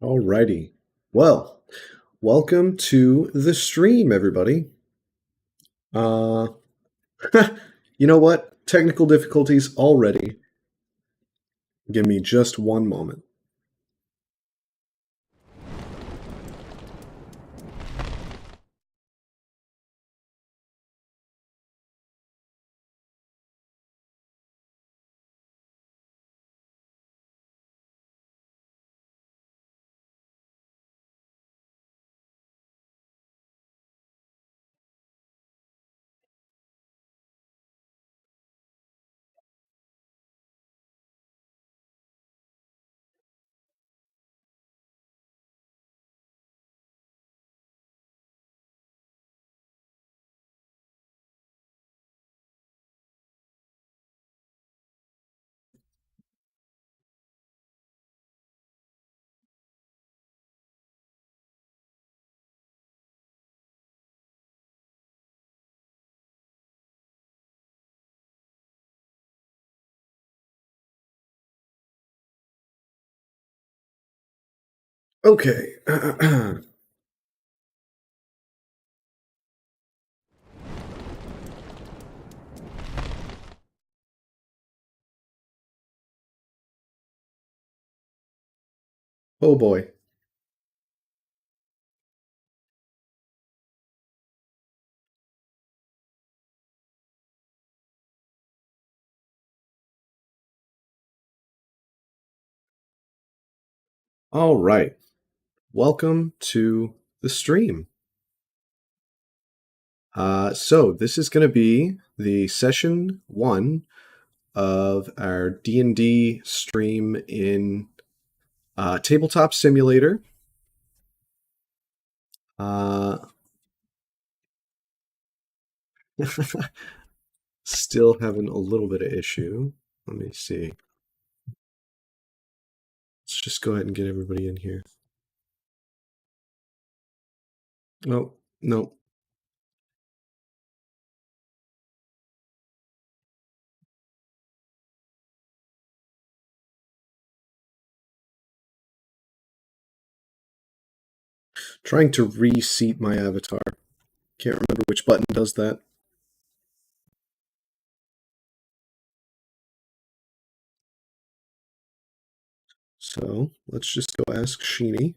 Alrighty. Well, welcome to the stream, everybody. Uh, you know what? Technical difficulties already. Give me just one moment. Okay. Oh boy. All right. Welcome to the stream. So this is going to be the session 1 of our D&D stream in Tabletop Simulator. Still having a little bit of issue. Let me see. Let's just go ahead and get everybody in here. Oh, no. Trying to reseat my avatar. Can't remember which button does that. So let's just go ask Sheeny.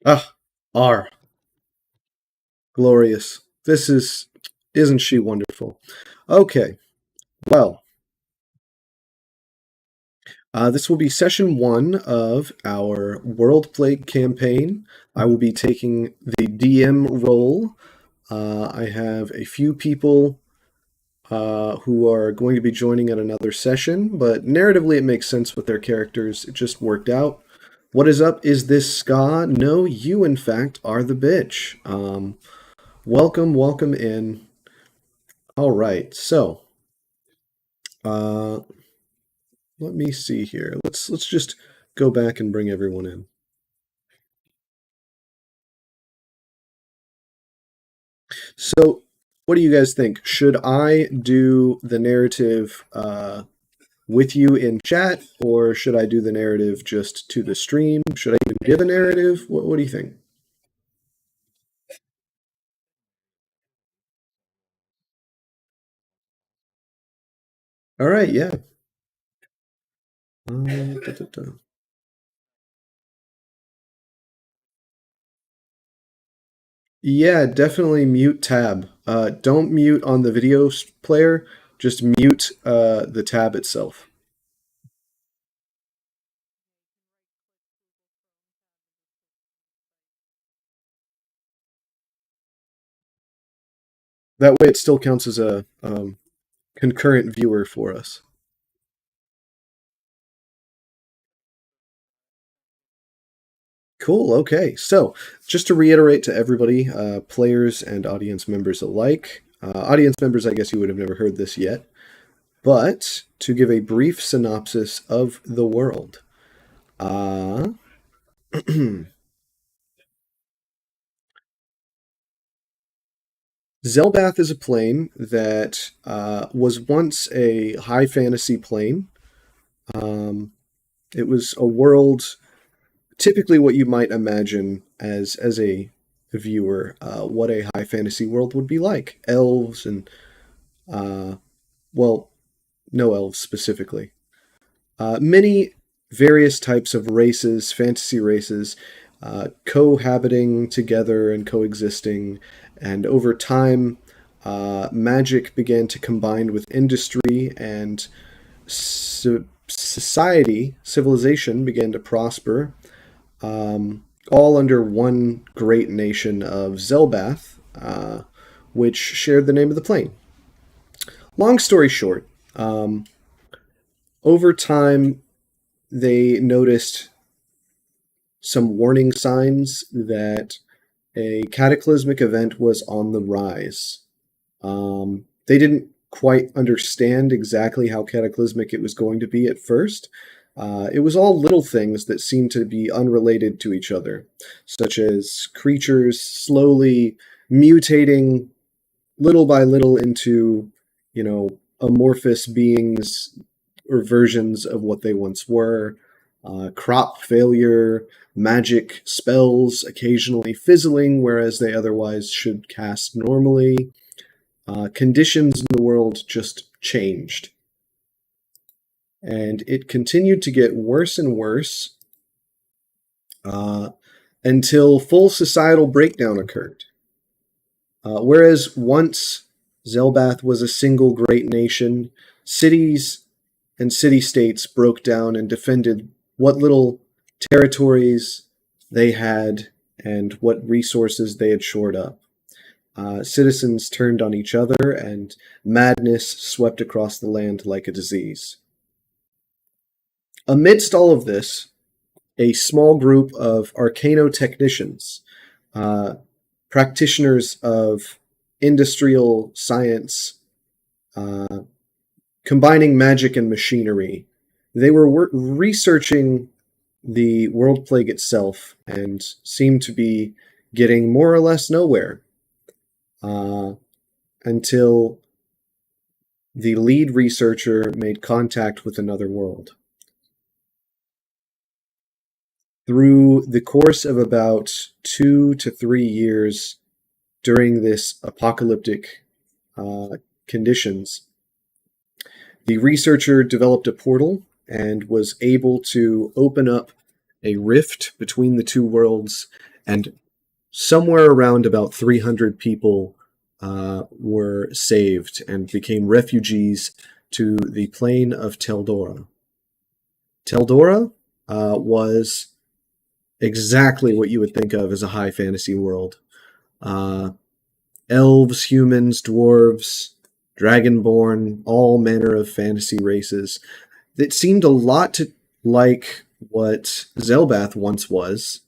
Ah, R. Glorious. Isn't she wonderful? Okay, well, this will be session 1 of our World Plague campaign. I will be taking the DM role. I have a few people who are going to be joining at another session, but narratively it makes sense with their characters. It just worked out. What is up? Is this Ska? No, you in fact are the bitch. Welcome in. All right, so uh, let me see here. Let's just go back and bring everyone in. So, what do you guys think? Should I do the narrative with you in chat, or should I do the narrative just to the stream? Should I even give a narrative? What do you think? All right, yeah. Da, da, da. Yeah, definitely mute tab. Don't mute on the video player. Just mute the tab itself. That way it still counts as a concurrent viewer for us. Cool. Okay. So, just to reiterate to everybody, players and audience members alike, audience members, I guess you would have never heard this yet, but to give a brief synopsis of the world. Uh, Zelbath is a plane that was once a high fantasy plane. Um, it was a world, typically what you might imagine as a viewer, what a high fantasy world would be like. Elves and uh, well, no elves specifically. Many various types of races, fantasy races, cohabiting together and coexisting. And over time, magic began to combine with industry, and society, civilization began to prosper, all under one great nation of Zelbath, which shared the name of the plane. Long story short, over time, they noticed some warning signs that a cataclysmic event was on the rise. They didn't quite understand exactly how cataclysmic it was going to be at first. It was all little things that seemed to be unrelated to each other, such as creatures slowly mutating little by little into, amorphous beings or versions of what they once were. Crop failure, magic spells occasionally fizzling, whereas they otherwise should cast normally. Conditions in the world just changed. And it continued to get worse and worse uh, until full societal breakdown occurred. Whereas once Zelbath was a single great nation, cities and city-states broke down and defended what little territories they had and what resources they had shored up. Citizens turned on each other, and madness swept across the land like a disease. Amidst all of this, a small group of arcanotechnicians, uh, practitioners of industrial science, uh, combining magic and machinery, they were researching the world plague itself and seemed to be getting more or less nowhere, uh, until the lead researcher made contact with another world. Through the course of about 2 to 3 years during this apocalyptic conditions, the researcher developed a portal and was able to open up a rift between the two worlds, and somewhere around about 300 people were saved and became refugees to the plane of Teldora. Teldora was exactly what you would think of as a high fantasy world. Uh, Elves, humans, dwarves, dragonborn, all manner of fantasy races. It seemed a lot like what Zelbath once was,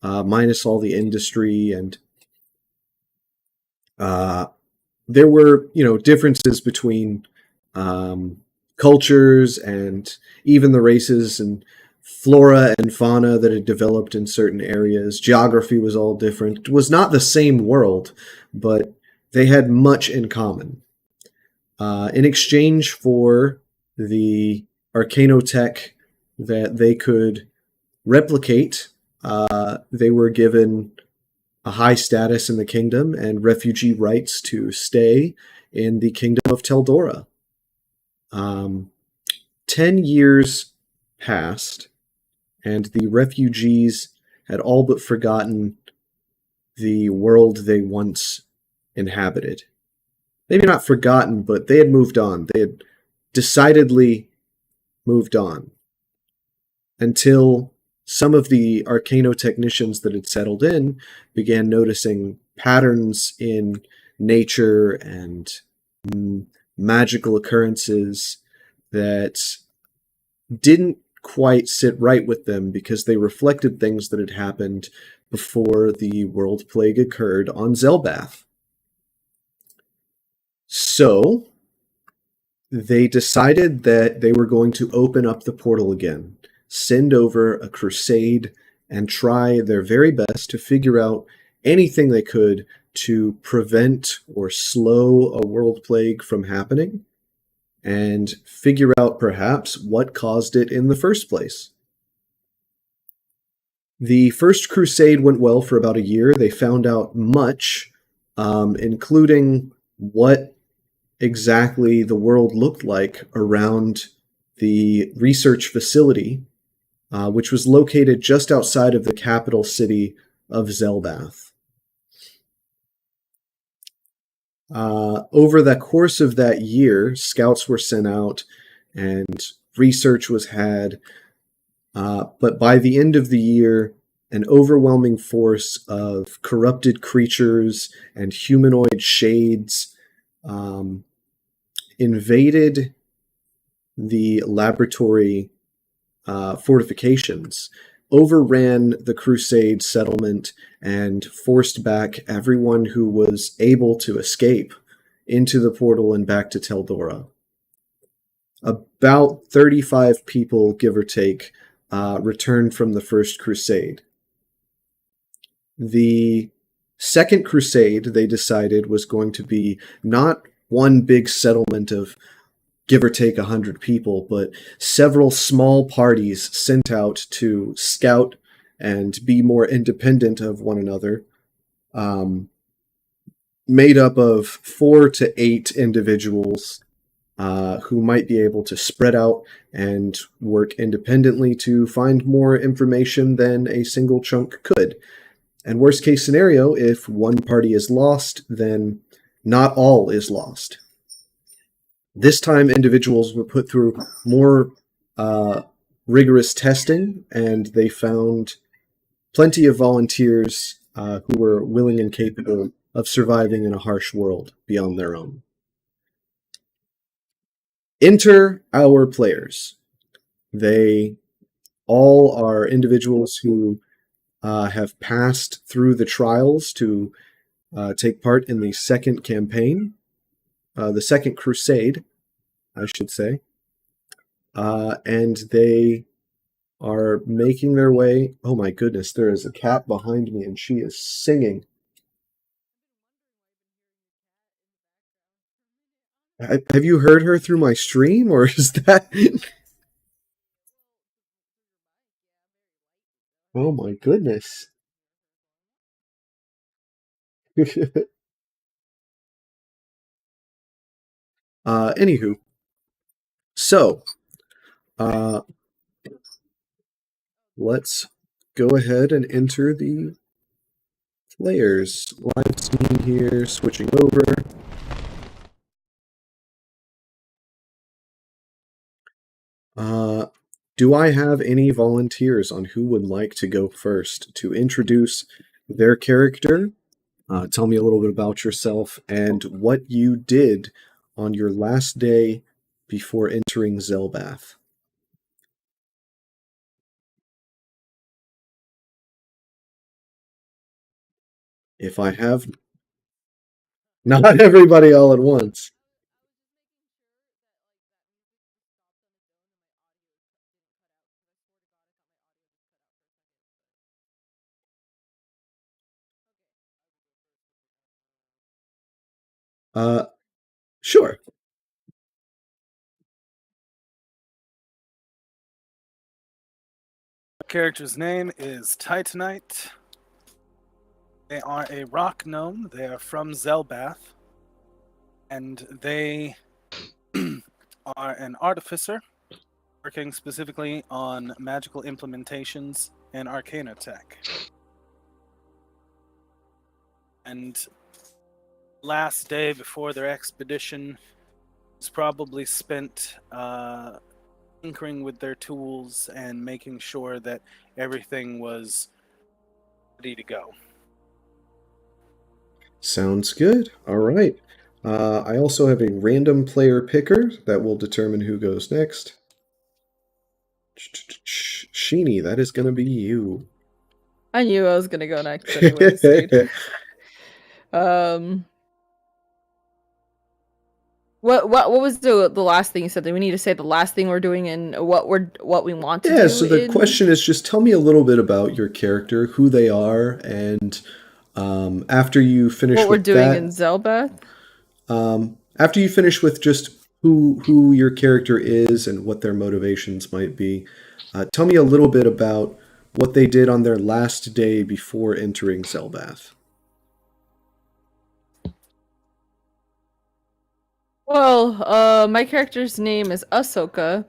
minus all the industry, and uh, there were, differences between um, cultures and even the races and flora and fauna that had developed in certain areas. Geography was all different. It was not the same world, but they had much in common. In exchange for the arcanotech that they could replicate, they were given a high status in the kingdom and refugee rights to stay in the kingdom of Teldora. 10 years passed, and the refugees had all but forgotten the world they once inhabited. Maybe not forgotten, but they had moved on. They had decidedly moved on, until some of the arcanotechnicians that had settled in began noticing patterns in nature and magical occurrences that didn't quite sit right with them because they reflected things that had happened before the world plague occurred on Zelbath. So they decided that they were going to open up the portal again, send over a crusade, and try their very best to figure out anything they could to prevent or slow a world plague from happening and figure out perhaps what caused it in the first place. The first crusade went well for about a year. They found out much, including what exactly the world looked like around the research facility, which was located just outside of the capital city of Zelbath. Over the course of that year, scouts were sent out and research was had, but by the end of the year, an overwhelming force of corrupted creatures and humanoid shades invaded the laboratory fortifications, overran the Crusade settlement, and forced back everyone who was able to escape into the portal and back to Teldora. About 35 people, give or take, returned from the First Crusade. The Second Crusade, they decided, was going to be not one big settlement of give or take 100 people, but several small parties sent out to scout and be more independent of one another, made up of 4 to 8 individuals who might be able to spread out and work independently to find more information than a single chunk could. And worst case scenario, if one party is lost, then not all is lost. This time, individuals were put through more rigorous testing, and they found plenty of volunteers who were willing and capable of surviving in a harsh world beyond their own. Enter our players. They all are individuals who have passed through the trials to take part in the second campaign, the second crusade, I should say. And they are making their way. Oh my goodness, there is a cat behind me and she is singing. Have you heard her through my stream, or is that... Oh my goodness. Anywho, so uh, let's go ahead and enter the players. Live scene here, switching over. Do I have any volunteers on who would like to go first to introduce their character? Tell me a little bit about yourself and what you did on your last day before entering Zelbath. If I have not everybody all at once. Uh, sure. Character's name is Titanite. They are a rock gnome. They are from Zelbath. And they are an artificer working specifically on magical implementations and arcana tech. And last day before their expedition was probably spent tinkering with their tools and making sure that everything was ready to go. Sounds good. All right. I also have a random player picker that will determine who goes next. Sheeny, that is going to be you. I knew I was gonna go next anyways, dude. Um, what was the last thing you said? Do we need to say the last thing we're doing and what we want to Yeah, do so the in question is just tell me a little bit about your character, who they are, and after you finish what we're with doing in that, Zelbath? after you finish with just who your character is and what their motivations might be, tell me a little bit about what they did on their last day before entering Zelbath. Well, my character's name is Ahsoka.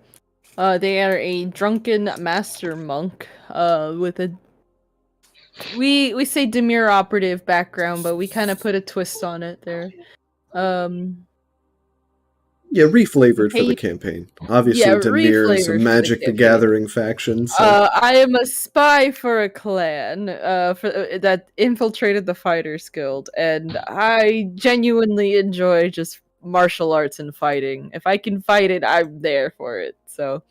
They are a drunken master monk, with a we say demure operative background, but we kind of put a twist on it there. Um, Yeah, reflavored for the hey, campaign. yeah, Obviously, Demir is a reflavored for the Magic the campaign. Gathering faction, so I am a spy for a clan that infiltrated the Fighters Guild, and I genuinely enjoy just martial arts and fighting. If I can fight it, I'm there for it. So,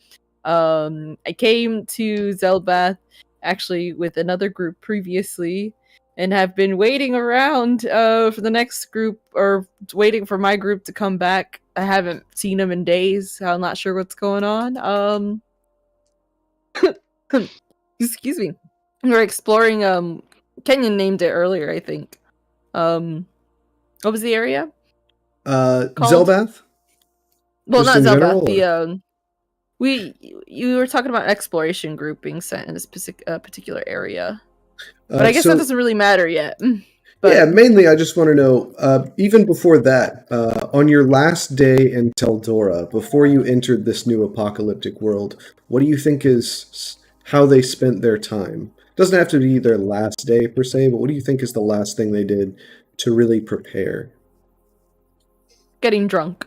I came to Zelbath actually with another group previously, and have been waiting around for the next group or waiting for my group to come back. I haven't seen them in days. So I'm not sure what's going on. Excuse me. We're exploring Kenyon named it earlier, I think. What was the area called? Zelbath, Well, just not in Zelbath. general, or The we you were talking about exploration group being sent in this particular area. But I guess that so doesn't really matter yet. yeah, But mainly I just want to know, even before that, on your last day in Teldora, before you entered this new apocalyptic world, what do you think is how they spent their time? Doesn't have to be their last day per se, but what do you think is the last thing they did to really prepare? getting drunk.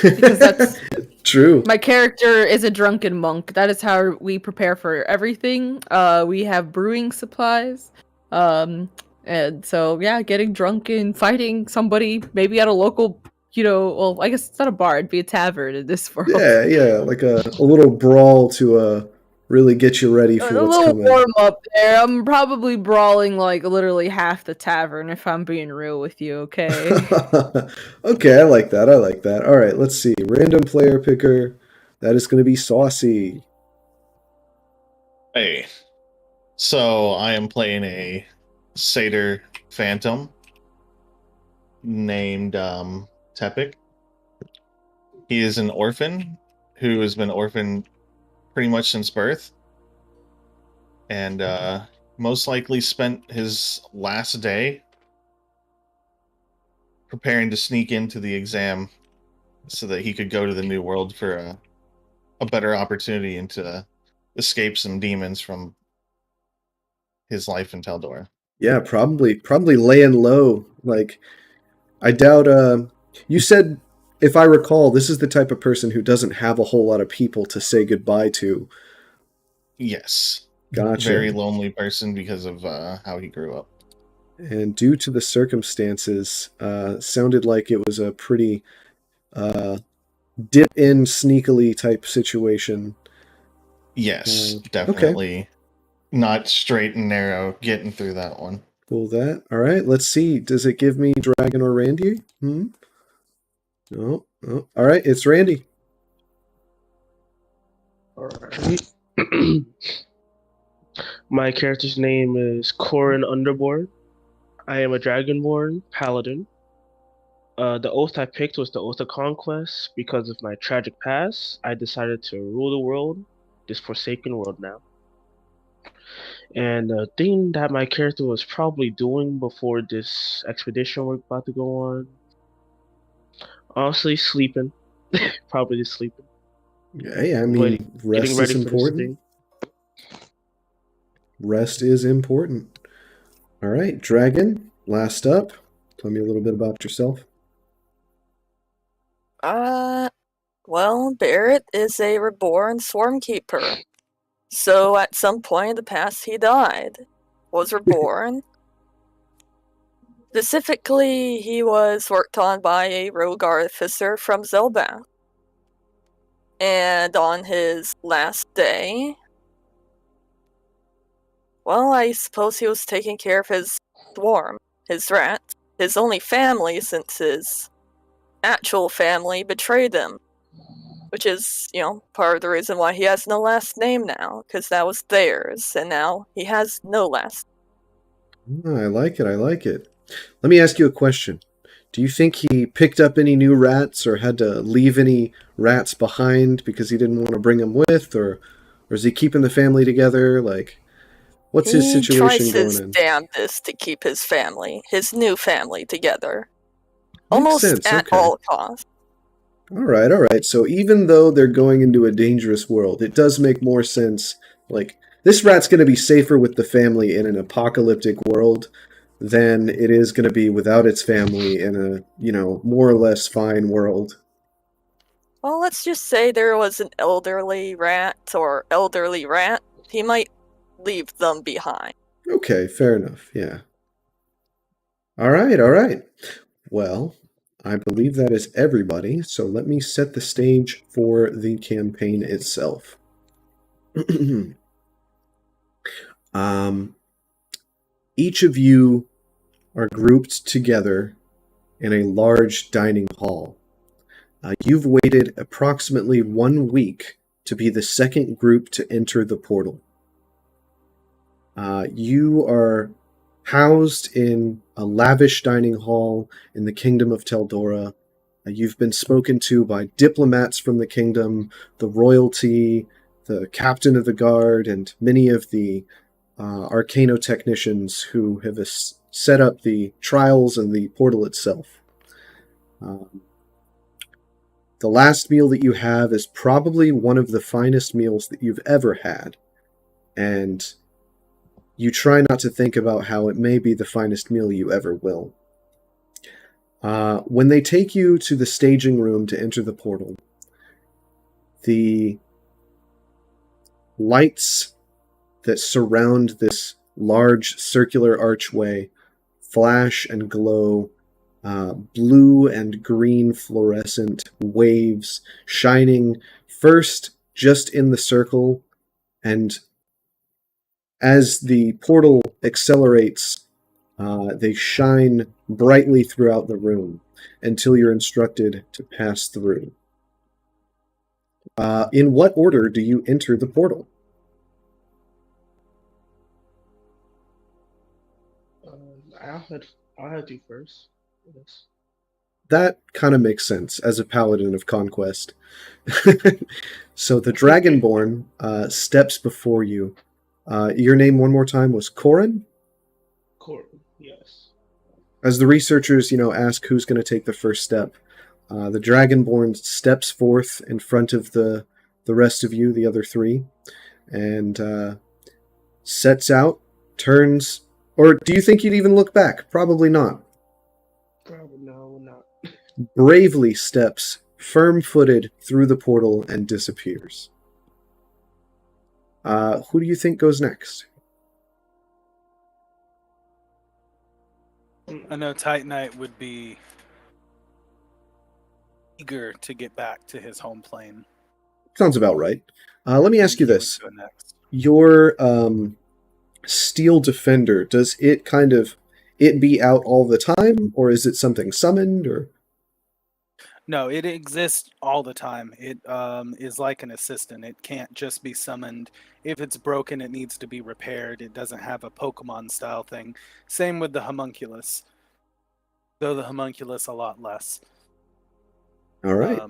Because that's True. my character is a drunken monk. That is how we prepare for everything. We have brewing supplies. Um, and so yeah, getting drunk and fighting somebody maybe at a local, well, I guess it's not a bar, it'd be a tavern in this world. Yeah, yeah, like a little brawl to really get you ready A for what's little coming. warm up there. I'm probably brawling like literally half the tavern if I'm being real with you, okay? Okay, I like that. I like that. All right, let's see. Random player picker. That is going to be Saucy. Hey, so I am playing a satyr phantom named Tepik. He is an orphan who has been orphaned pretty much since birth, and most likely spent his last day preparing to sneak into the exam so that he could go to the new world for a better opportunity and to escape some demons from his life in Taldor. Yeah, probably laying low. Like I doubt you said if I recall, this is the type of person who doesn't have a whole lot of people to say goodbye to. Yes, very Gotcha. lonely person because of how he grew up. And due to the circumstances, sounded like it was a pretty uh dip in sneakily type situation. Yes, Okay. definitely not straight and narrow getting through that one. Cool that. All right, let's see. Does it give me Dragon or Randy? Hmm? No. Oh. All right, it's Randy. Alright. My character's name is Corin Underboard. I am a Dragonborn Paladin. The oath I picked was the Oath of Conquest because of my tragic past. I decided to rule the world, this forsaken world now. And the thing that my character was probably doing before this expedition we're about to go on, honestly, sleeping. Probably just sleeping. Yeah, I Waiting, mean, getting rest is ready for this important. thing. Rest is important. All right, Dragon, last up. Tell me a little bit about yourself. Uh, well, Barrett is a reborn swarmkeeper. So at some point in the past, he died. Was reborn. Specifically, he was worked on by a rogue artificer from Zelbath. And on his last day, well, I suppose he was taking care of his swarm, his rat, his only family since his actual family betrayed him. Which is, part of the reason why he has no last name now, because that was theirs, and now he has no last. I like it. I like it. Let me ask you a question. Do you think he picked up any new rats or had to leave any rats behind because he didn't want to bring them with, or is he keeping the family together? Like, what's his situation He going tries his in? damnedest to keep his family, his new family, together. Makes Almost sense. at Okay. all costs. All right. So even though they're going into a dangerous world, it does make more sense. Like, this rat's going to be safer with the family in an apocalyptic world than it is going to be without its family in a, more or less fine world. Well, let's just say there was an elderly rat or elderly rat. He might leave them behind. Okay, fair enough. Yeah. All right. Well, I believe that is everybody, so let me set the stage for the campaign itself. Each of you are grouped together in a large dining hall. You've waited approximately 1 week to be the second group to enter the portal. You are housed in a lavish dining hall in the kingdom of Teldora. You've been spoken to by diplomats from the kingdom, the royalty, the captain of the guard, and many of the arcanotechnicians who have set up the trials and the portal itself. The last meal that you have is probably one of the finest meals that you've ever had, and you try not to think about how it may be the finest meal you ever will. When they take you to the staging room to enter the portal, the lights that surround this large circular archway flash and glow, blue and green fluorescent waves shining first just in the circle, and as the portal accelerates, they shine brightly throughout the room until you're instructed to pass through. In what order do you enter the portal? I'll have to first. Yes. That kind of makes sense as a paladin of conquest. So the Dragonborn steps before you. Your name one more time was Corin? Corin, yes. As the researchers, ask who's going to take the first step, the Dragonborn steps forth in front of the rest of you, the other three, and sets out, turns, or do you think you'd even look back? Probably not. Probably no, not. Bravely steps, firm-footed, through the portal and disappears. Who do you think goes next? I know Titanite would be eager to get back to his home plane. Sounds about right. Let me ask you He would this. go next. Your Steel Defender, does it be out all the time, or is it something summoned, or? No, it exists all the time. It is like an assistant. It can't just be summoned. If it's broken, it needs to be repaired. It doesn't have a Pokemon style thing. Same with the homunculus. Though the homunculus a lot less. All right.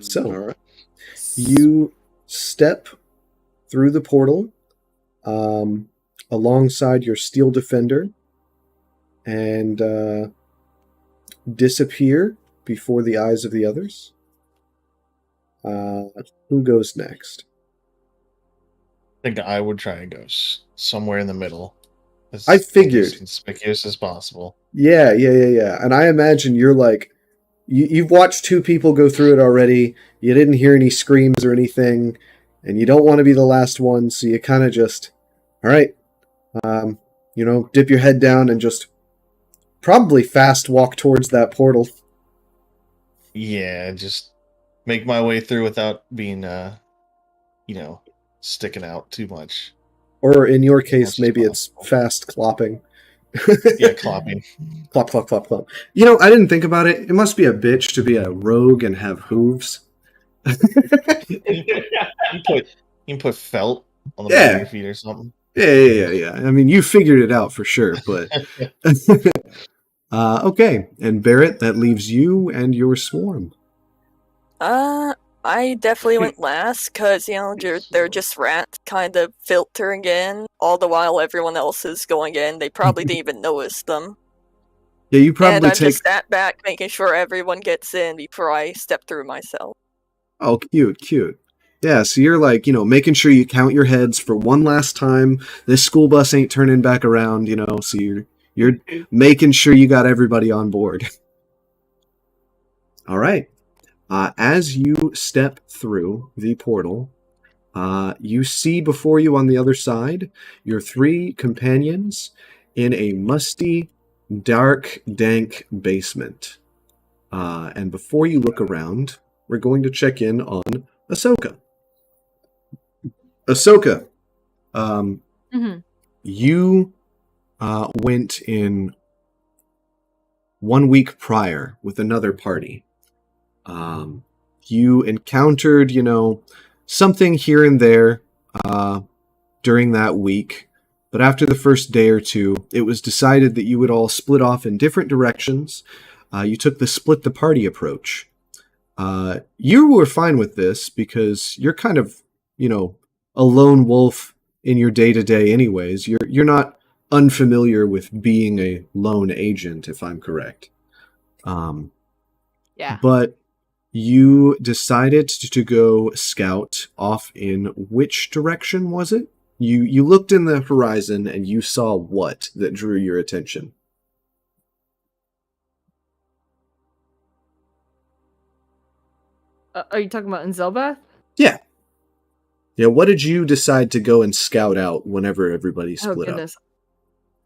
You step through the portal alongside your Steel Defender and disappear before the eyes of the others. Who goes next? I think I would try and go somewhere in the middle. I figured. As conspicuous as possible. Yeah. And I imagine you're like, you've watched two people go through it already. You didn't hear any screams or anything, and you don't want to be the last one, so you kind of just, all right, dip your head down and just probably fast walk towards that portal. Yeah, just make my way through without being, sticking out too much. Or in your case, Much as maybe it's possible. fast clopping. Yeah, clopping. Clop, clop, clop, clop. You know, I didn't think about it. It must be a bitch to be a rogue and have hooves. You can put felt on the bottom of Yeah. your feet or something. Yeah. I mean, you figured it out for sure, but... okay, and Barrett, that leaves you and your swarm. I definitely went last because they're just rats, kind of filtering in. All the while everyone else is going in, they probably didn't even notice them. Yeah, you And probably I've take... just sat back, making sure everyone gets in before I step through myself. Oh, cute. Yeah, so you're like, making sure you count your heads for one last time. This school bus ain't turning back around, so you're making sure you got everybody on board. All right. As you step through the portal, you see before you on the other side your 3 companions in a musty, dark, dank basement. And before you look around, we're going to check in on Ahsoka. Ahsoka, you went in 1 week prior with another party. You encountered, something here and there during that week, but after the first day or two, it was decided that you would all split off in different directions. You took the split the party approach. You were fine with this because you're kind of, a lone wolf in your day-to-day anyways. You're not unfamiliar with being a lone agent, if I'm correct. Yeah. But you decided to go scout off in which direction was it? You looked in the horizon and you saw what that drew your attention? Are you talking about in Zelbath? Yeah. Yeah, what did you decide to go and scout out whenever everybody split up?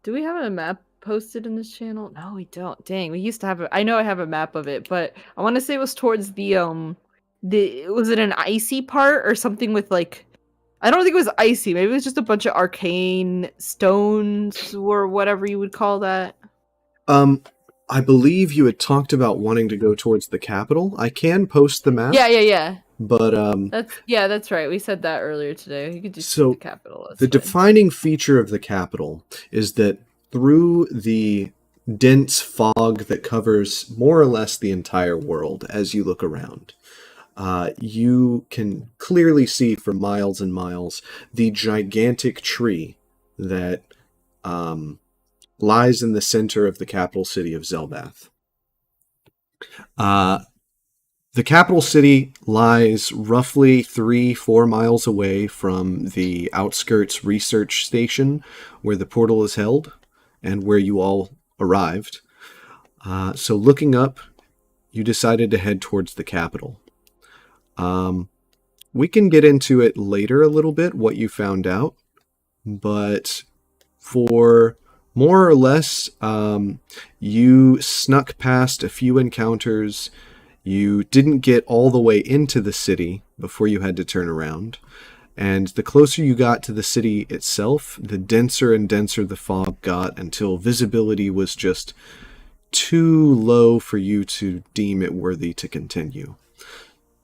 Do we have a map posted in this channel? No, we don't. Dang, we used to have I know I have a map of it, but I want to say it was towards the was it an icy part or something with like, I don't think it was icy. Maybe it was just a bunch of arcane stones or whatever you would call that. I believe you had talked about wanting to go towards the capital. I can post the map. Yeah. But that's right. We said that earlier today. You could just so see the capital. the defining feature of the capital is that through the dense fog that covers more or less the entire world as you look around, you can clearly see for miles and miles the gigantic tree that lies in the center of the capital city of Zelbath. The capital city lies roughly 3-4 miles away from the outskirts research station where the portal is held and where you all arrived. So looking up, you decided to head towards the capital. We can get into it later a little bit, what you found out, but for more or less, you snuck past a few encounters. You didn't get all the way into the city before you had to turn around. And the closer you got to the city itself, the denser and denser the fog got until visibility was just too low for you to deem it worthy to continue.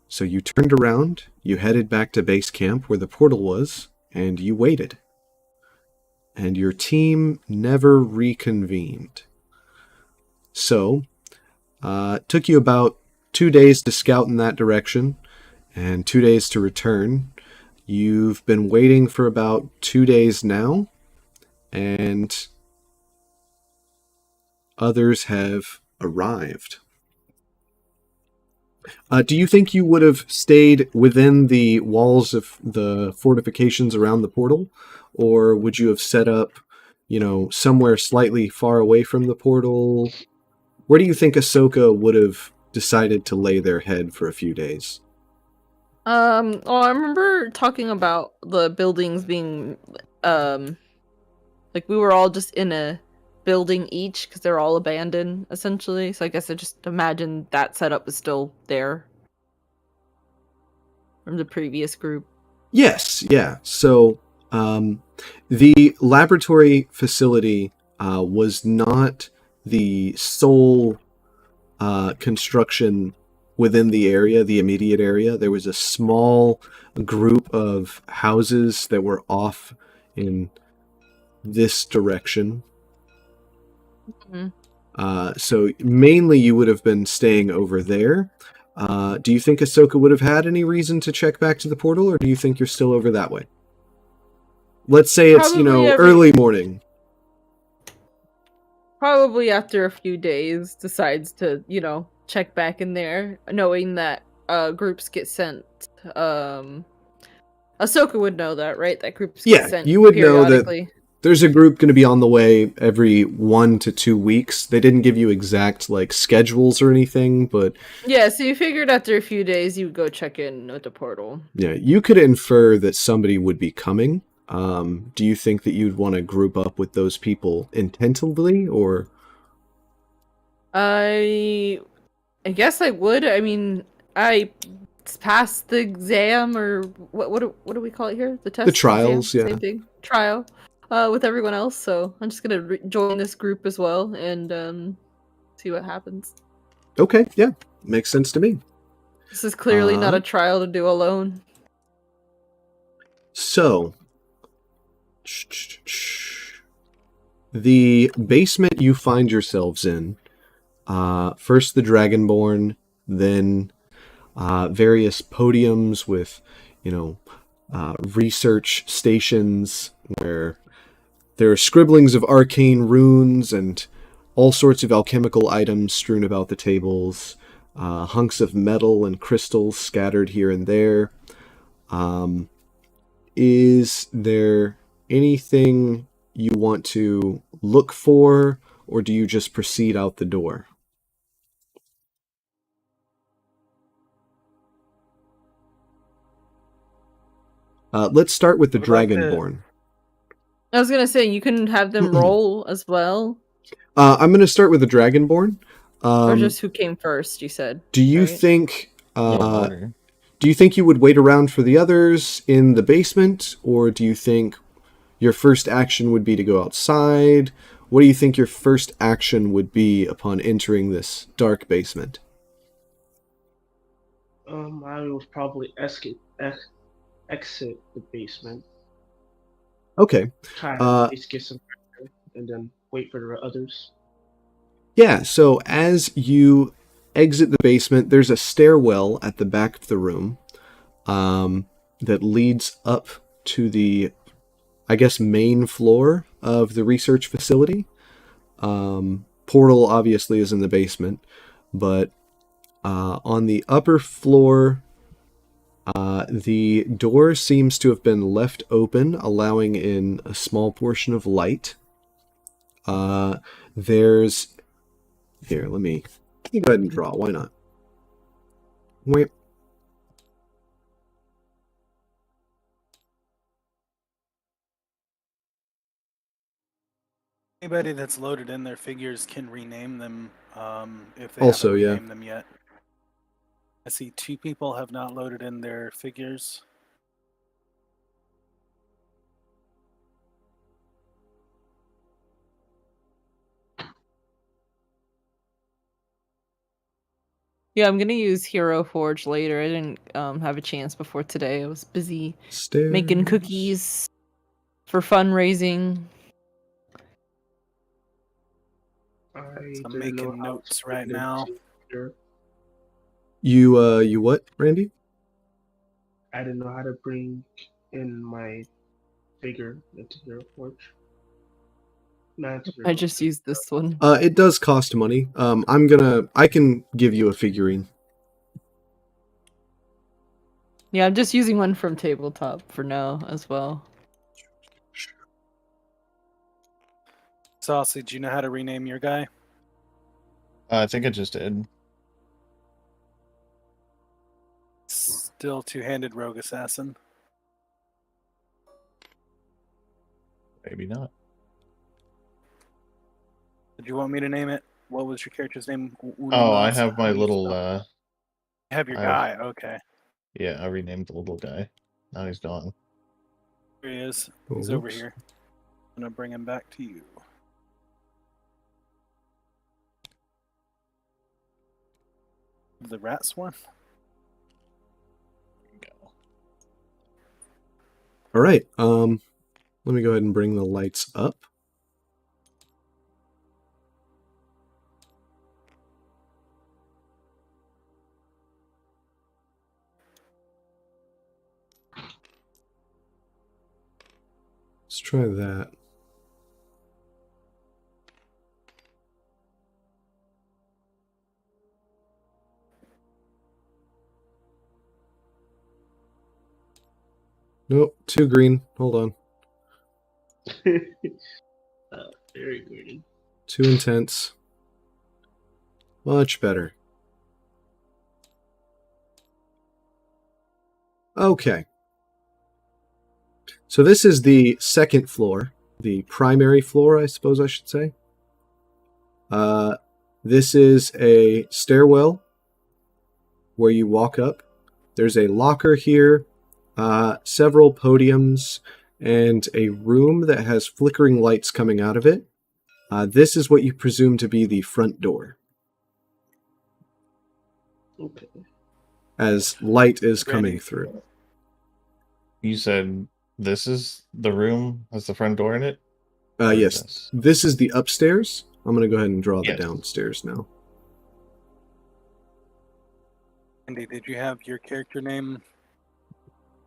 So you turned around, you headed back to base camp where the portal was, and you waited. And your team never reconvened. So, it took you about 2 days to scout in that direction, and 2 days to return. You've been waiting for about 2 days now, and others have arrived. Do you think you would have stayed within the walls of the fortifications around the portal? Or would you have set up, somewhere slightly far away from the portal? Where do you think Ahsoka would have decided to lay their head for a few days? Well, I remember talking about the buildings being, like we were all just in a building each because they're all abandoned essentially. So I guess I just imagine that setup is still there from the previous group. Yes, yeah. So the laboratory facility was not the sole construction within the area, the immediate area. There was a small group of houses that were off in this direction. Mhm. So mainly you would have been staying over there. Do you think Ahsoka would have had any reason to check back to the portal, or do you think you're still over that way? Let's say it's, Probably early morning. Probably after a few days decides to, check back in there, knowing that groups get sent. Ahsoka would know that, right? That groups get Yeah, sent you would know that periodically. there's a group going to be on the way every 1 to 2 weeks. They didn't give you exact schedules or anything, but Yeah, so you figured after a few days you would go check in with the portal. yeah, you could infer that somebody would be coming. Do you think that you'd want to group up with those people intentionally, or? I guess I would. I mean, I passed the exam, or what do we call it here? The test, The trials, exam? yeah. Same thing. Trial. With everyone else, so I'm just gonna join this group as well and see what happens. Okay, yeah, makes sense to me. This is clearly not a trial to do alone. So, the basement you find yourselves in, first the Dragonborn, then various podiums with, research stations where there are scribblings of arcane runes and all sorts of alchemical items strewn about the tables, hunks of metal and crystals scattered here and there. Is there anything you want to look for, or do you just proceed out the door? Let's start with the I'd like to- Dragonborn. I was gonna say you can have them roll as well, I'm going to start with the Dragonborn. or just who came first. You said. Do you right? think? Yeah, order. Do you think you would wait around for the others in the basement, or do you think your first action would be to go outside? What do you think your first action would be upon entering this dark basement? I would probably exit the basement. Okay. Try to at least get some pressure, and then wait for the others. Yeah, so as you exit the basement, there's a stairwell at the back of the room that leads up to the, I guess, main floor of the research facility. Portal obviously is in the basement, but on the upper floor, the door seems to have been left open, allowing in a small portion of light. There's... Here, let me go ahead and draw. Why not? Wait. Anybody that's loaded in their figures can rename them if they Also, haven't yeah. renamed them yet. I see 2 people have not loaded in their figures. Yeah, I'm gonna use Hero Forge later. I didn't have a chance before today. I was busy making cookies for fundraising. I'm making notes right now. You what, Randy? I didn't know how to bring in my figure into Hero Forge. I just used this one. It does cost money. I can give you a figurine. Yeah, I'm just using one from Tabletop for now as well. Saucy, do you know how to rename your guy? I think I just did. Still Two-Handed Rogue Assassin. Maybe not. Did you want me to name it? What was your character's name? Oh, I have my little. Have your I guy. Okay. Yeah, I renamed the little guy. Now he's gone. Here he is. Oh, He's over whoops. here. I'm gonna bring him back to you. The rat swarm. There you go. All right. Let me go ahead and bring the lights up. Let's try that. Nope, too green. Hold on. Very green. Too intense. Much better. Okay. So this is the second floor, the primary floor, I suppose I should say. This is a stairwell where you walk up. There's a locker here, several podiums, and a room that has flickering lights coming out of it. This is what you presume to be the front door, Okay. as light is coming Ready. through. You said this is the room has the front door in it? Or is Yes, this? this is the upstairs. I'm going to go ahead and draw the Yes. downstairs now. Andy, did you have your character name?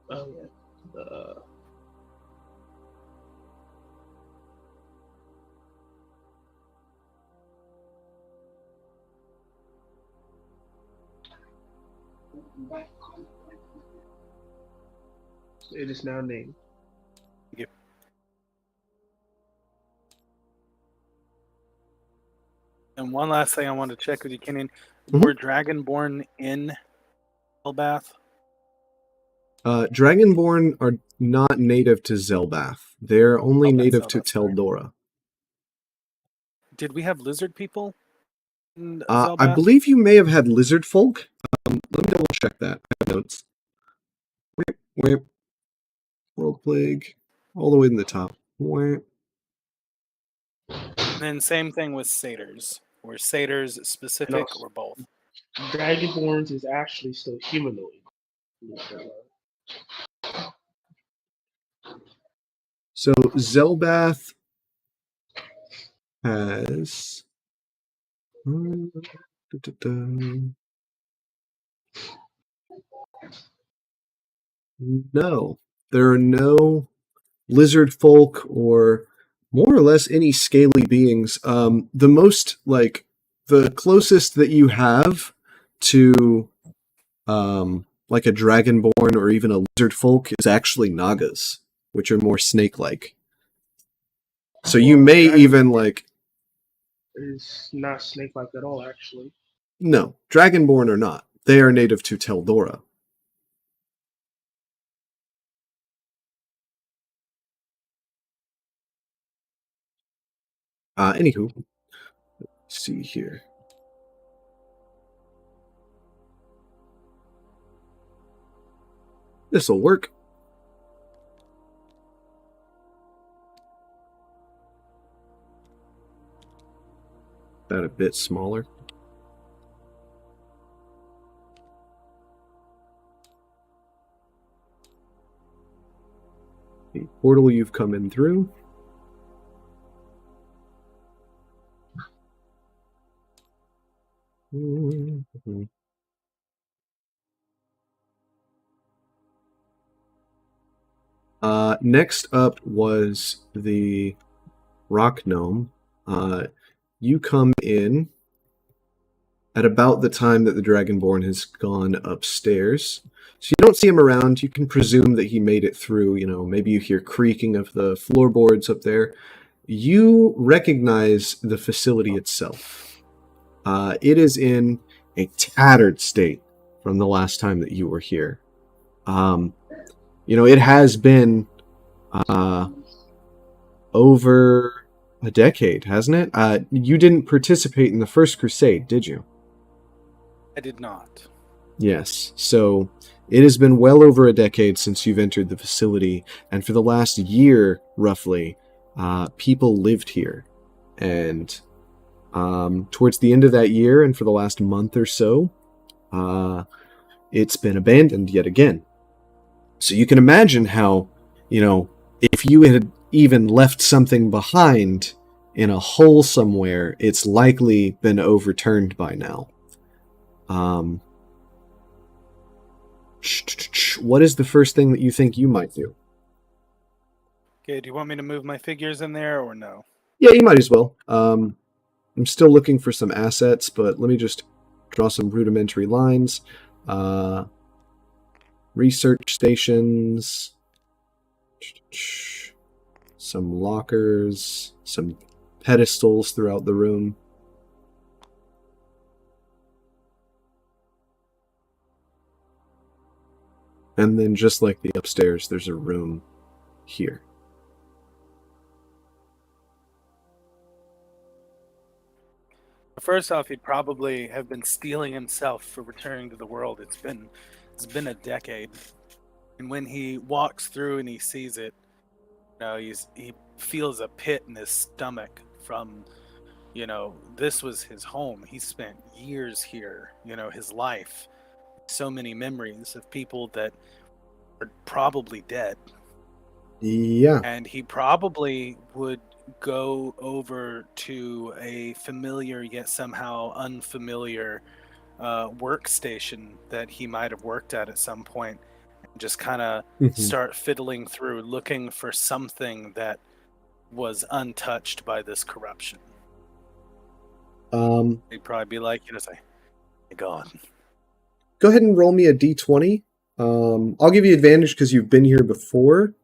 Oh yeah. It is now named. And one last thing I wanted to check with you, Kenyon. Mhm. Were Dragonborn in Elbath? Dragonborn are not native to Zelbath. They're only Oh, that's native to Zelbath, sorry. Teldora. Did we have lizard people in I Zelbath? believe you may have had lizard folk. Let me double check that. I have notes. Wait. World Plague. All the way in the top. Wait. And then same thing with satyrs. Were satyrs specific No. or both? Dragonborns is actually still humanoid. So Zelbath has... No. There are no lizard folk or more or less any scaly beings. The closest that you have to like a dragonborn or even a lizard folk is actually nagas, which are more snake-like. So you may even like... It's not snake-like at all, actually. No, dragonborn are not. They are native to Teldora. Anywho, let's see here. This'll work. That a bit smaller. The portal you've come in through. Next up was the rock gnome. You come in at about the time that the Dragonborn has gone upstairs. So you don't see him around. You can presume that he made it through. You know, maybe you hear creaking of the floorboards up there. You recognize the facility itself. It is in a tattered state from the last time that you were here. It has been over A decade, hasn't it? You didn't participate in the First Crusade, did you? I did not. Yes. So it has been well over a decade since you've entered the facility, and for the last year, roughly, people lived here. And towards the end of that year, and for the last month or so, it's been abandoned yet again. So you can imagine how, if you had even left something behind in a hole somewhere, it's likely been overturned by now. What is the first thing that you think you might do? Okay, do you want me to move my figures in there or no? Yeah, you might as well. I'm still looking for some assets, but let me just draw some rudimentary lines. Research stations, some lockers, some pedestals throughout the room. And then just like the upstairs, there's a room here. First off, he'd probably have been stealing himself for returning to the world. It's been a decade. And when he walks through and he sees it, he feels a pit in his stomach from, this was his home. He spent years here, his life. So many memories of people that are probably dead. Yeah. And he probably would go over to a familiar yet somehow unfamiliar workstation that he might have worked at some point, and just kind of start fiddling through looking for something that was untouched by this corruption. He'd probably be like, say, "Hey, God." Go ahead and roll me a d20. I'll give you advantage because you've been here before.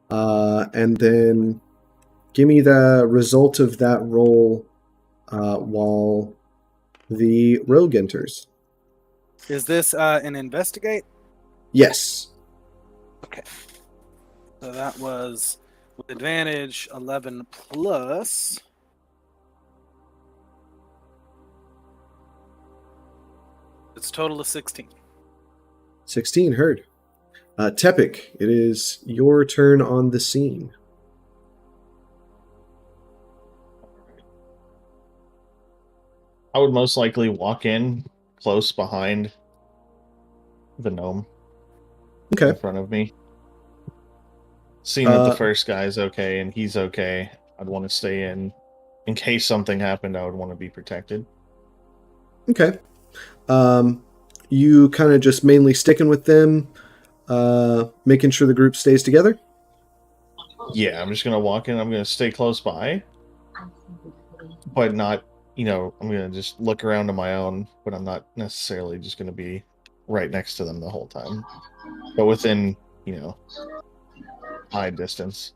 And then give me the result of that roll while the rogue enters. Is this an investigate? Yes. Okay. So that was with advantage 11 plus. It's total of 16. 16, heard. Tepik, it is your turn on the scene. I would most likely walk in close behind the gnome. Okay. In front of me. Seeing that the first guy's okay and he's okay, I'd want to stay in case something happened. I would want to be protected. Okay. You kind of just mainly sticking with them, making sure the group stays together? Yeah, I'm just going to walk in. I'm going to stay close by, but not, I'm going to just look around on my own, but I'm not necessarily just going to be right next to them the whole time. But within, high distance.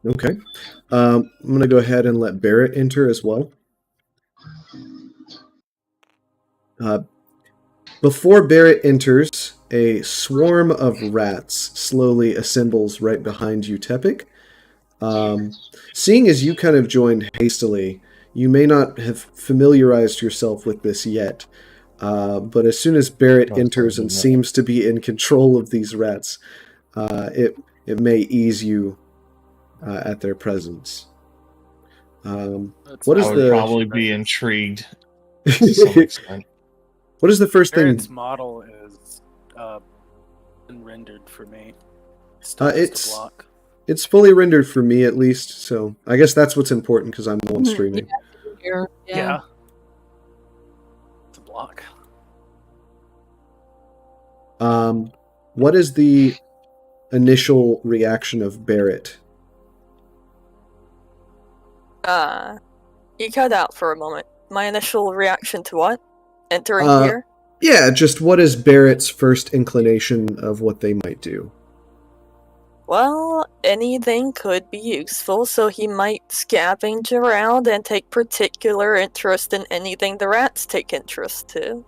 Okay. I'm going to go ahead and let Barrett enter as well. Before Barrett enters, a swarm of rats slowly assembles right behind you, Tepik. Seeing as you kind of joined hastily, you may not have familiarized yourself with this yet, but as soon as Barrett enters and seems to be in control of these rats, it may ease you at their presence. I would probably be intrigued to some extent. What is the first thing? Barrett's model is been rendered for me. It's fully rendered for me at least, so I guess that's what's important because I'm the one streaming. Yeah. It's a block. What is the initial reaction of Barrett? You cut out for a moment. My initial reaction to what? Entering here? Yeah, just what is Barrett's first inclination of what they might do? Well, anything could be useful, so he might scavenge around and take particular interest in anything the rats take interest to.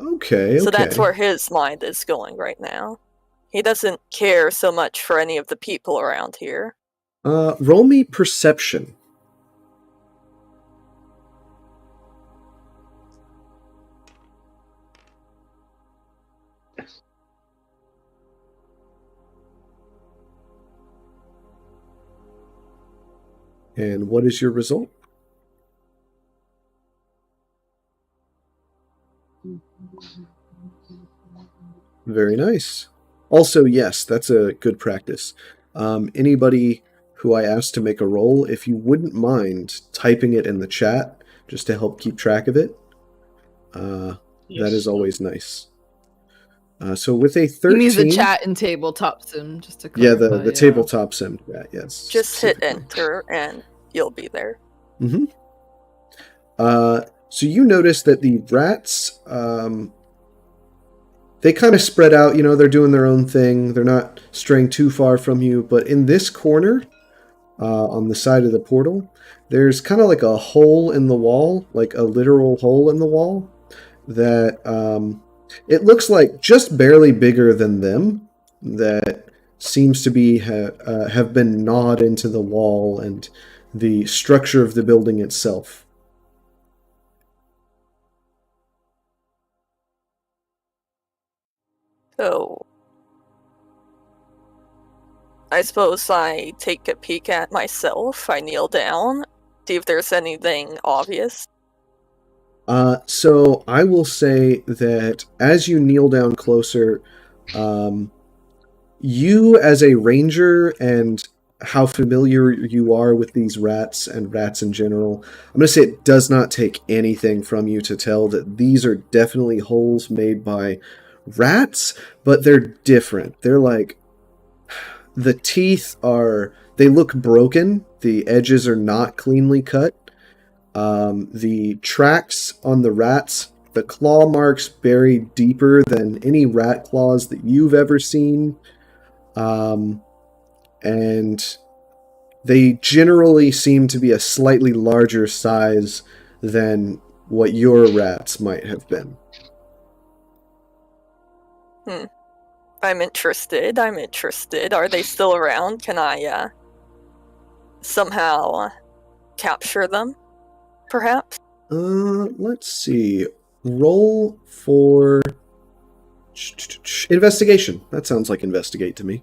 Okay. So that's where his mind is going right now. He doesn't care so much for any of the people around here. Roll me perception. And what is your result? Very nice. Also, yes, that's a good practice. Anybody who I asked to make a roll, if you wouldn't mind typing it in the chat just to help keep track of it, that is always nice. So with a 13... He means the chat and tabletop sim, just to Yeah, clarify. the tabletop sim chat, yes. Just hit enter and you'll be there. Mm-hmm. So you notice that the rats, they kind of spread out, they're doing their own thing. They're not straying too far from you. But in this corner, on the side of the portal, there's kind of like a hole in the wall, like a literal hole in the wall that it looks like just barely bigger than them, that seems to be have been gnawed into the wall and the structure of the building itself. So, I suppose I take a peek at myself. I kneel down, see if there's anything obvious. So I will say that as you kneel down closer, you as a ranger and how familiar you are with these rats and rats in general, I'm going to say it does not take anything from you to tell that these are definitely holes made by rats, but they're different. They're like, the teeth they look broken. The edges are not cleanly cut. The tracks on the rats, the claw marks bury deeper than any rat claws that you've ever seen. And they generally seem to be a slightly larger size than what your rats might have been. I'm interested. Are they still around? Can I somehow capture them, perhaps? Let's see. Roll for investigation. That sounds like investigate to me.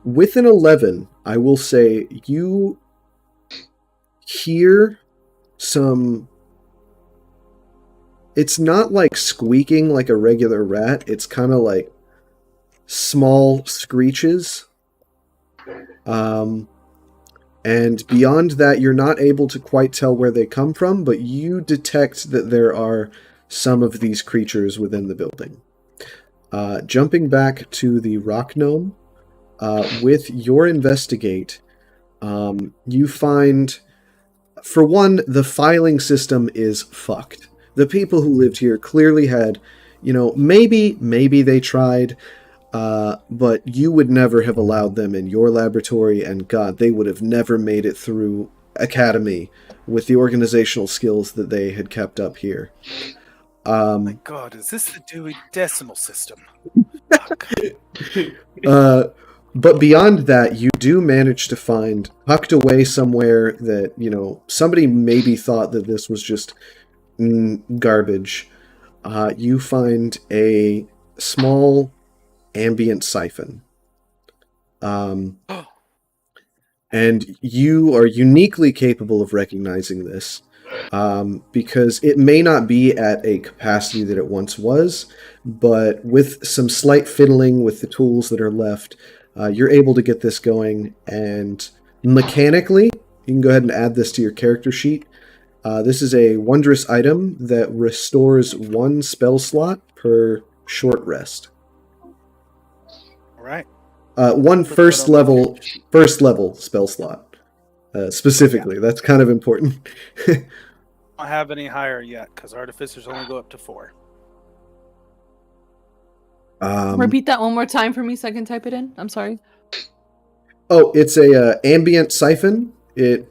With an 11, I will say you hear some... It's not like squeaking like a regular rat. It's kind of like small screeches. And beyond that, you're not able to quite tell where they come from, but you detect that there are some of these creatures within the building. Jumping back to the rock gnome, with your investigate, you find, for one, the filing system is fucked. The people who lived here clearly had, maybe they tried, but you would never have allowed them in your laboratory, and God, they would have never made it through Academy with the organizational skills that they had kept up here. Oh my God, is this the Dewey Decimal System? But beyond that, you do manage to find, tucked away somewhere that, somebody maybe thought that this was just garbage. You find a small ambient siphon. And you are uniquely capable of recognizing this, because it may not be at a capacity that it once was, but with some slight fiddling with the tools that are left, you're able to get this going, and mechanically, you can go ahead and add this to your character sheet. This is a wondrous item that restores 1 spell slot per short rest. All right. 1 first level spell slot, specifically. Yeah. That's kind of important. I don't have any higher yet, because artificers only go up to 4. Repeat that one more time for me so I can type it in. I'm sorry. Oh, it's a ambient siphon. It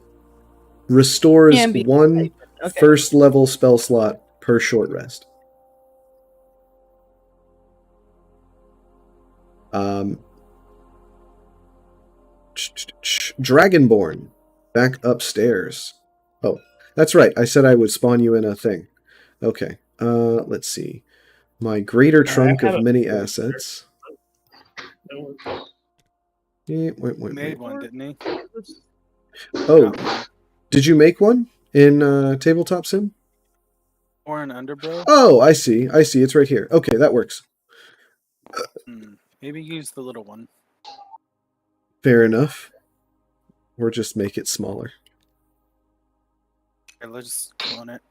restores Ambient 1 siphon. Okay. first level spell slot per short rest. Dragonborn, back upstairs. Oh, that's right. I said I would spawn you in a thing. Okay. Let's see. My greater trunk of many assets. He made one, didn't he? Oh, Got one. did you make one in Tabletop Sim? Or an underbro? Oh, I see. I see. It's right here. Okay, that works. Maybe use the little one. Fair enough. Or just make it smaller. Okay, let's clone it.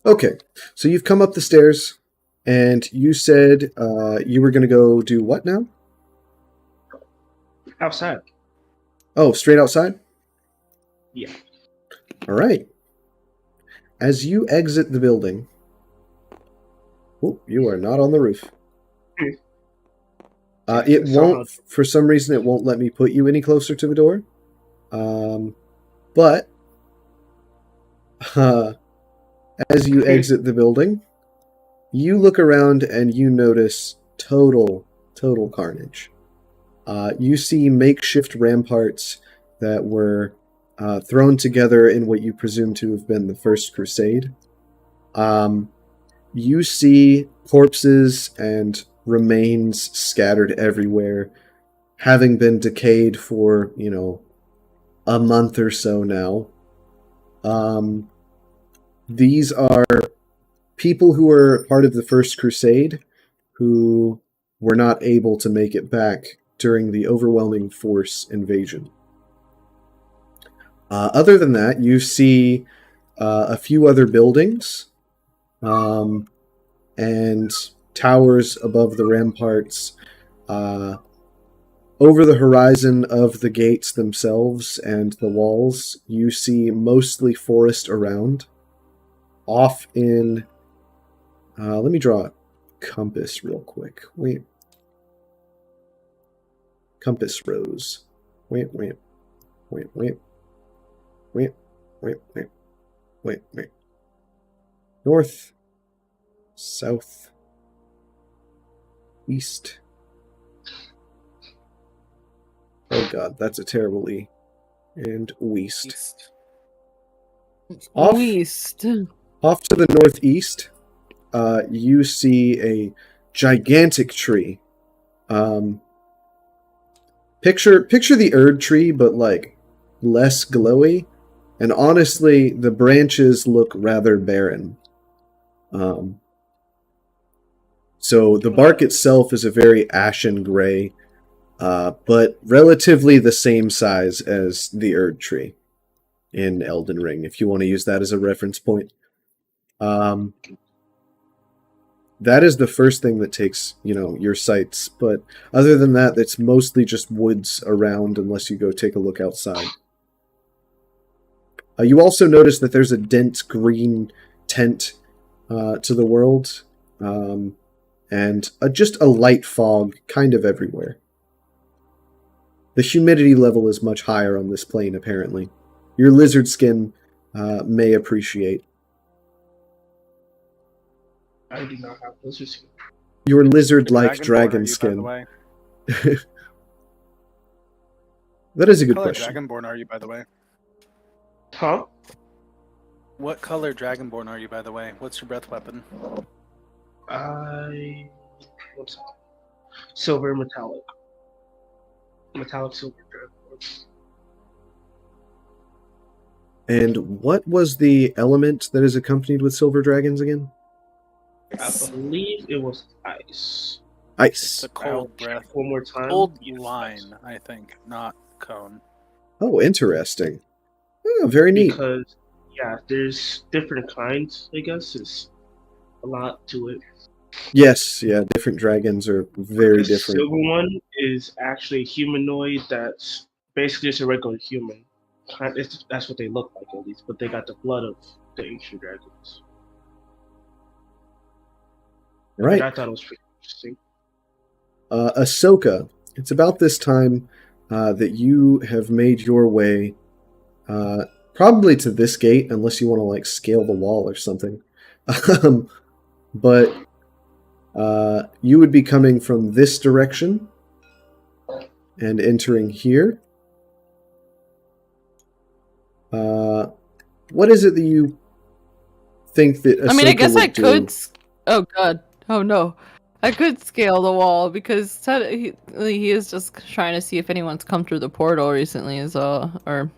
Okay, so you've come up the stairs, and you said you were going to go do what now? Outside. Oh, straight outside? Yeah. All right. As you exit the building... Oh, you are not on the roof. It won't, for some reason, it won't let me put you any closer to the door. But as you exit the building, you look around and you notice total carnage. You see makeshift ramparts that were thrown together in what you presume to have been the First Crusade. You see corpses and remains scattered everywhere, having been decayed for, a month or so now. These are people who were part of the First Crusade who were not able to make it back during the overwhelming force invasion. Other than that, you see a few other buildings and towers above the ramparts. Over the horizon of the gates themselves and the walls, you see mostly forest around. Off in... let me draw a compass real quick. Wait. Compass rose. Wait. North, south, east. Oh god, that's a terrible E. And west. Off to the northeast, you see a gigantic tree. Picture the Erd tree, but less glowy. And honestly, the branches look rather barren. So the bark itself is a very ashen gray, but relatively the same size as the Erd tree in Elden Ring, if you want to use that as a reference point. That is the first thing that takes, your sights. But other than that, it's mostly just woods around unless you go take a look outside. You also notice that there's a dense green tint to the world, and just a light fog kind of everywhere. The humidity level is much higher on this plane, apparently. Your lizard skin may appreciate. I do not have lizard skin. Your lizard-like dragon skin. By That is a good the way? What color question. Dragonborn are you, by the way? Huh? What color Dragonborn are you, by the way? What's your breath weapon? What's that? Silver metallic. Metallic silver dragon. And what was the element that is accompanied with silver dragons again? I believe it was ice. Ice. The cold breath. One more time. Cold line, I think, not cone. Oh, interesting. Oh, very neat. Because, there's different kinds, I guess. There's a lot to it. Yes, different dragons are very The different. silver one is actually a humanoid that's basically just a regular human. That's what they look like, at least. But they got the blood of the ancient dragons. Right. And I thought it was pretty interesting. Ahsoka, it's about this time that you have made your way probably to this gate, unless you want to like scale the wall or something. But you would be coming from this direction and entering here. What is it that you think that Ahsoka I mean, I guess would I do? could. Oh god. Oh no. I could scale the wall because technically he is just trying to see if anyone's come through the portal recently, is all. Or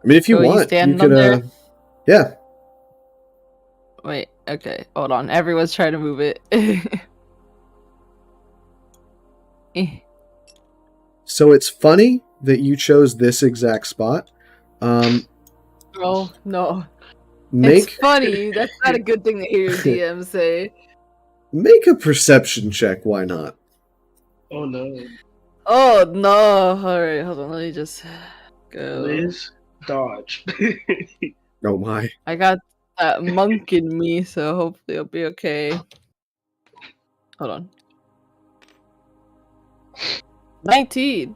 I mean, if you So you want, you stand could. on there? Yeah. wait. Okay, hold on. Everyone's trying to move it. Eh. So it's funny that you chose this exact spot. Oh no. Make It's funny. That's not a good thing to hear your DM say. make a perception check. Why not? Oh no. Oh no. Alright, hold on. Let me just go. Liz, dodge. Oh my. I got that monk in me, so hopefully I'll be okay. Hold on. 19.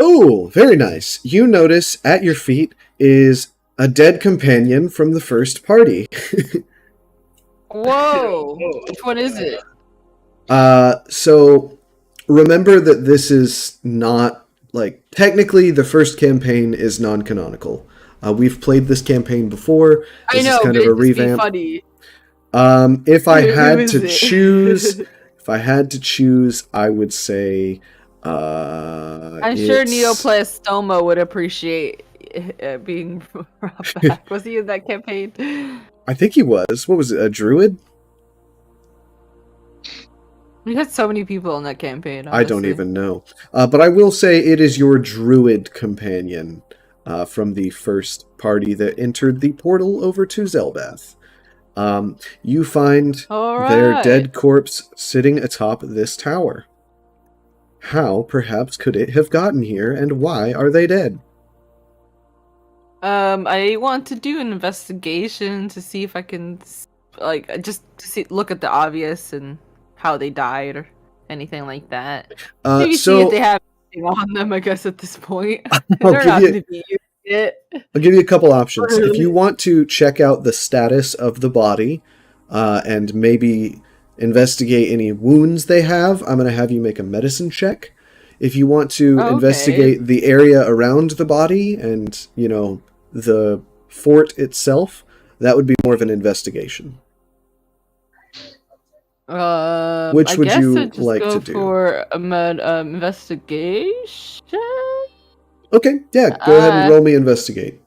Oh, very nice. You notice at your feet is a dead companion from the first party. Whoa! Which one is it? So remember that this is not like technically the first campaign is non-canonical. We've played this campaign before. This I know, is kind but of a it'd just be revamp. funny. If I Who had is to it? choose, I would say. I'm sure Neoplastoma would appreciate being brought back. Was he in that campaign? I think he was. What was it? A druid? We had so many people in that campaign. Honestly. I don't even know. But I will say it is your druid companion from the first party that entered the portal over to Zelbath. You find their Alright. dead corpse sitting atop this tower. How, perhaps, could it have gotten here, and why are they dead? I want to do an investigation to see if I can, like, just to look at the obvious and how they died or anything like that. Maybe see if they have anything on them. I guess at this point, they're not going to be used yet. I'll give you a couple options. If you want to check out the status of the body, and maybe investigate any wounds they have, I'm going to have you make a medicine check. If you want to investigate the area around the body and, you know, the fort itself, that would be more of an investigation. Which would you like to do? For a investigation? Okay, yeah, go ahead and roll me investigate.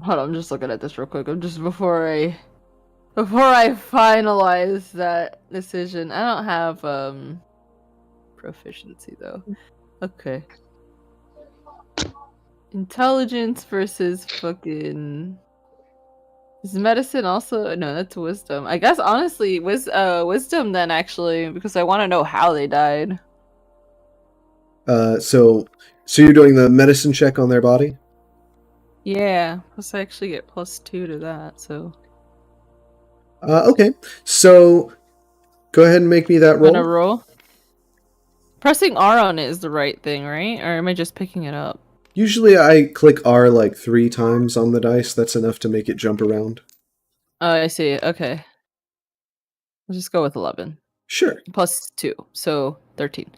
Hold on, I'm just looking at this real quick. I'm just before I finalize that decision. I don't have proficiency though. Okay. Intelligence versus fucking. Is medicine also? No, that's wisdom. I guess honestly, wisdom then actually, because I want to know how they died. So you're doing the medicine check on their body? Yeah, plus I actually get +2 to that, so. Okay, so go ahead and make me that roll. I'm gonna roll. Pressing R on it is the right thing, right? Or am I just picking it up? Usually I click R like 3 times on the dice. That's enough to make it jump around. Oh, I see. Okay. Let's just go with 11. Sure. +2, so 13.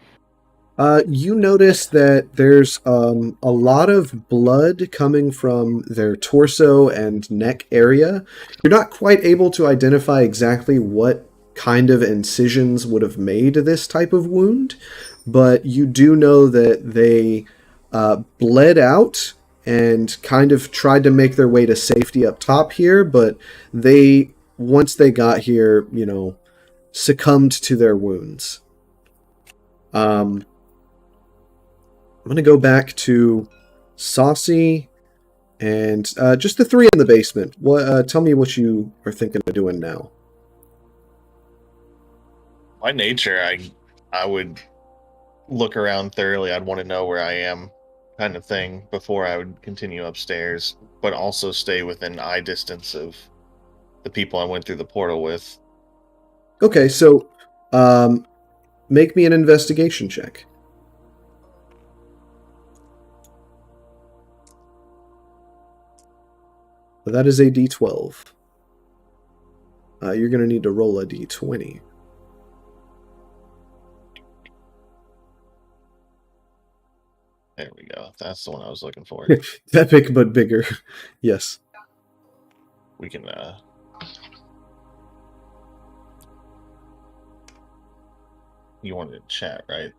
You notice that there's a lot of blood coming from their torso and neck area. You're not quite able to identify exactly what kind of incisions would have made this type of wound, but you do know that they bled out and kind of tried to make their way to safety up top here, but they, once they got here, you know, succumbed to their wounds. I'm going to go back to Saucy and just the 3 in the basement. Tell me what you are thinking of doing now. By nature, I would look around thoroughly. I'd want to know where I am, kind of thing, before I would continue upstairs, but also stay within eye distance of the people I went through the portal with. Okay, so make me an investigation check. That is a D12. You're going to need to roll a D20. There we go. That's the one I was looking for. Epic but bigger. Yes. We can you wanted to chat, right?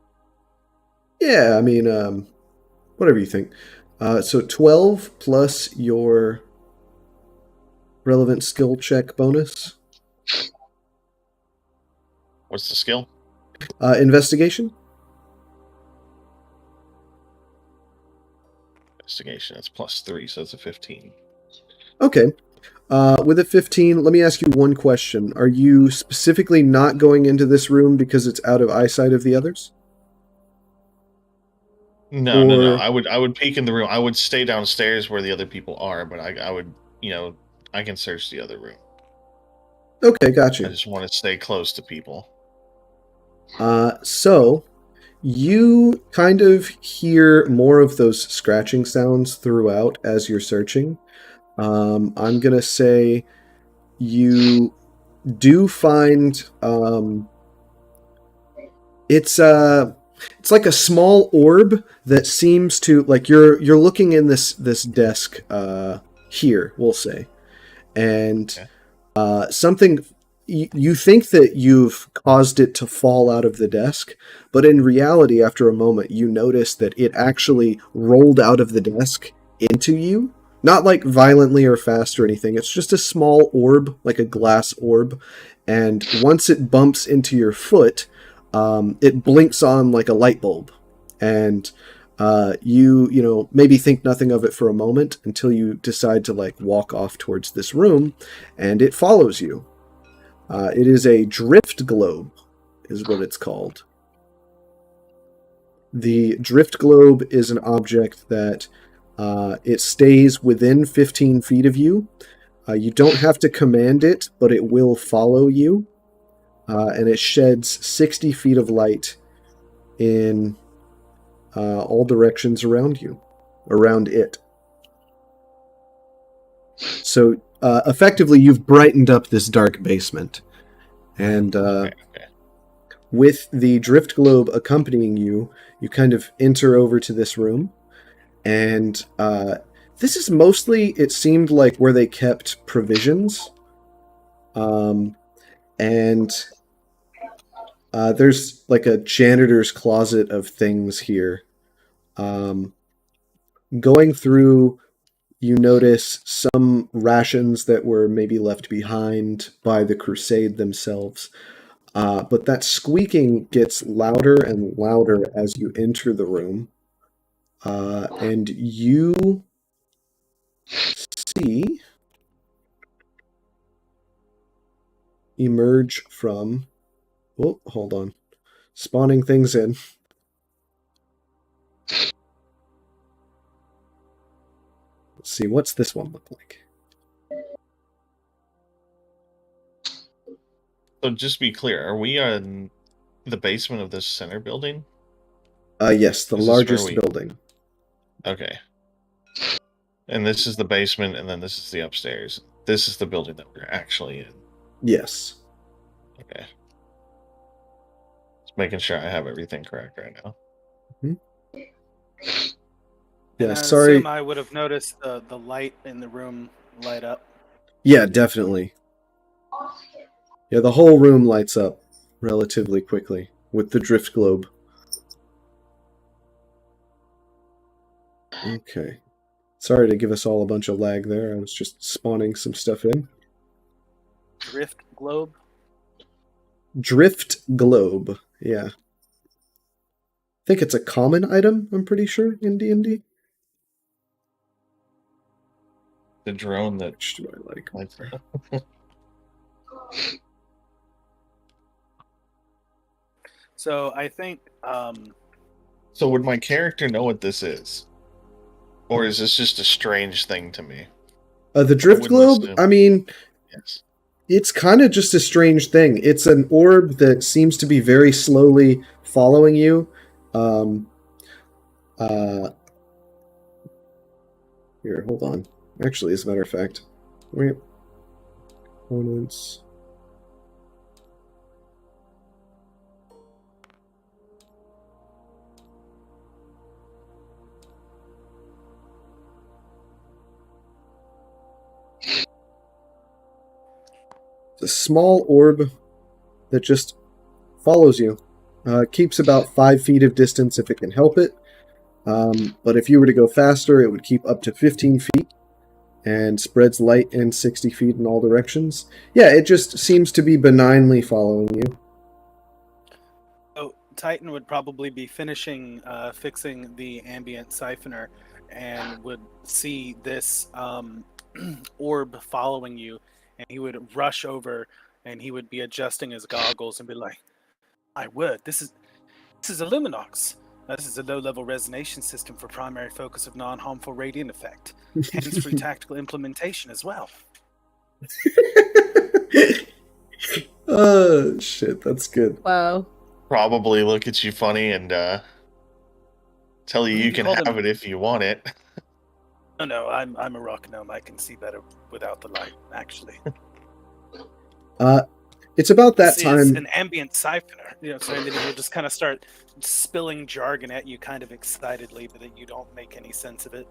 Yeah, I mean, whatever you think. So 12 plus your relevant skill check bonus. What's the skill? Investigation. Investigation. That's +3, so it's a 15. Okay. With a 15, let me ask you one question. Are you specifically not going into this room because it's out of eyesight of the others? No. I would peek in the room. I would stay downstairs where the other people are, but I would, I can search the other room. Okay, got you. I just want to stay close to people. So you kind of hear more of those scratching sounds throughout as you're searching. I'm gonna say you do find it's like a small orb that seems to, like, you're looking in this desk here, we'll say, and something, you think that you've caused it to fall out of the desk, but in reality, after a moment, you notice that it actually rolled out of the desk into you. Not like violently or fast or anything. It's just a small orb, like a glass orb. And once it bumps into your foot, it blinks on like a light bulb. And you maybe think nothing of it for a moment until you decide to like walk off towards this room, and it follows you. It is a drift globe, is what it's called. The drift globe is an object that it stays within 15 feet of you. You don't have to command it, but it will follow you. And it sheds 60 feet of light in all directions around you, around it. So effectively, you've brightened up this dark basement. And with the drift globe accompanying you, you kind of enter over to this room. And this is mostly, it seemed like, where they kept provisions. And there's like a janitor's closet of things here. Going through, you notice some rations that were maybe left behind by the Crusade themselves. But that squeaking gets louder and louder as you enter the room. And you see emerge from... Oh, hold on. Spawning things in. Let's see, what's this one look like? So just to be clear, are we in the basement of this center building? Yes, the largest building. Okay. And this is the basement, and then this is the upstairs. This is the building that we're actually in. Yes. Okay. Just making sure I have everything correct right now. Mm-hmm. And Yeah, I sorry. assume I would have noticed the light in the room light up. Yeah, definitely. Yeah, the whole room lights up relatively quickly with the drift globe. Okay. Sorry to give us all a bunch of lag there. I was just spawning some stuff in. Drift globe? Drift globe, yeah. I think it's a common item, I'm pretty sure, in D&D. The drone that... Which do I like? So I think... So would my character know what this is? Or is this just a strange thing to me? The drift globe? I mean, yes. It's kind of just a strange thing. It's an orb that seems to be very slowly following you. Um, Here, hold on. Actually, as a matter of fact, wait. Components. It's a small orb that just follows you. Keeps about 5 feet of distance if it can help it. But if you were to go faster, it would keep up to 15 feet and spreads light in 60 feet in all directions. Yeah, it just seems to be benignly following you. So Titan would probably be finishing fixing the ambient siphoner and would see this orb following you, and he would rush over and he would be adjusting his goggles and be like, "My word, this is a Luminox. This is a low-level resonation system for primary focus of non-harmful radiant effect. Hands-free tactical implementation as well." Oh, shit, that's good. Wow. Probably look at you funny and tell you you can Called have him- it if you want it. No, I'm a rock gnome. I can see better without the light, actually. It's about that This is time. an ambient siphoner. So then he'll just kind of start spilling jargon at you kind of excitedly, but then you don't make any sense of it.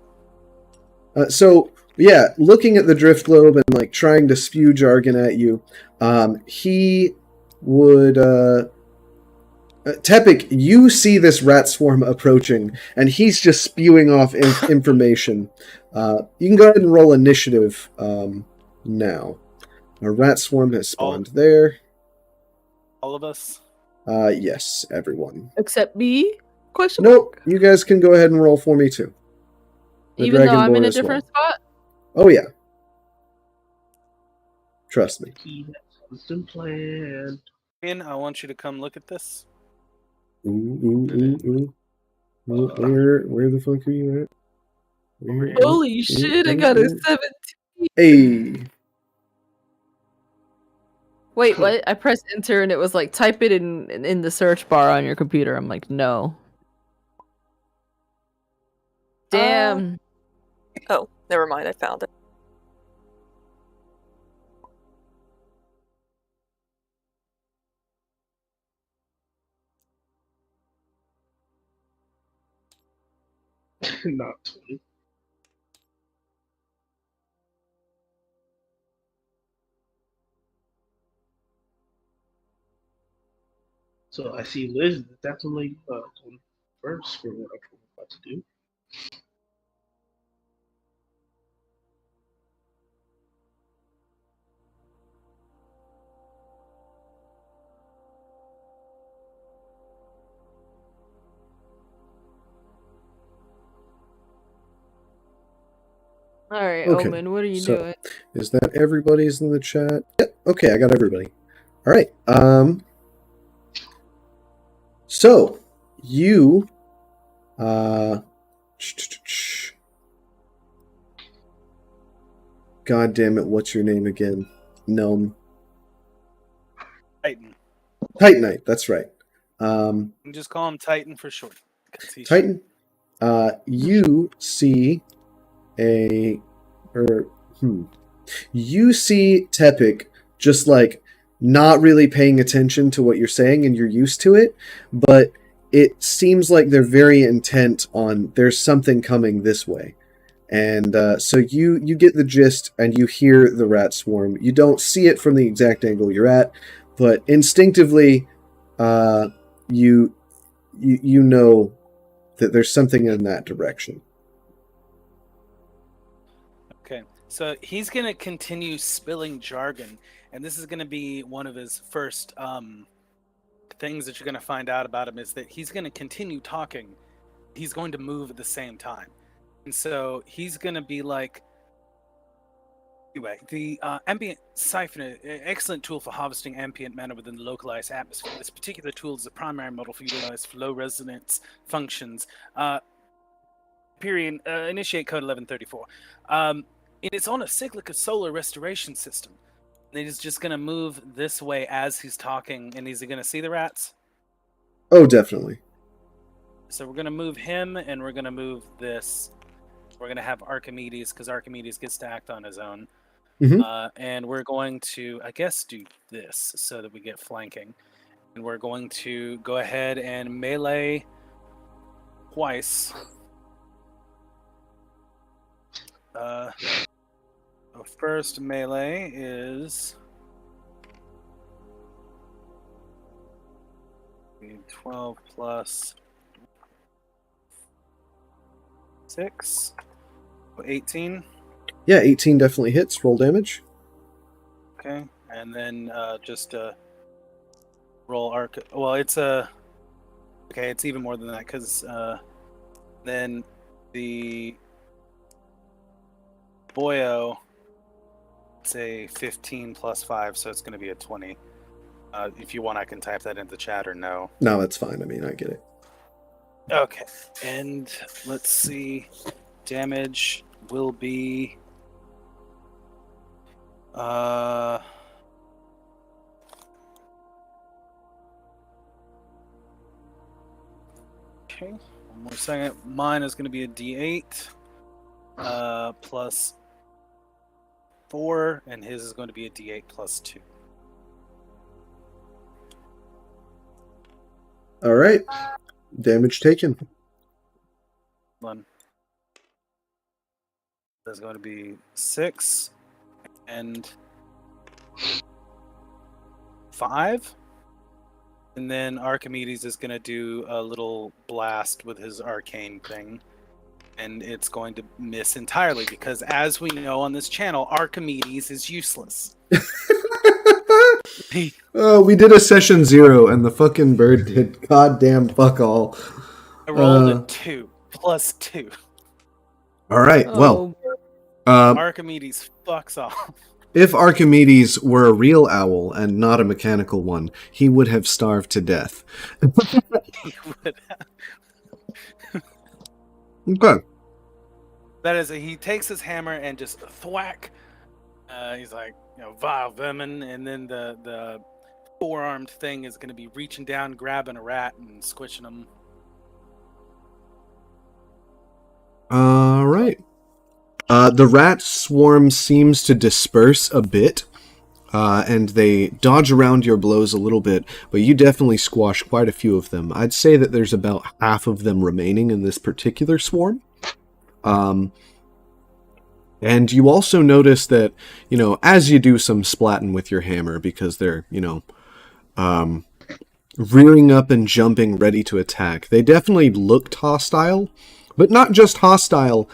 So yeah, looking at the drift globe and like trying to spew jargon at you, he would. Tepik, you see this rat swarm approaching, and he's just spewing off information. You can go ahead and roll initiative now. A rat swarm has spawned there. All of us. Yes, everyone. Except me? Question Nope, mark? you guys can go ahead and roll for me too. The Even though I'm Dragonborn in a as well. different spot? Oh yeah. Trust me. He has something planned. Ian, I want you to come look at this. Ooh. Where the fuck are you at? Where- Holy shit, I got a 17. Hey. Wait, what? I pressed enter and it was like, type it in the search bar on your computer. I'm like, no. Damn. Oh, never mind. I found it. Not 20. So I see Liz is definitely going first for what I'm about to do. Alright, Okay, Omen, what are you so- doing? Is that everybody's in the chat? Yep. Okay, I got everybody. All right. So you, God damn it! What's your name again? Gnome. Titan. Titanite. That's right. You can just call him Titan for short. 'cause he's Titan. You see you see Tepik just like not really paying attention to what you're saying, and you're used to it, but it seems like they're very intent on there's something coming this way. And so you get the gist, and you hear the rat swarm. You don't see it from the exact angle you're at, but instinctively you know that there's something in that direction. Okay, so he's going to continue spilling jargon, and this is going to be one of his first things that you're going to find out about him, is that he's going to continue talking. He's going to move at the same time. And so he's going to be like, anyway, the ambient siphoner, excellent tool for harvesting ambient matter within the localized atmosphere. This particular tool is the primary model for utilized for low resonance functions. Initiate code 1134. It's on a cyclic solar restoration system. And he's just gonna move this way as he's talking, and he's gonna see the rats. Oh, definitely. So we're gonna move him, and we're gonna move this. We're gonna have Archimedes, because Archimedes gets to act on his own. Mhm. And we're going to, I guess, do this so that we get flanking. And we're going to go ahead and melee twice. First melee is 12 plus 6, 18. Yeah, 18 definitely hits. Roll damage. Okay, and then just roll arc. Well, it's a. Okay, it's even more than that because then the boyo. It's a 15 plus 5, so it's going to be a 20. If you want, I can type that into the chat or no. No, that's fine. I mean, I get it. Okay, and let's see. Damage will be. Okay, one more second. Mine is going to be a D8 plus 4, and his is going to be a D8 plus 2. All right. Damage taken. One. That's going to be 6 and 5. And then Archimedes is going to do a little blast with his arcane thing. And it's going to miss entirely because, as we know on this channel, Archimedes is useless. Oh, we did a session 0, and the fucking bird did goddamn fuck all. I rolled a 2 plus 2. All right, well, Archimedes fucks off. if Archimedes were a real owl and not a mechanical one, he would have starved to death. He would have. Okay. That is, he takes his hammer and just thwack. He's like, vile vermin, and then the four-armed thing is going to be reaching down, grabbing a rat, and squishing him. All right. The rat swarm seems to disperse a bit, and they dodge around your blows a little bit, but you definitely squash quite a few of them. I'd say that there's about half of them remaining in this particular swarm. And you also notice that, as you do some splatting with your hammer, because they're, rearing up and jumping ready to attack, they definitely looked hostile, but not just hostile.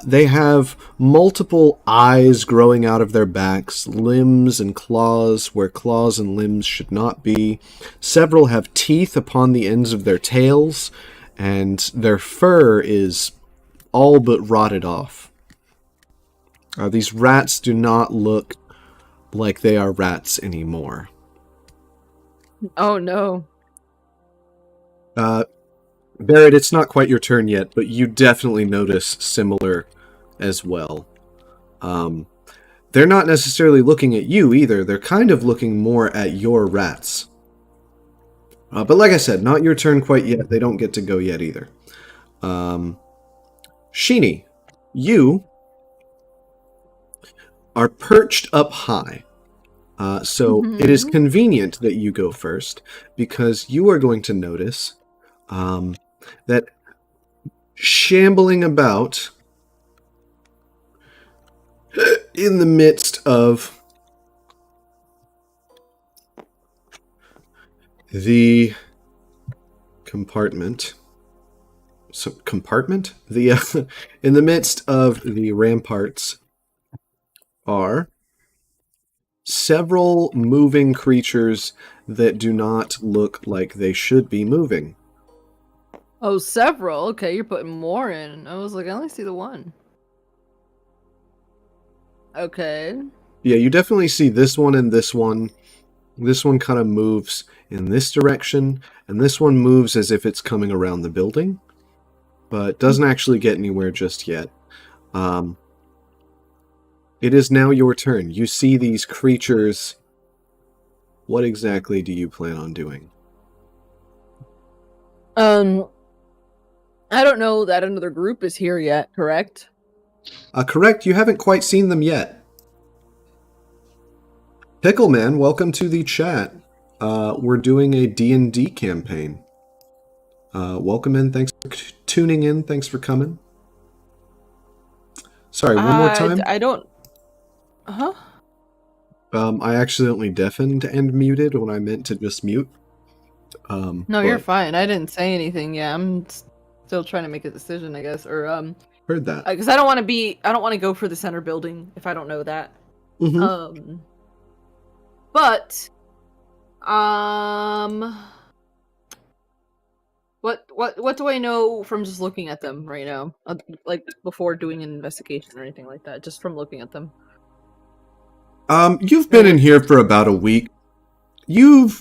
They have multiple eyes growing out of their backs, limbs and claws where claws and limbs should not be. Several have teeth upon the ends of their tails, and their fur is all but rotted off. These rats do not look like they are rats anymore. Oh no. Barrett, it's not quite your turn yet, but you definitely notice similar as well. They're not necessarily looking at you either. They're kind of looking more at your rats. But like I said, not your turn quite yet. They don't get to go yet either. Sheeny, you are perched up high. So it is convenient that you go first, because you are going to notice that shambling about in the midst of the compartment, in the midst of the ramparts are several moving creatures that do not look like they should be moving. Oh, several. Okay, you're putting more in. I was like, I only see the one. Okay. Yeah, you definitely see this one and this one. This one kind of moves in this direction, and this one moves as if it's coming around the building, but doesn't actually get anywhere just yet. it is now your turn. You see these creatures. What exactly do you plan on doing? I don't know that another group is here yet, correct? Correct, you haven't quite seen them yet. Pickleman, welcome to the chat. We're doing a D&D campaign. Welcome in, thanks for tuning in, thanks for coming. Sorry, one more time. I don't... Huh? I accidentally deafened and muted when I meant to just mute. No, you're fine. I didn't say anything. Yeah, I'm still trying to make a decision, I guess. Or, Heard that. because I don't want to go for the center building if I don't know that. Mm-hmm. But, what do I know from just looking at them right now? Like, before doing an investigation or anything like that, just from looking at them. You've been in here for about a week. You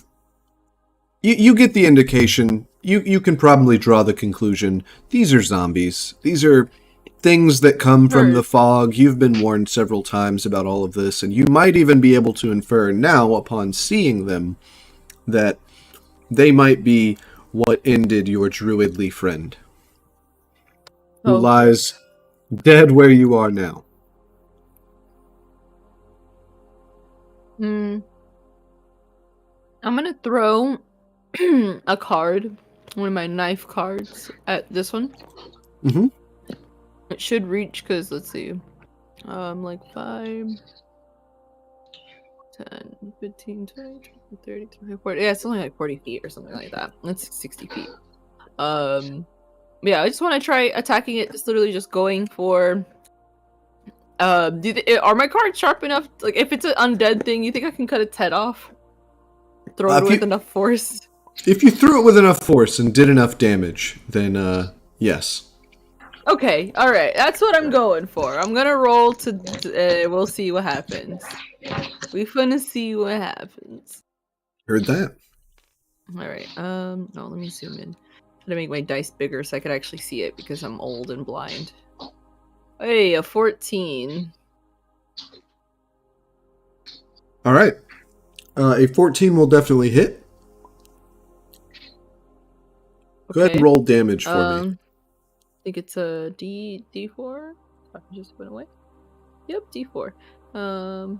get the indication. You can probably draw the conclusion. These are zombies. These are things that come from the fog. You've been warned several times about all of this, and you might even be able to infer now, upon seeing them, that they might be what ended your druidly friend, who lies dead where you are now. I'm gonna throw a card, one of my knife cards, at this one. Mm-hmm. It should reach, because, let's see, like 5, 10, 15, 20, 30, 40, yeah, it's only like 40 feet or something like that. That's 60 feet. Yeah, I just want to try attacking it, just literally just going for... are my cards sharp enough? Like, if it's an undead thing, you think I can cut its head off? Throw it with enough force? If you threw it with enough force and did enough damage, then, yes. Okay, alright, that's what I'm going for. I'm gonna roll to, we'll see what happens. We're gonna see what happens. Heard that. Alright, no, let me zoom in. I'm gonna make my dice bigger so I could actually see it, because I'm old and blind. Hey, a 14. Alright. A 14 will definitely hit. Go ahead and roll damage for me. I think it's a D4. I just went away. Yep, D4. I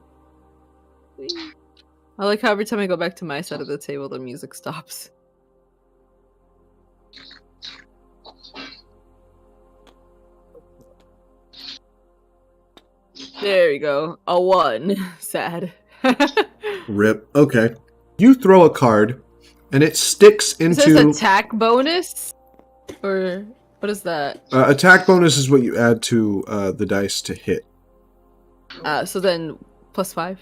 like how every time I go back to my side of the table, the music stops. There you go. A 1. Sad. Rip. Okay. You throw a card, and it sticks into... It says attack bonus? Or what is that? Attack bonus is what you add to the dice to hit. So then +5.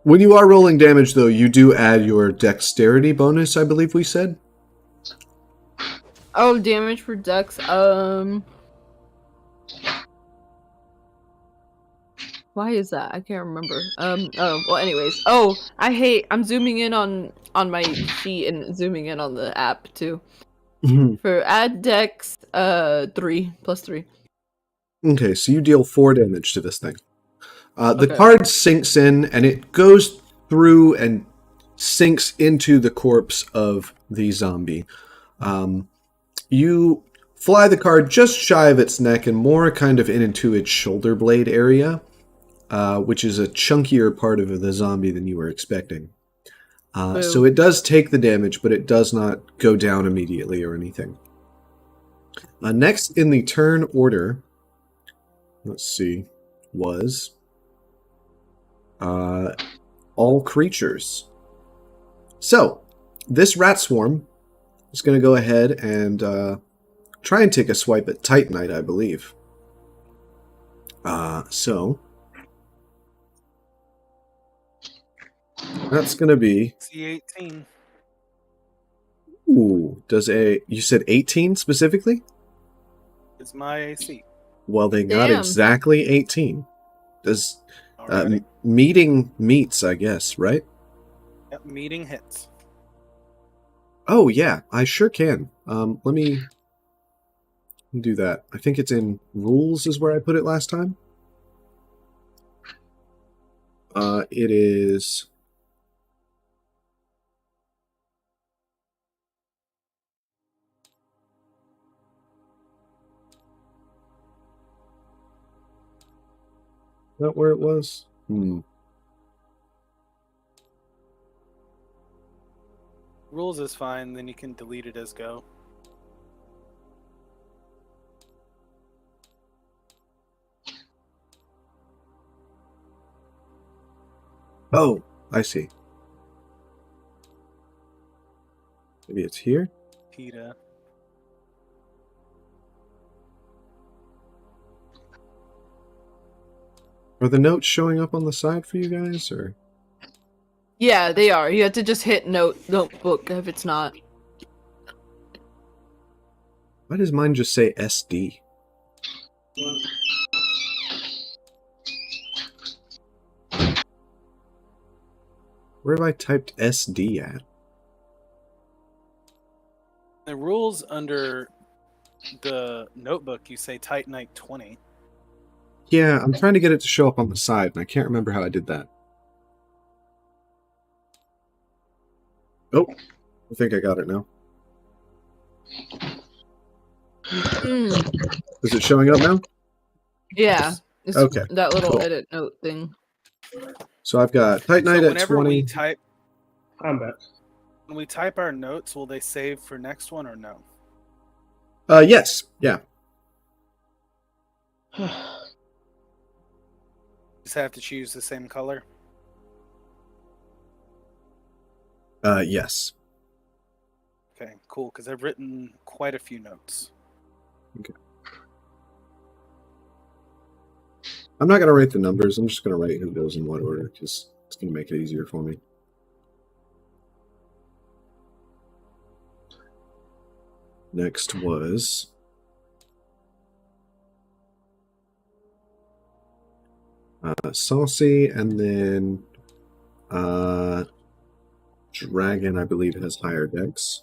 When you are rolling damage, though, you do add your dexterity bonus, I believe we said. Oh, damage for dex. Why is that? I can't remember. Oh, well, anyways. Oh, I'm zooming in on my sheet and zooming in on the app, too. For add dex, 3, +3. Okay, so you deal 4 damage to this thing. The card sinks in, and it goes through and sinks into the corpse of the zombie. You fly the card just shy of its neck and more kind of into its shoulder blade area, which is a chunkier part of the zombie than you were expecting. So it does take the damage, but it does not go down immediately or anything. Next in the turn order, let's see, was all creatures. So this rat swarm is going to go ahead and try and take a swipe at Titanite, I believe. So that's going to be C18. Ooh, you said 18 specifically? Is my AC. Well, they got exactly 18. Does Alrighty. meeting meets, I guess, right? Yep, meeting hits. Oh yeah, I sure can. Let me do that. I think it's in rules is where I put it last time. It is... Is that where it was? Rules is fine, then you can delete it as go. Oh, I see. Maybe it's here? PETA. Are the notes showing up on the side for you guys, or? Yeah, they are. You have to just hit notebook if it's not. Why does mine just say SD? Where have I typed SD at? The rules under the notebook, you say Titanite 20. Yeah, I'm trying to get it to show up on the side, and I can't remember how I did that. Oh, I think I got it now. Is it showing up now? Yeah. It's Okay, that little cool. edit note thing. So I've got Titanite So at whenever 20. we type, I'm back. when we type our notes, will they save for next one or no? Yes, yeah. Just have to choose the same color. Yes. Okay, cool. Because I've written quite a few notes. Okay. I'm not going to write the numbers. I'm just going to write who goes in what order, because it's going to make it easier for me. Next was... Saucy, and then Dragon, I believe, has higher decks.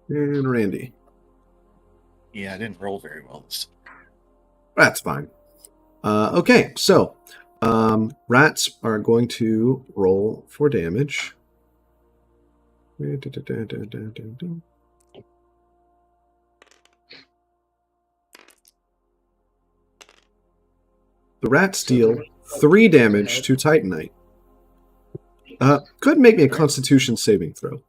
And Randy. Yeah, I didn't roll very well this time. That's fine. Okay, so rats are going to roll for damage. The rats deal 3 damage to Titanite. Could make me a Constitution saving throw. In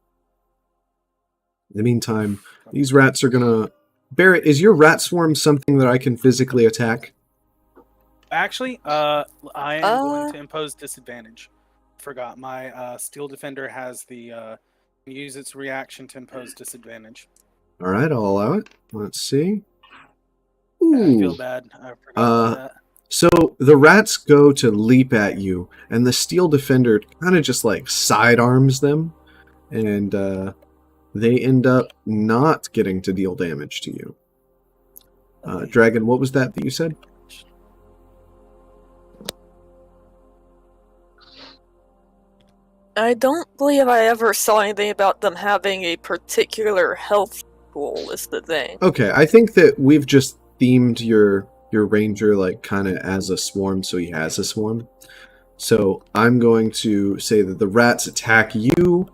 the meantime, these rats are gonna... Barrett, is your rat swarm something that I can physically attack? Actually, I am going to impose disadvantage. Forgot my Steel Defender has the use its reaction to impose disadvantage. All right, I'll allow it. Let's see. I feel Ooh. bad. I forgot about that. So the rats go to leap at you, and the Steel Defender kind of just like sidearms them, and they end up not getting to deal damage to you. Dragon, what was that you said? I don't believe I ever saw anything about them having a particular health pool, is the thing. Okay, I think that we've just themed your ranger like kind of as a swarm, so he has a swarm. So I'm going to say that the rats attack you,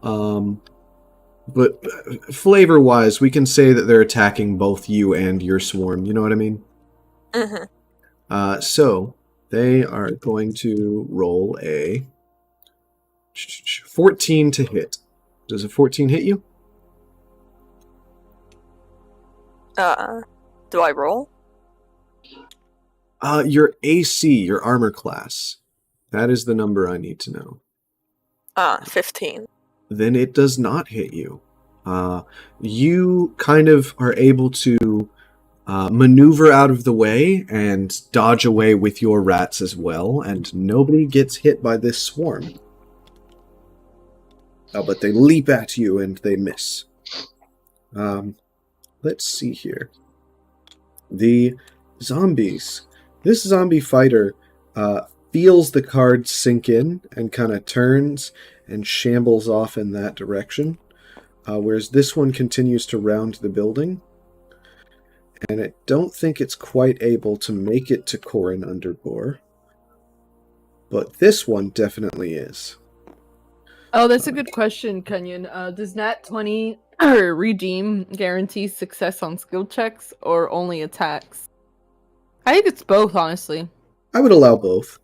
but flavor-wise, we can say that they're attacking both you and your swarm. You know what I mean? Mm-hmm. So they are going to roll a 14 to hit. Does a 14 hit you? Do I roll? Your AC, your armor class. That is the number I need to know. 15. Then it does not hit you. You kind of are able to maneuver out of the way and dodge away with your rats as well, and nobody gets hit by this swarm. But they leap at you and they miss. Let's see here. The zombies. This zombie fighter feels the cards sink in and kind of turns and shambles off in that direction, whereas this one continues to round the building. and I don't think it's quite able to make it to Corin Underbore. But this one definitely is. Oh, that's a good question, Kenyon. Does Nat 20 redeem guarantee success on skill checks or only attacks? I think it's both, honestly. I would allow both.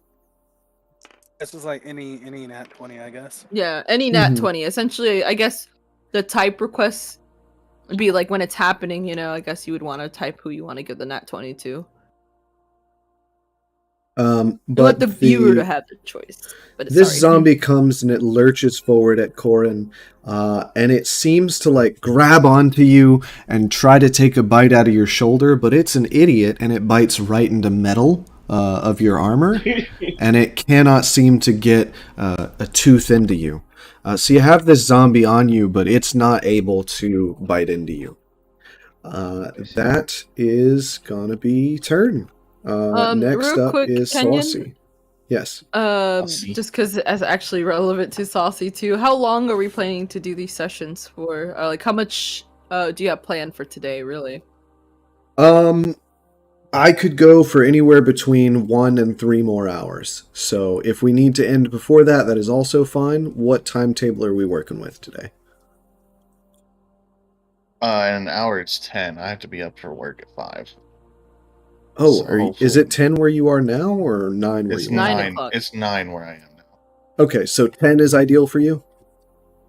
This is like any nat 20, I guess. Yeah, any Nat Mhm. 20. Essentially, I guess the type requests would be like when it's happening, I guess you would want to type who you want to give the Nat 20 to. You But want the viewer to have the choice. But this sorry. zombie comes and it lurches forward at Corin, and it seems to like grab onto you and try to take a bite out of your shoulder, but it's an idiot and it bites right into metal of your armor, and it cannot seem to get a tooth into you. So you have this zombie on you, but it's not able to bite into you. That is gonna be turn. Next real up quick, is Kenyon? Saucy. Yes. Saucy. Just because it's actually relevant to Saucy too. How long are we planning to do these sessions for? Like, how much do you have planned for today, really? I could go for anywhere between 1 and 3 more hours. So if we need to end before that, that is also fine. What timetable are we working with today? In an hour it's 10. I have to be up for work at 5. Oh, So is it 10 where you are now or 9 where It's you are? 9 9. o'clock. It's 9 where I am now. Okay, so 10 is ideal for you?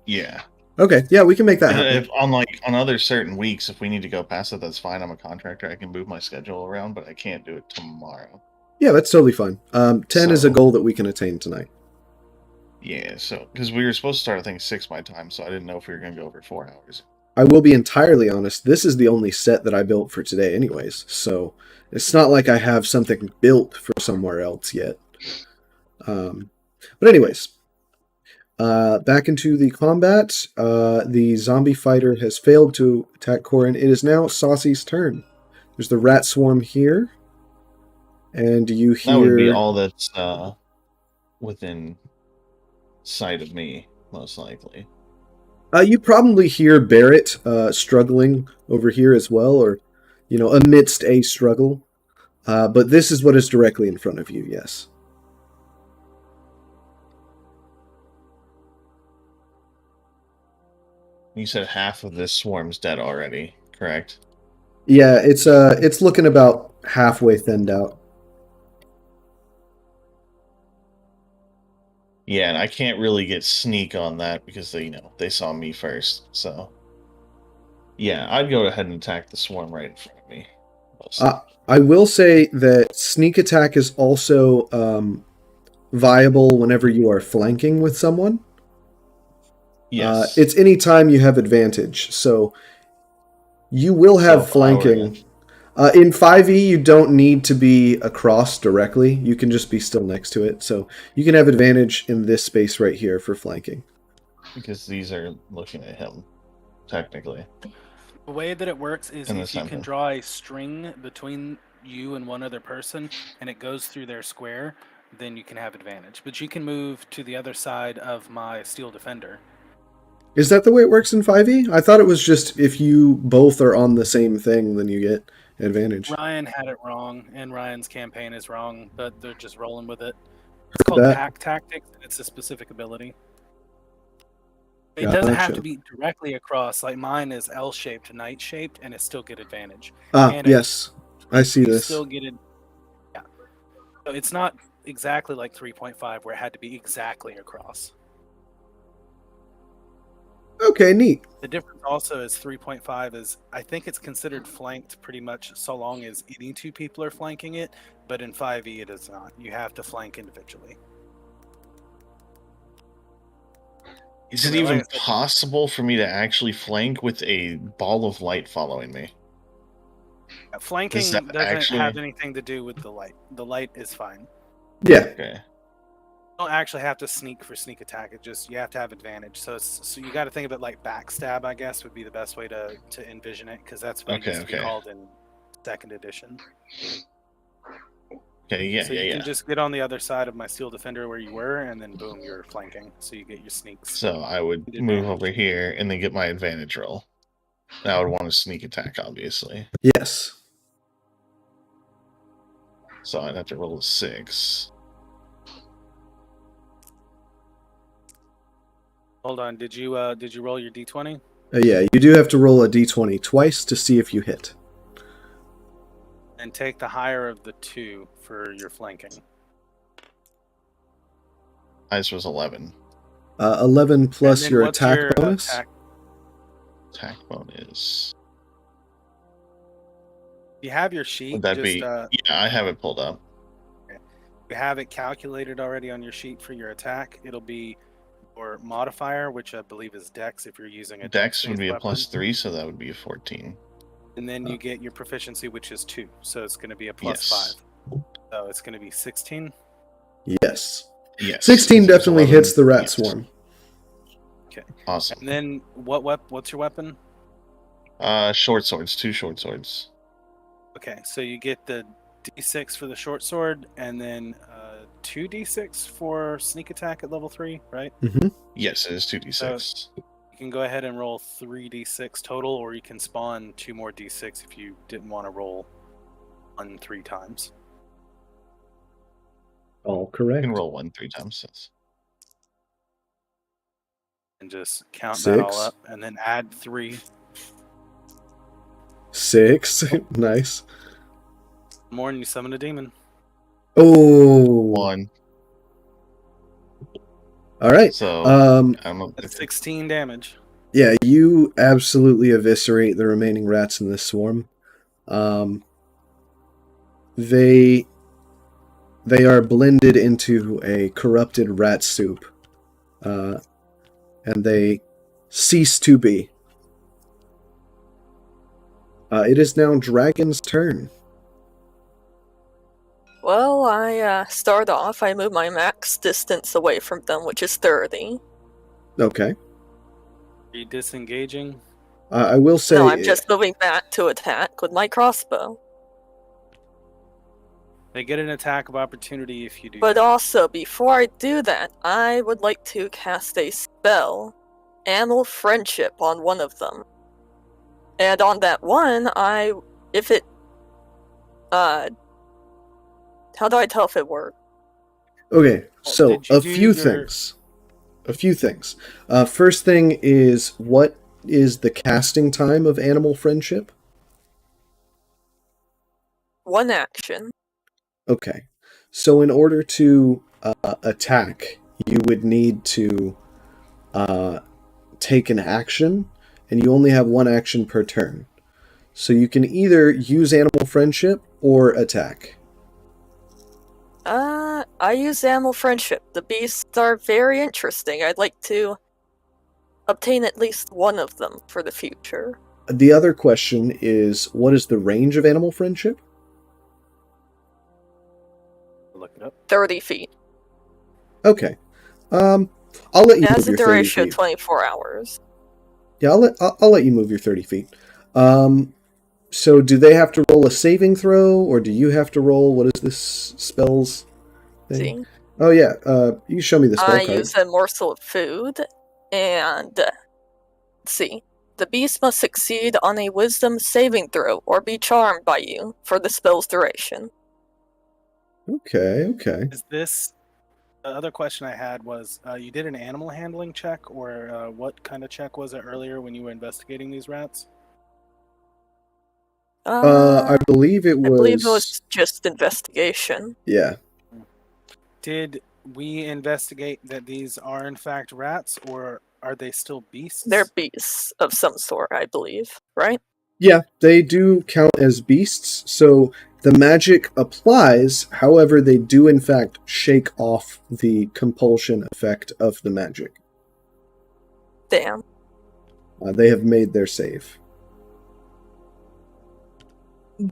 Yeah. Okay, yeah, we can make that And happen. if on other certain weeks, if we need to go past it, that's fine. I'm a contractor. I can move my schedule around, but I can't do it tomorrow. Yeah, that's totally fine. 10 is a So- goal that we can attain tonight. Yeah, so because we were supposed to start, I think 6 my time, so I didn't know if we were going to go over 4 hours. I will be entirely honest, this is the only set that I built for today anyways, so it's not like I have something built for somewhere else yet. But anyways, back into the combat. The zombie fighter has failed to attack Corin. It is now Saucy's turn. There's the rat swarm here, and you hear... That would be all that's within sight of me, most likely. You probably hear Barrett struggling over here as well, or, amidst a struggle. But this is what is directly in front of you, yes. You said half of this swarm's dead already, correct? Yeah, it's looking about halfway thinned out. Yeah, and I can't really get sneak on that because they saw me first. So, yeah, I'd go ahead and attack the swarm right in front of me. I will say that sneak attack is also viable whenever you are flanking with someone. Yes. It's any time you have advantage, so you will have So if I were flanking. In 5e, you don't need to be across directly. You can just be still next to it. So you can have advantage in this space right here for flanking. Because these are looking at him, technically. The way that it works is In the if you can center. draw a string between you and one other person and it goes through their square, then you can have advantage. But you can move to the other side of my steel defender. Is that the way it works in 5e? I thought it was just if you both are on the same thing, then you get advantage. Ryan had it wrong, and Ryan's campaign is wrong, but they're just rolling with it. It's called that. Pack Tactics, and it's a specific ability. It doesn't have to Gotcha. be directly across. Like mine is L-shaped, knight-shaped, and it still get advantage. Ah, And yes. I see you this. still get it. Yeah. So it's not exactly like 3.5 where it had to be exactly across. Okay, neat. The difference also is 3.5 is I think it's considered flanked pretty much so long as any two people are flanking it, but in 5e it is not. You have to flank individually. Is it even possible for me to actually flank with a ball of light following me? Flanking Does that doesn't actually- have anything to do with the light. The light is fine. Yeah. Okay. You don't actually have to sneak for sneak attack. It just you have to have advantage. So you got to think of it like backstab. I guess would be the best way to envision it because that's what it used to be called in 2nd edition. Okay. Yeah. So yeah. you Yeah. can just get on the other side of my steel defender where you were, and then boom, you're flanking. So you get your sneaks. So I would move over here and then get my advantage roll. I would want to sneak attack, obviously. Yes. So I'd have to roll a 6. Hold on. Did you roll your d20? Yeah, you do have to roll a d20 twice to see if you hit. And take the higher of the two for your flanking. Highest was 11. 11 plus And then your what's attack your bonus. Attack bonus. You have your sheet. Would that just, be? Yeah, I have it pulled up. You have it calculated already on your sheet for your attack. It'll be your modifier, which I believe is Dex if you're using a Dex would be a weapon. +3, so that would be a 14. And then you get your proficiency, which is 2. So it's going to be a +5. Yes. So it's going to be 16. Yes. Yes. 16 'cause there's definitely 11. hits the rat Yes. swarm. Awesome. And then what's your weapon? Short swords. 2 short swords. Okay, so you get the d6 for the short sword, and then 2d6 for sneak attack at level 3, right? Mm-hmm. Yes, it is 2d6. You can go ahead and roll 3d6 total, or you can spawn 2 more d6 if you didn't want to roll 1 3 times. All You correct. can roll 1 3 times. Yes. And just count that all 6. up, and then add 3. 6. Nice. More, and you summon a demon. Oh. 1. All right. So Um, I don't know. That's 16 damage. yeah, you absolutely eviscerate the remaining rats in this swarm. They are blended into a corrupted rat soup, and they cease to be. It is now Dragon's turn. Well, I start off, I move my max distance away from them, which is 30. Okay. Are you disengaging? I will say... No, I'm just moving back to attack with my crossbow. They get an attack of opportunity if you do. But also, before I do that, I would like to cast a spell, Animal Friendship, on one of them. And on that one, if it, how do I tell if it worked? Okay, so Did you a do few your- things. A few things. First thing is, what is the casting time of Animal Friendship? 1 action. Okay. So in order to attack, you would need to take an action, and you only have 1 action per turn. So you can either use Animal Friendship or attack. I use Animal Friendship. The beasts are very interesting. I'd like to obtain at least one of them for the future. The other question is, what is the range of Animal Friendship? Look it up. 30 feet. Okay. I'll let you It has move a your 30 duration of feet. 24 hours. Yeah, I'll let you move your 30 feet. So do they have to roll a saving throw, or do you have to roll? What is this spell's thing? See? Oh yeah, you can show me the spell I card. use a morsel of food, and let's see. The beast must succeed on a wisdom saving throw or be charmed by you for the spell's duration. Okay. Is this the other question I had was you did an animal handling check, or what kind of check was it earlier when you were investigating these rats? I believe it I believe it was. was just investigation. Yeah. Did we investigate that these are in fact rats, or are they still beasts? They're beasts of some sort, I believe, right? Yeah, they do count as beasts, so the magic applies. However, they do in fact shake off the compulsion effect of the magic. Damn. They have made their save.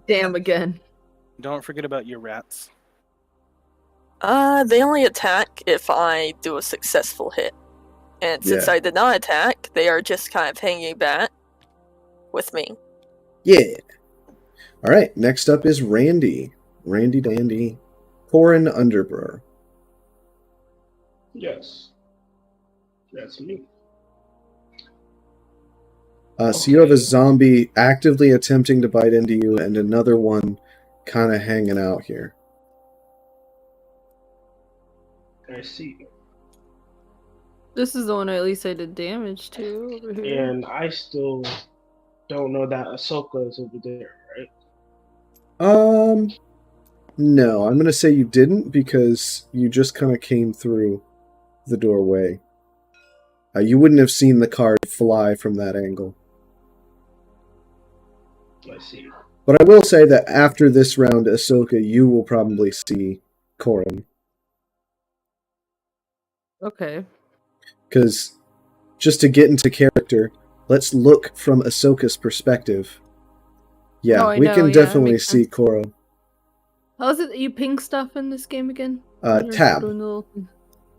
Damn again. Don't forget about your rats. They only attack if I do a successful hit. And since Yeah. I did not attack, they are just kind of hanging back with me. Yeah. All right. Next up is Randy. Randy Dandy. Corin Underbrow. Yes. That's me. So you have a zombie actively attempting to bite into you, and another one kind of hanging out here. I see. This is the one at least I did damage to over here. And I still don't know that Ahsoka is over there, right? No, I'm gonna say you didn't because you just kind of came through the doorway. You wouldn't have seen the card fly from that angle. I see. But I will say that after this round, Ahsoka, you will probably see Corin. Okay. Because just to get into character, let's look from Ahsoka's perspective. Yeah, Oh, I we know, can yeah, definitely makes see sense. Koro. How is it that you ping stuff in this game again? When you're Tab. doing the little thing?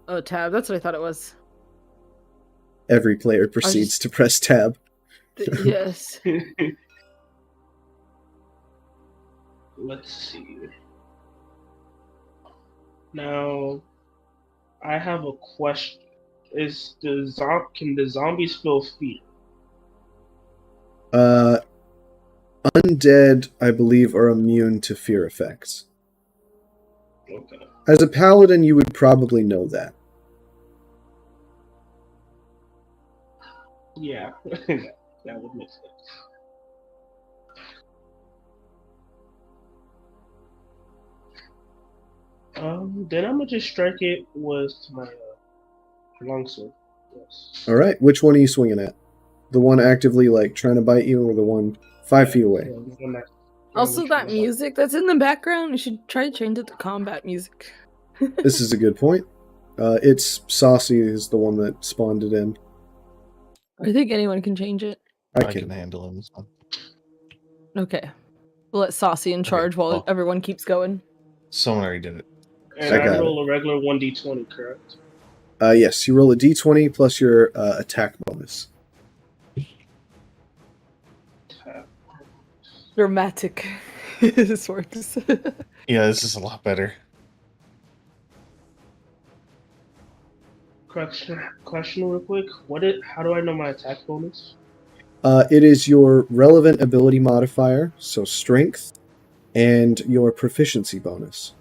Oh, tab. That's what I thought it was. Every player proceeds to press tab. Yes. Let's see. Now, I have a question. Can the zombies feel fear? Undead, I believe, are immune to fear effects. Okay. As a paladin, you would probably know that. Yeah, that would make sense. Then I'm gonna just strike it with my longsword. Yes. All right, which one are you swinging at? The one actively trying to bite you, or the one 5 feet away? Yeah, Also, that music that's in the background, you should try to change it to combat music. This is a good point. It's Saucy is the one that spawned it in. I think anyone can change it. I can can. handle him. So. Okay. We'll let Saucy in charge while well. everyone keeps going. Someone already did it. And I I got roll a regular 1d20, correct? Yes, you roll a d20 plus your attack bonus. Dramatic. This works. Yeah, this is a lot better. Question real quick. How do I know my attack bonus? It is your relevant ability modifier, so strength, and your proficiency bonus,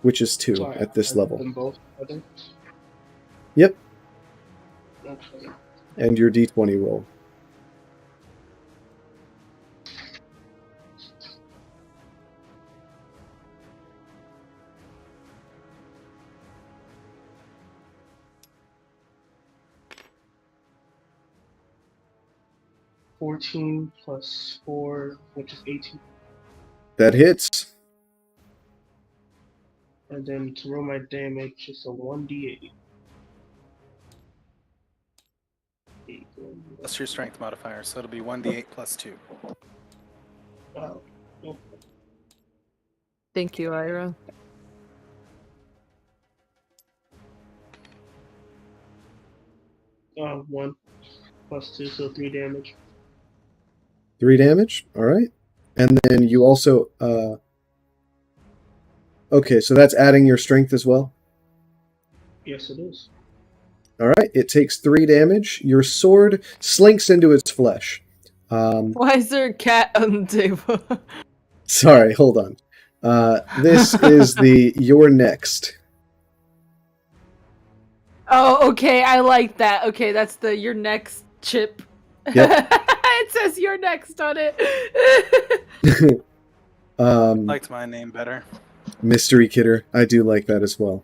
which is 2 So at this I level. them both together? Yep, Okay. and your d20 roll. $14 plus 4, which is 18. That hits. And then to roll my damage, it's a 1d8. That's your strength modifier, so it'll be 1d8 plus 2. Wow. Oh. Thank you, Ira. Oh, 1 plus 2, so 3 damage. 3 damage, alright. And then you also... Okay, so that's adding your strength as well? Yes, it is. Alright, it takes 3 damage. Your sword slinks into its flesh. Why is there a cat on the table? Sorry, hold on. This is the You're Next. Oh, okay, I like that. Okay, that's the You're Next chip. Yep. It says You're Next on it. Liked my name better. Mystery Kidder. I do like that as well.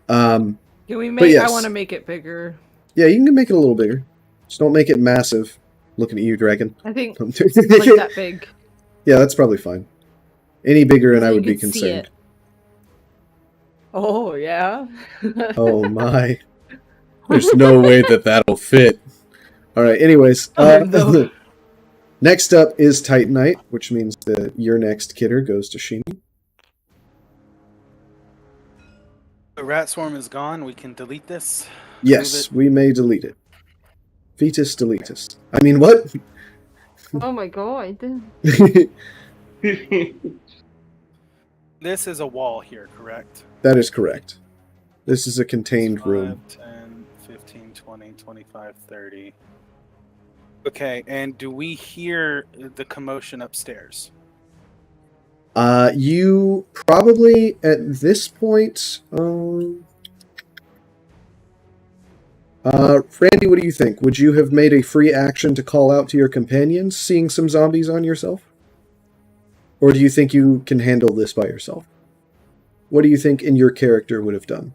Can we make? yes. I want to make it bigger. Yeah, you can make it a little bigger. Just don't make it massive. Looking at you, Dragon. I think like that big. Yeah, that's probably fine. Any bigger and So I you would be can see concerned. it. Oh, yeah. Oh my. There's no way that that'll fit. Alright, anyways. No. Next up is Titanite, which means the Your Next Kidder goes to Sheeny. The rat swarm is gone. We can delete this. Yes, we may delete it. Fetus deletus. I mean, what? Oh my god. This is a wall here, correct? That is correct. This is a contained 5, room. 10, 15, 20, 25, 30. Okay, and do we hear the commotion upstairs? You probably, at this point, Randy, what do you think? Would you have made a free action to call out to your companions, seeing some zombies on yourself? Or do you think you can handle this by yourself? What do you think in your character would have done?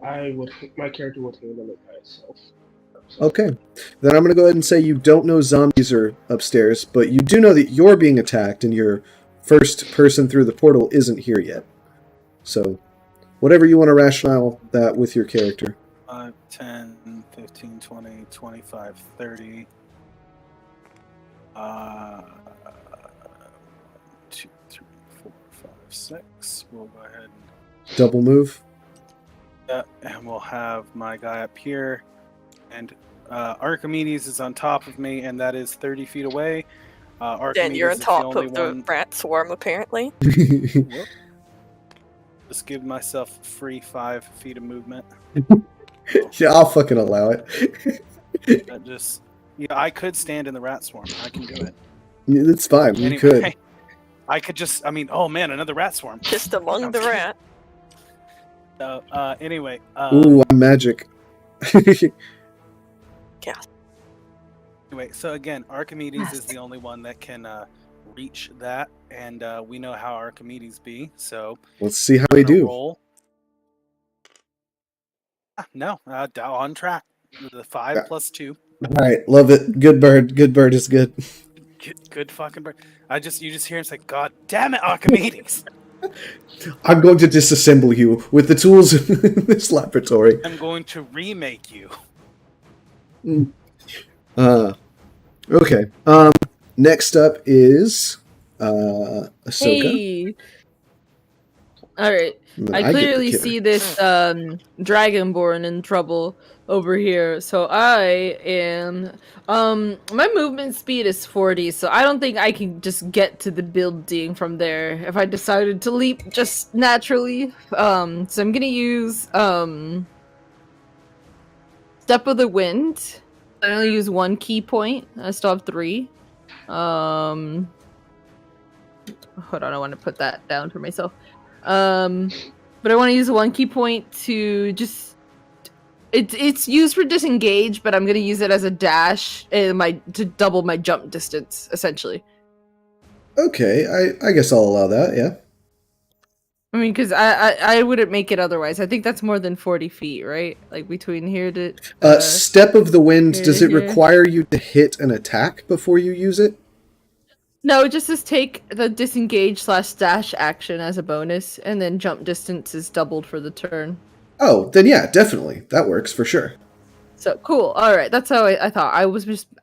My character would handle it by itself. Okay. Then I'm going to go ahead and say you don't know zombies are upstairs, but you do know that you're being attacked and your first person through the portal isn't here yet. So, whatever you want to rationale that with your character. 5, 10, 15, 20, 25, 30. 2, 3, 4, 5, 6. We'll go ahead and Double move. and we'll have my guy up here. And Archimedes is on top of me, and that is 30 feet away. Archimedes Dan, you're on is top the only of the one. rat swarm, apparently. Whoop. Just give myself free 5 feet of movement. Yeah, I'll fucking allow it. That just, I could stand in the rat swarm. I can do it. It's fine. You Anyway, could. I could just. I mean, oh man, another rat swarm. Just among the rat. So, anyway. Ooh, I'm magic. Anyway, so again, Archimedes is the only one that can reach that, and we know how Archimedes be. So Let's see how we do. roll. No, on track. The 5 Yeah. plus 2. All right, love it. Good bird. Good bird is good. Good fucking bird. You just hear him say, "God damn it, Archimedes!" I'm going to disassemble you with the tools in this laboratory. I'm going to remake you. Okay. Next up is Ahsoka. Hey. All right. I get the clearly killer. see this dragonborn in trouble over here. So I am my movement speed is 40, so I don't think I can just get to the building from there if I decided to leap just naturally. So I'm going to use Step of the Wind. I only use 1 key point. I still have 3. Hold on, I want to put that down for myself. But I want to use 1 key point to just it's used for disengage, but I'm gonna use it as a dash to double my jump distance, essentially. Okay, I guess I'll allow that, yeah. I mean, because I wouldn't make it otherwise. I think that's more than 40 feet, right? Like between here to Step of the Wind, here does to it here. require you to hit an attack before you use it? No, it just says take the disengage / dash action as a bonus, and then jump distance is doubled for the turn. Oh, then yeah, definitely. That works for sure. So cool. All right, that's how I thought. I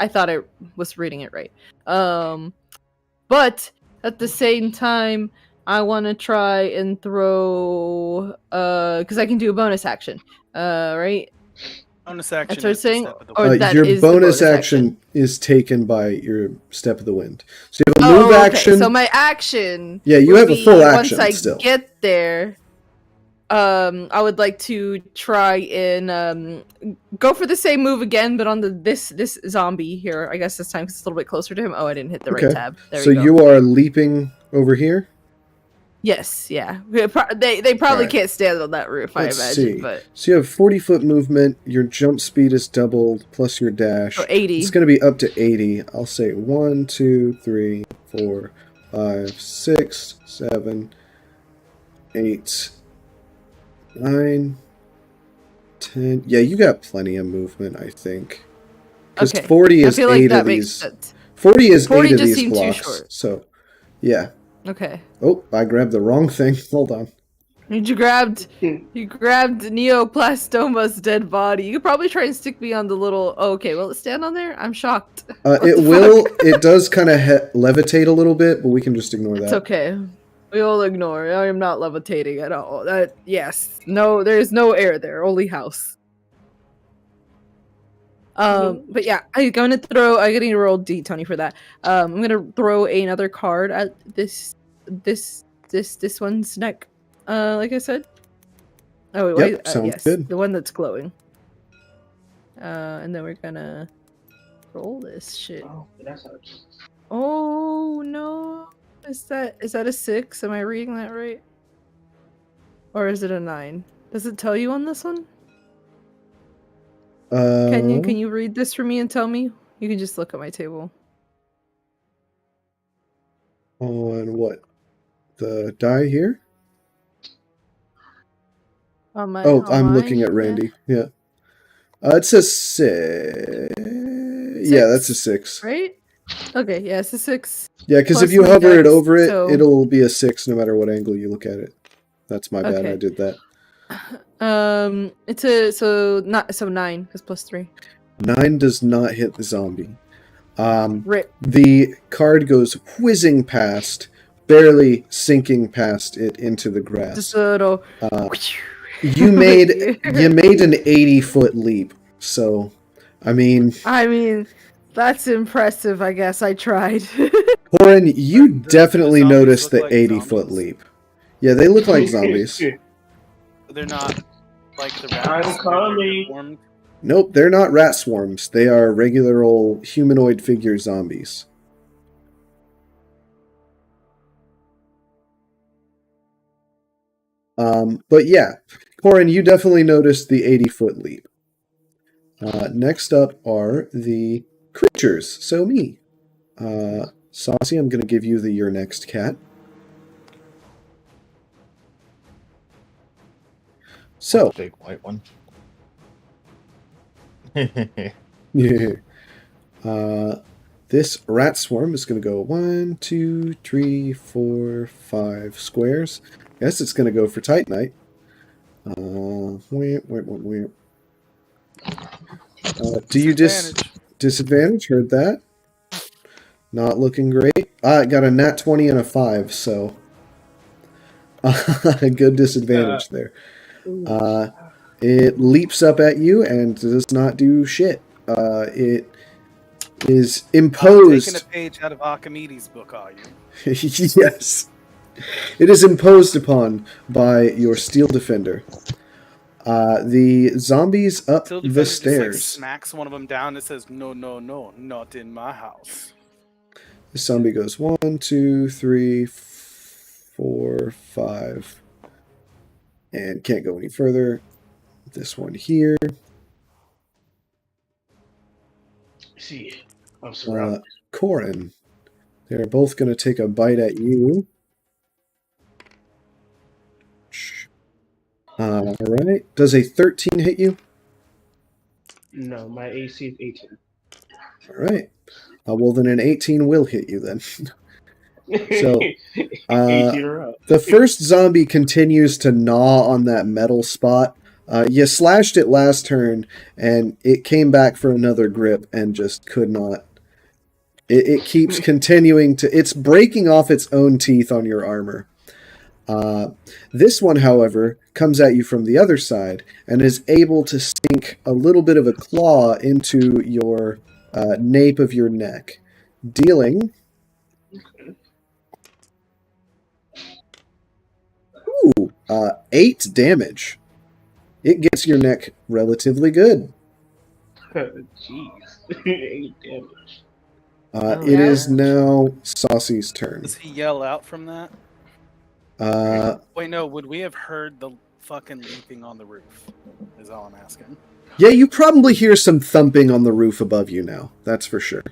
thought I was reading it right. But at the same time, I want to try and throw because I can do a bonus action. Right? Bonus action. That's what I'm is the saying. Step of the Or Wind. that Your is the bonus action is taken by your Step of the Wind. So you have a move action. So my action. Yeah, you would have a be full action once I still. get there. I would like to try and go for the same move again, but on this zombie here. I guess this time 'cause it's a little bit closer to him. Oh, I didn't hit the right tab. There So we go. you are leaping over here? Yes, yeah. They probably Alright. can't stand on that roof, Let's I imagine. see. But So you have 40-foot movement, your jump speed is doubled, plus your dash. so 80. It's going to be up to 80. I'll say 1, 2, 3, 4, 5, 6, 7, 8, 9, 10. Yeah, you got plenty of movement, I think. Because Okay. 40 I is feel like 8 that of makes these. sense. 40 is 40 8 of just these seemed too blocks. short. So, yeah. Okay. Oh, I grabbed the wrong thing. Hold on. You grabbed Neoplastoma's dead body. You could probably try and stick me on the little. Oh, okay, will it stand on there? I'm shocked. What It the will. fuck? It does kind of levitate a little bit, but we can just ignore It's that. okay. We all ignore. I am not levitating at all. Yes. No, there's no air there. Only house. But yeah, I'm gonna roll D20 for that. I'm gonna throw another card at this one's neck. Like I said. Oh wait, Yep, sounds yes, good. the one that's glowing. And then we're gonna roll this shit. Oh, that's how Oh no. Is that a 6? Am I reading that right? Or is it a 9? Does it tell you on this one? Can you read this for me and tell me? You can just look at my table. On what? The die here? On my, Oh, on I'm my- looking at Randy. Yeah. It's a 6. Yeah, that's a 6. Right? Okay, yeah, it's a 6. Yeah, because if Plus you my hover it dex, over it, so- it'll be a 6 no matter what angle you look at it. That's my bad. Okay. I did that. It's a 9 because plus 3. 9 does not hit the zombie. Rip. The card goes whizzing past, barely sinking past it into the grass. Just a little. You made an 80-foot leap. So, I mean, that's impressive. I guess I tried. Horan, you The definitely zombies noticed look the like 80-foot zombies? leap. Yeah, they look like zombies. They're not like the I'm rats. coming. Formed. Nope, they're not rat swarms. They are regular old humanoid figure zombies. But yeah, Corin, you definitely noticed the 80-foot leap. Next up are the creatures. So me. Saucy, I'm going to give you your next cat. So, Big white one. yeah. This rat swarm is going to go 1, 2, 3, 4, 5 squares. Guess it's going to go for Titanite. Do you disadvantage? Heard that. Not looking great. I got a nat 20 and a 5, so good disadvantage there. It leaps up at you and does not do shit. It is imposed. Taking a page out of Archimedes' book, are you? Yes. It is imposed upon by your steel defender. The zombies up Still the defender just, like, stairs. smacks one of them down and says, "No, no, no, not in my house." The zombie goes 1, 2, 3, 4, 5. And can't go any further. This one here. See, I'm surrounded. Corin. They're both going to take a bite at you. Alright. Does a 13 hit you? No, my AC is 18. Alright. Well, then an 18 will hit you then. So, 18 or up. the first zombie continues to gnaw on that metal spot. You slashed it last turn, and it came back for another grip and just could not. It keeps continuing to... It's breaking off its own teeth on your armor. This one, however, comes at you from the other side and is able to sink a little bit of a claw into your nape of your neck, dealing... Ooh, 8 damage. It gets your neck relatively good. Jeez. 8 damage. It is now Saucy's turn. Does he yell out from that? Wait, no. Would we have heard the fucking leaping on the roof? Is all I'm asking. Yeah, you probably hear some thumping on the roof above you now. That's for sure.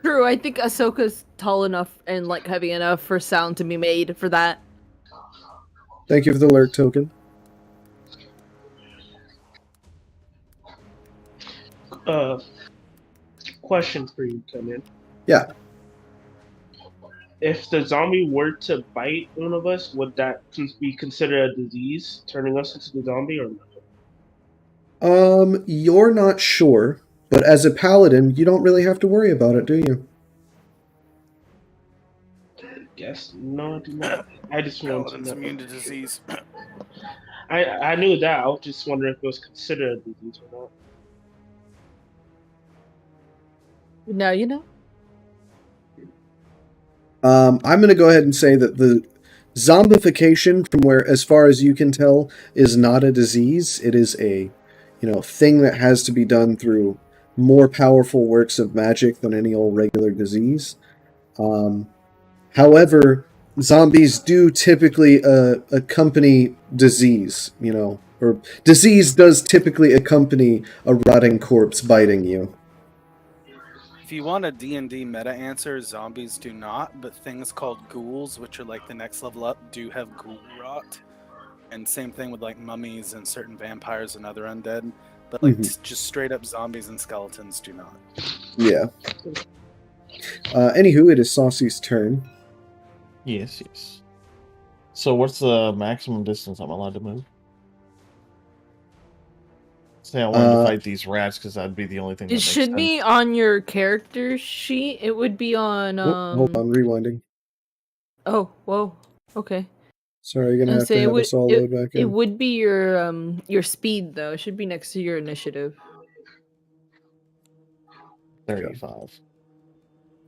True, I think Ahsoka's tall enough and like heavy enough for sound to be made for that. Thank you for the alert token. Question for you, Kenan. Yeah. If the zombie were to bite one of us, would that be considered a disease, turning us into the zombie, or not? You're not sure, but as a paladin, you don't really have to worry about it, do you? Guess no, I do not. I just wanted to Paladin's know. immune to disease. I knew that. I was just wondering if it was considered a disease or not. Now you know. I'm going to go ahead and say that the zombification, from where, as far as you can tell, is not a disease. It is a, thing that has to be done through more powerful works of magic than any old regular disease. However, zombies do typically accompany disease. or disease does typically accompany a rotting corpse biting you. If you want a D&D meta answer, zombies do not, but things called ghouls, which are like the next level up, do have ghoul rot. And same thing with like mummies and certain vampires and other undead. But like just straight up zombies and skeletons do not. Yeah. Anywho, it is Saucy's turn. Yes. So what's the maximum distance I'm allowed to move? Say I wanted to fight these rats because that'd be the only thing that It makes should sense. be on your character sheet. It would be on. Hold on, rewinding. Oh, whoa. Okay. Sorry, you're gonna have to have us all load back in. It would be your speed though. It should be next to your initiative. 35.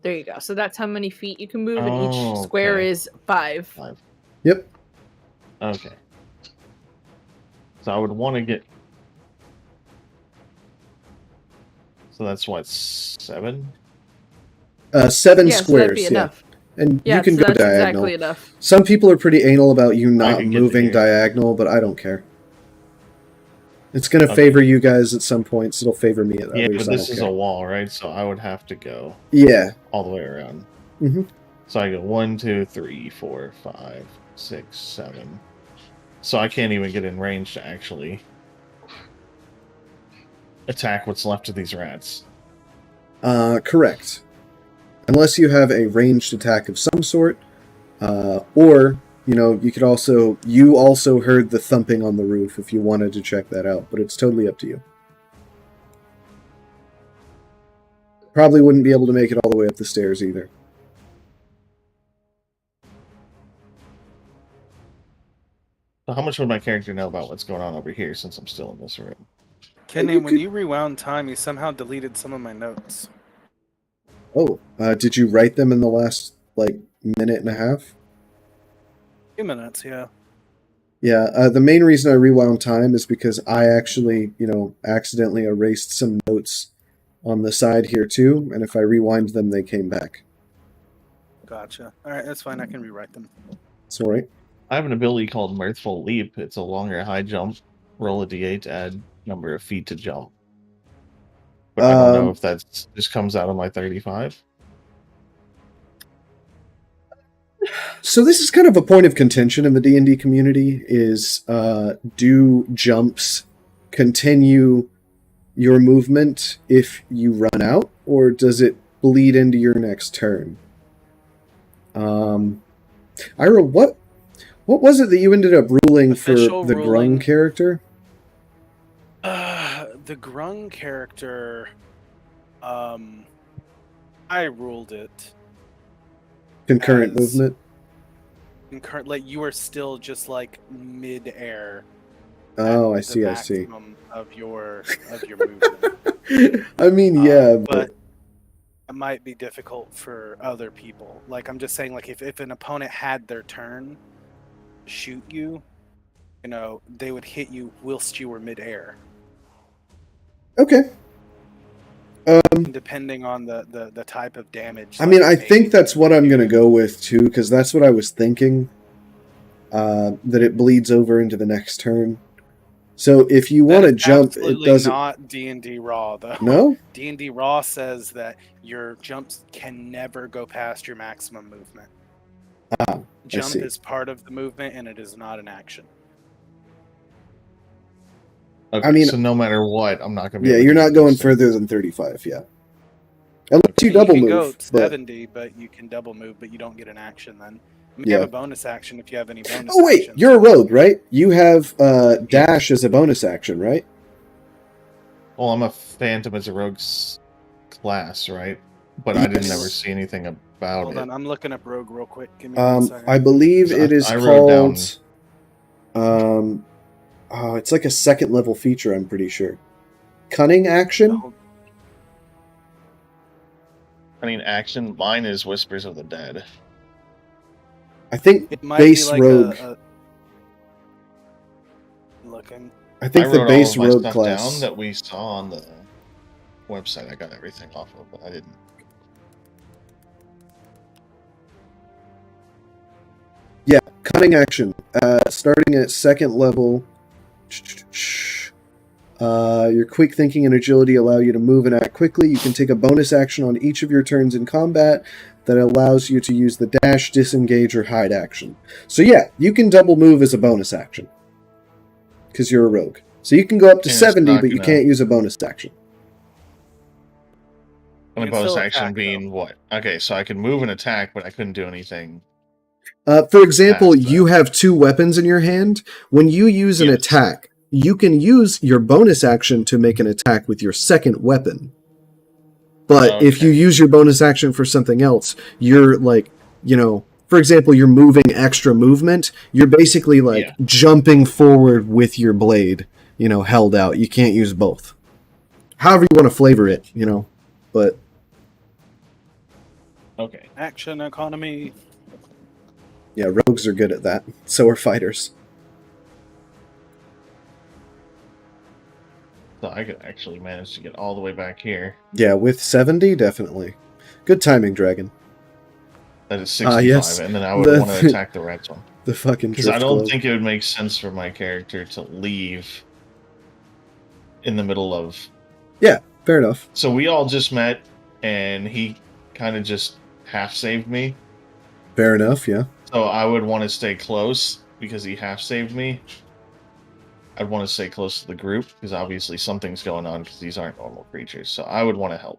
There you go. So that's how many feet you can move, and each square okay. is 5. 5. Yep. Okay. So I would want to get. So that's what, 7? 7 yeah, squares. So that'd be enough. And Yeah, you can so go that's diagonal. exactly enough. Some people are pretty anal about you not can get moving here. diagonal, but I don't care. It's going to favor you guys at some points. It'll favor me at others. Yeah, but I this don't is care. a wall, right? So I would have to go Yeah. all the way around. Mm-hmm. So I go 1, 2, 3, 4, 5, 6, 7. So I can't even get in range to actually attack what's left of these rats. Correct. Unless you have a ranged attack of some sort, or you could also heard the thumping on the roof if you wanted to check that out, but it's totally up to you. Probably wouldn't be able to make it all the way up the stairs either. So how much would my character know about what's going on over here since I'm still in this room? Kenny, when you rewound time, you somehow deleted some of my notes. Oh, did you write them in the last, minute and a half? 2 minutes, yeah. Yeah, the main reason I rewound time is because I actually, accidentally erased some notes on the side here too, and if I rewind them, they came back. Gotcha. Alright, that's fine. I can rewrite them. It's alright. I have an ability called Mirthful Leap. It's a longer high jump. Roll a d8 to add number of feet to jump. But I don't know if that just comes out of my 35. So this is kind of a point of contention in the D&D community is, do jumps continue your movement if you run out, or does it bleed into your next turn? Ira, what was it that you ended up ruling Official for the ruling. Grung character? The Grung character, I ruled it. Concurrent as- movement? Like you are still just like mid-air. Oh, at I see, the I see. maximum of your movement. I mean, yeah, but it might be difficult for other people. Like I'm just saying, like if an opponent had their turn to shoot you, they would hit you whilst you were mid-air. okay. Depending on the type of damage. I mean, I think that's what I'm going to go with, too, because that's what I was thinking, that it bleeds over into the next turn. So if you want to jump, it doesn't... not D&D Raw, though. No? D&D Raw says that your jumps can never go past your maximum movement. Jump see. is part of the movement, and it is not an action. Okay, I mean- so no matter what, I'm not going to be Yeah, able to you're get not in going this further than 35, yeah. Unless you double can move. go but... 70, but you can double move, but you don't get an action then. You Yeah. have a bonus action if you have any bonus Oh, wait, actions. you're a rogue, right? You have dash as a bonus action, right? Well, I'm a Phantom as a rogue's class, right? But I didn't ever see anything about Hold it. on, I'm looking up Rogue real quick. Give me 1 second. I believe it is I wrote called... it's like a second level feature, I'm pretty sure. Cunning action? I mean, action. Mine is Whispers of the Dead. I think It might base be like rogue. Looking. I think I the wrote base all of my rogue stuff class. down that we saw on the website. I got everything off of, but I didn't. Yeah, cunning action. Starting at second level, Your quick thinking and agility allow you to move and act quickly. You can take a bonus action on each of your turns in combat that allows you to use the dash, disengage, or hide action. So yeah, you can double move as a bonus action. Because you're a rogue. So you can go up to And it's 70, not but you gonna- can't use a bonus action. And You a can bonus still action attack, being what? Okay, so I could move and attack, but I couldn't do anything. For example, Past that. you have 2 weapons in your hand. When you use an Yes. attack, you can use your bonus action to make an attack with your second weapon. But if you Okay. use your bonus action for something else, you're like, for example, you're moving extra movement. You're basically like Yeah. jumping forward with your blade, held out. You can't use both. However you want to flavor it, but Okay. Action economy. yeah, rogues are good at that. So are fighters. So I could actually manage to get all the way back here. Yeah, with 70, definitely. Good timing, Dragon. That is 65, yes. and then I would The- want to attack the red one. The fucking Because I drift don't globe. think it would make sense for my character to leave in the middle of... Fair enough. So we all just met, and he kind of just half-saved me. Fair enough, yeah. So I would want to stay close, because he half-saved me. I'd want to stay close to the group, because obviously something's going on, because these aren't normal creatures. So I would want to help.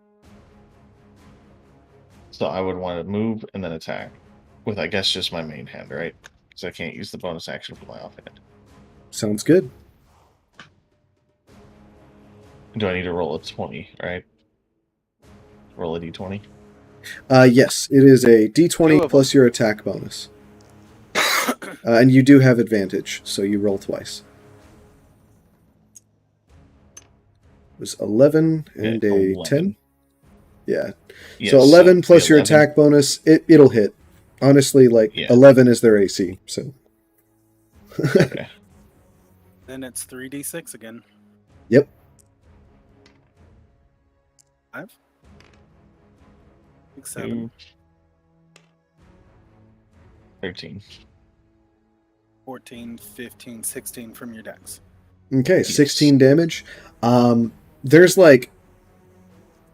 So I would want to move and then attack. With, I guess, just my main hand, right? Because I can't use the bonus action for my offhand. Sounds good. Do I need to roll a 20, right? Roll a d20? Yes, it is a Two d20 of plus your attack bonus. And you do have advantage, so you roll twice. It was 11 and Yeah, a 11. 10. Yeah. Yes, So 11 plus the your 11 attack bonus, it'll hit. Honestly, Yeah. 11 is their AC, so. Okay. Then it's 3d6 again. Yep. 5, 6, 7, 13. 14, 15, 16 from your decks. Okay, 16 damage. There's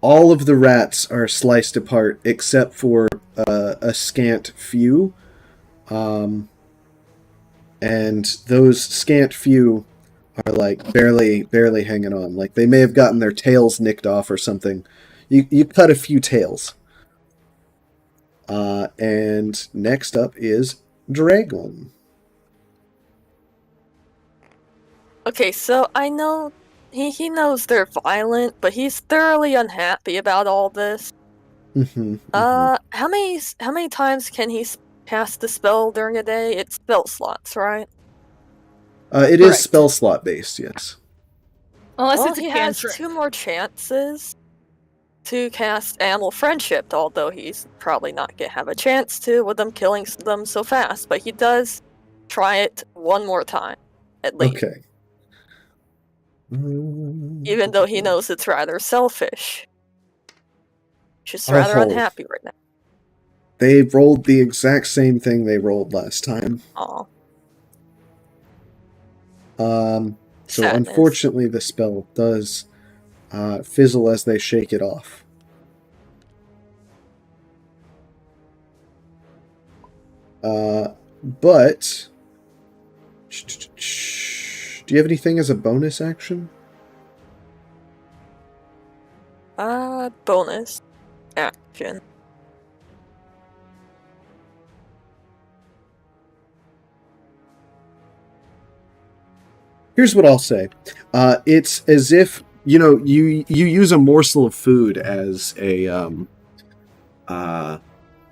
all of the rats are sliced apart except for a scant few. And those scant few are barely hanging on. They may have gotten their tails nicked off or something. You cut a few tails. And next up is Dragon. Okay, so I know he knows they're violent, but he's thoroughly unhappy about all this. How many times can he cast the spell during a day? It's spell slots, right? It is Correct. spell slot based, yes. Unless Well, it's a he has cantrip. 2 more chances to cast Animal Friendship, although he's probably not gonna have a chance to with them killing them so fast. But he does try it one more time, at least. Okay. Even though he knows it's rather selfish. Just rather Oh. unhappy right now. They rolled the exact same thing they rolled last time. Aw. So Sadness. unfortunately the spell does fizzle as they shake it off. But do you have anything as a bonus action? Bonus action. Here's what I'll say. It's as if you use a morsel of food as a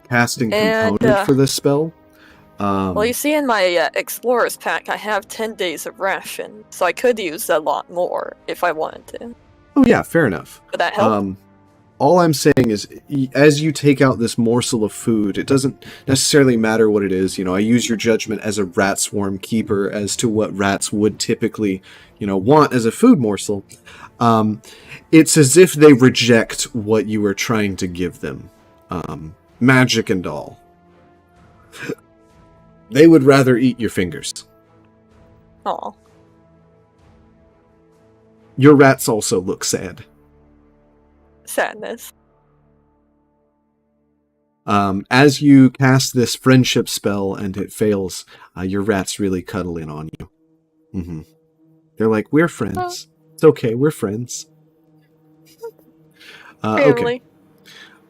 casting And, component for this spell. Well, you see in my Explorer's pack, I have 10 days of ration, so I could use a lot more if I wanted to. Oh yeah, fair enough. Would that help? All I'm saying is, as you take out this morsel of food, it doesn't necessarily matter what it is. I use your judgment as a rat swarm keeper as to what rats would typically, want as a food morsel. It's as if they reject what you are trying to give them, magic and all. They would rather eat your fingers. Aw. Your rats also look sad. Sadness. As you cast this friendship spell and it fails, your rats really cuddle in on you. Mm-hmm. They're like, we're friends. It's okay, we're friends. Okay.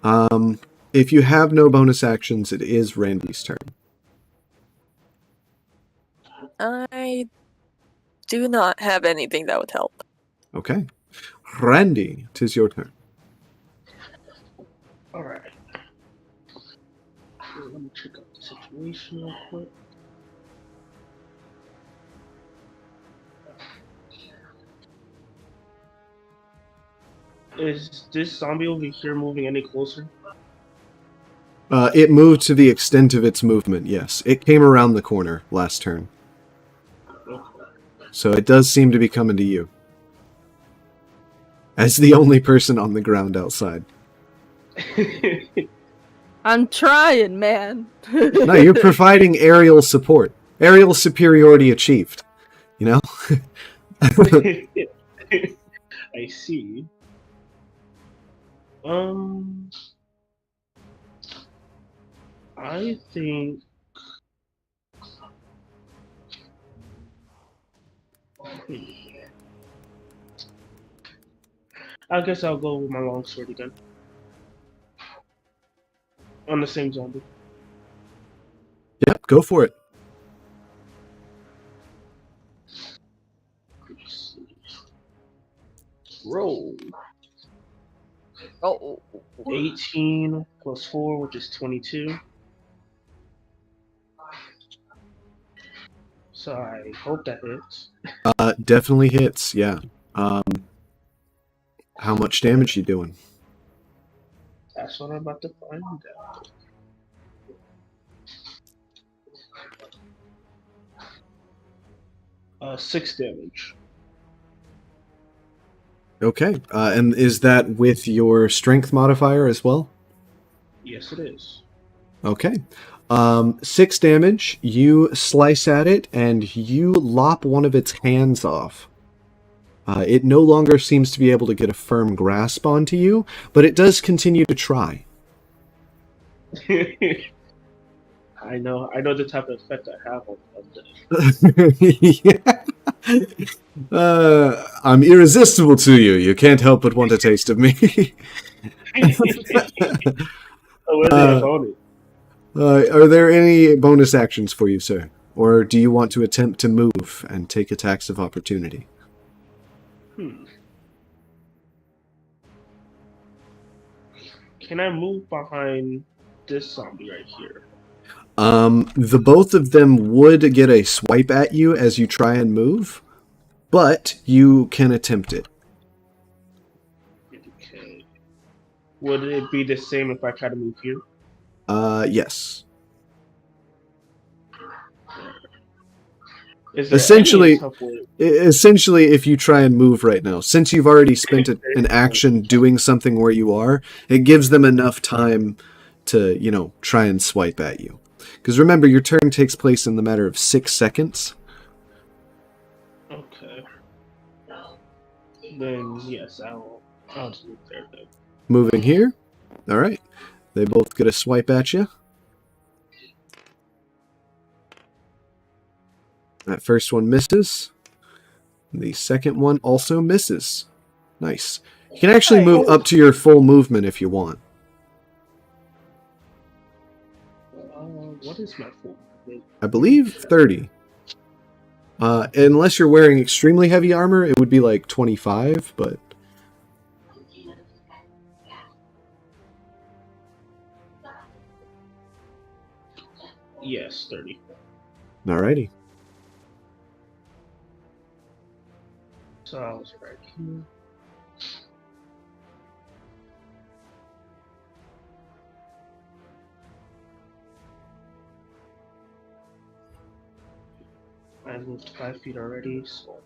Family. If you have no bonus actions, it is Randy's turn. I do not have anything that would help. Okay. Randy, 'tis your turn. Alright. Let me check out the situation real quick. Is this zombie over here moving any closer? It moved to the extent of its movement, yes. It came around the corner last turn. So it does seem to be coming to you. As the only person on the ground outside. I'm trying, man. No, you're providing aerial support. Aerial superiority achieved. You know? I see. I think I guess I'll go with my longsword again. On the same zombie. Yep, go for it. Roll. Oh. 18 plus 4, which is 22. So I hope that hits. Definitely hits, yeah. How much damage you doing? That's what I'm about to find out. 6 damage. Okay. And is that with your strength modifier as well? Yes, it is. Okay. 6 damage. You slice at it, and you lop one of its hands off. It no longer seems to be able to get a firm grasp onto you, but it does continue to try. I know the type of effect I have on that. I'm irresistible to you. You can't help but want a taste of me. Are there any bonus actions for you, sir? Or do you want to attempt to move and take attacks of opportunity? Can I move behind this zombie right here? The both of them would get a swipe at you as you try and move, but you can attempt it. Okay. Would it be the same if I try to move here? Yes. Essentially, if you try and move right now, since you've already spent an action doing something where you are, it gives them enough time to, try and swipe at you. Because remember, your turn takes place in the matter of 6 seconds. Okay. Then, yes, I'll just move there then. Moving here. All right. They both get a swipe at you. That first one misses. The second one also misses. Nice. You can actually move up to your full movement if you want. What is my full movement? I believe 30. Unless you're wearing extremely heavy armor, it would be like 25, but... Yes, 30. Alrighty. So I was right here. I moved 5 feet already, so...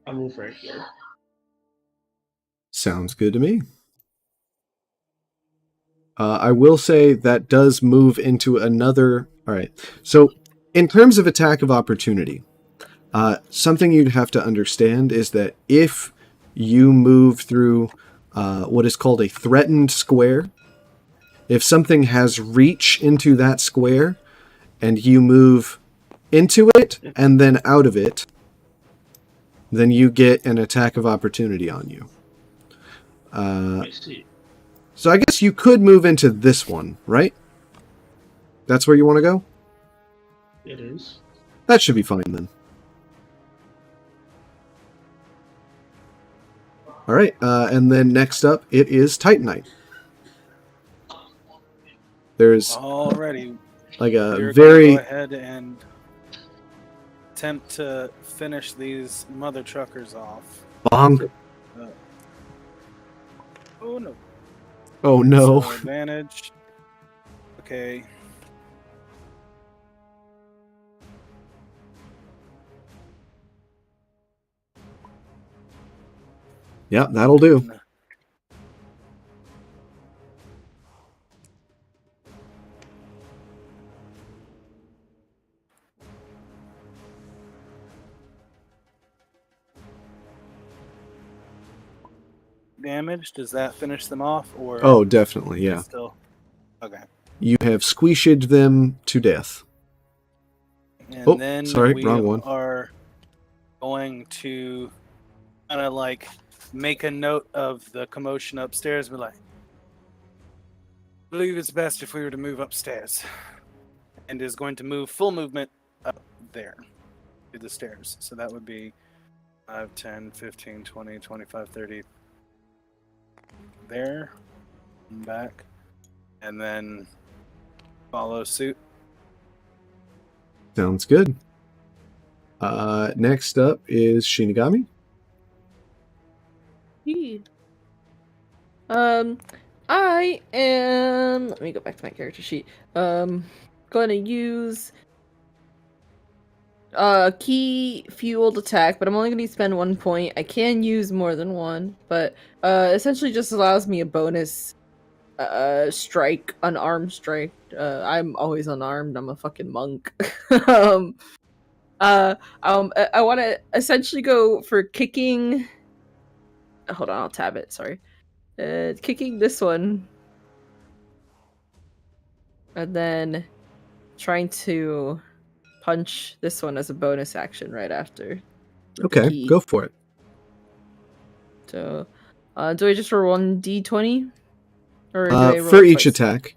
I'll move right here. Sounds good to me. I will say that does move into another... Alright, so in terms of attack of opportunity, something you'd have to understand is that if you move through what is called a threatened square, if something has reach into that square and you move into it and then out of it, then you get an attack of opportunity on you. I see. So I guess you could move into this one, right? That's where you want to go? It is. That should be fine then. All right, and then next up, it is Titanite. There's Alrighty, like a we're very... gonna go ahead and attempt to finish these mother truckers off. Bonk. Oh no. Oh no. So advantage. Okay. Yep, that'll do. Damage. Does that finish them off, or? Oh, definitely, yeah. Still. Okay. You have squished them to death. And Oh, then sorry, we wrong one. are going to kind of like make a note of the commotion upstairs. Be like, I believe it's best if we were to move upstairs, and is going to move full movement up there to the stairs. So that would be 5, 10, 15, 20, 25, 30. There, and back, and then follow suit. Sounds good. Next up is Shinigami. I am. Let me go back to my character sheet. Going to use key fueled attack, but I'm only going to spend 1 point. I can use more than one, but essentially just allows me a bonus strike, unarmed strike. I'm always unarmed. I'm a fucking monk. I want to essentially go for kicking. Hold on, I'll tab it. Sorry. Kicking this one, and then trying to punch this one as a bonus action right after. Okay, Key. go for it. So, do I just roll 1d20? Or do I roll For each twice? attack.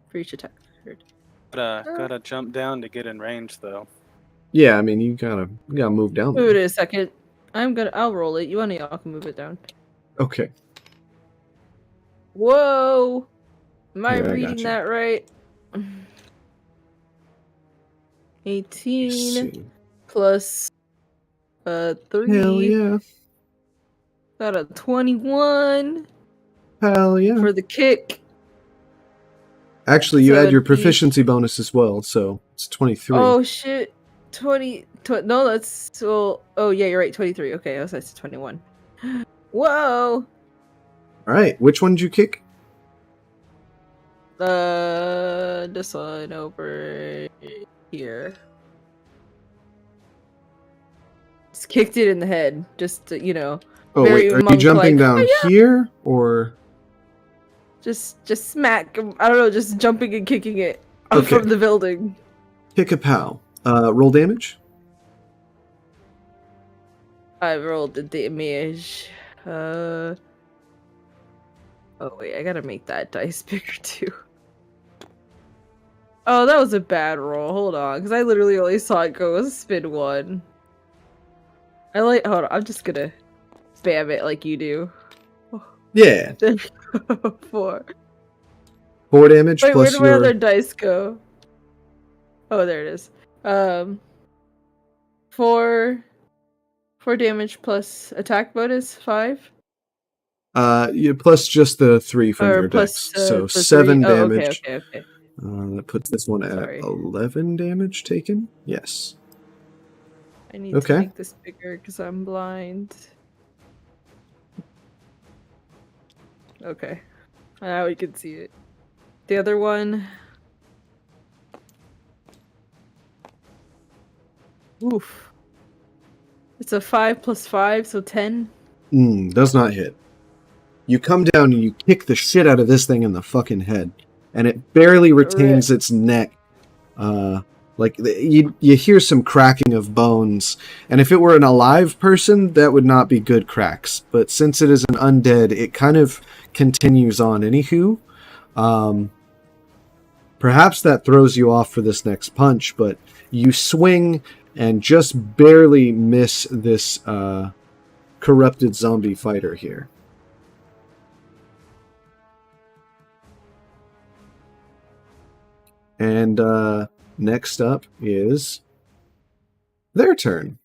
For each attack. Heard. Gotta jump down to get in range, though. Yeah, I mean, you gotta move down Wait there. a second. I'll roll it. You want to? Y'all can move it down. Okay. Whoa! Am I Yeah, I reading gotcha. that right? 18 See. plus 3. Hell yeah. Got a 21 Hell yeah. for the kick. Actually, you So add your it'd be- proficiency bonus as well, so it's 23. Oh shit. 20 no, that's well. Oh yeah, you're right. 23. Okay, I was at 21. Whoa. All right, which one did you kick? This one over here. Just kicked it in the head. Just to, Oh very wait, are you monk-like. jumping down Oh, yeah. here or? just smack. I don't know. Just jumping and kicking it up Okay. from the building. Kick a pow. Roll damage. I rolled the damage. Oh wait, I gotta make that dice bigger too. Oh, that was a bad roll. Hold on, because I literally only saw it go with spin 1. Hold on, I'm just gonna spam it like you do. Yeah. 4. 4 damage Wait, where plus did my your. other dice go? Oh, there it is. 4 damage plus attack bonus 5. Plus just the 3 from Or your plus, dex, so the 3. 7 Oh, damage. okay. That puts this one at Sorry. 11 damage taken. Yes. I need Okay. to make this bigger because I'm blind. Okay. Now we can see it. The other one. Oof. It's a 5 plus 5, so 10. Does not hit. You come down and you kick the shit out of this thing in the fucking head, and it barely retains its neck. You hear some cracking of bones, and if it were an alive person, that would not be good cracks. But since it is an undead, it kind of continues on. Anywho, perhaps that throws you off for this next punch, but you swing and just barely miss this corrupted zombie fighter here. And next up is their turn.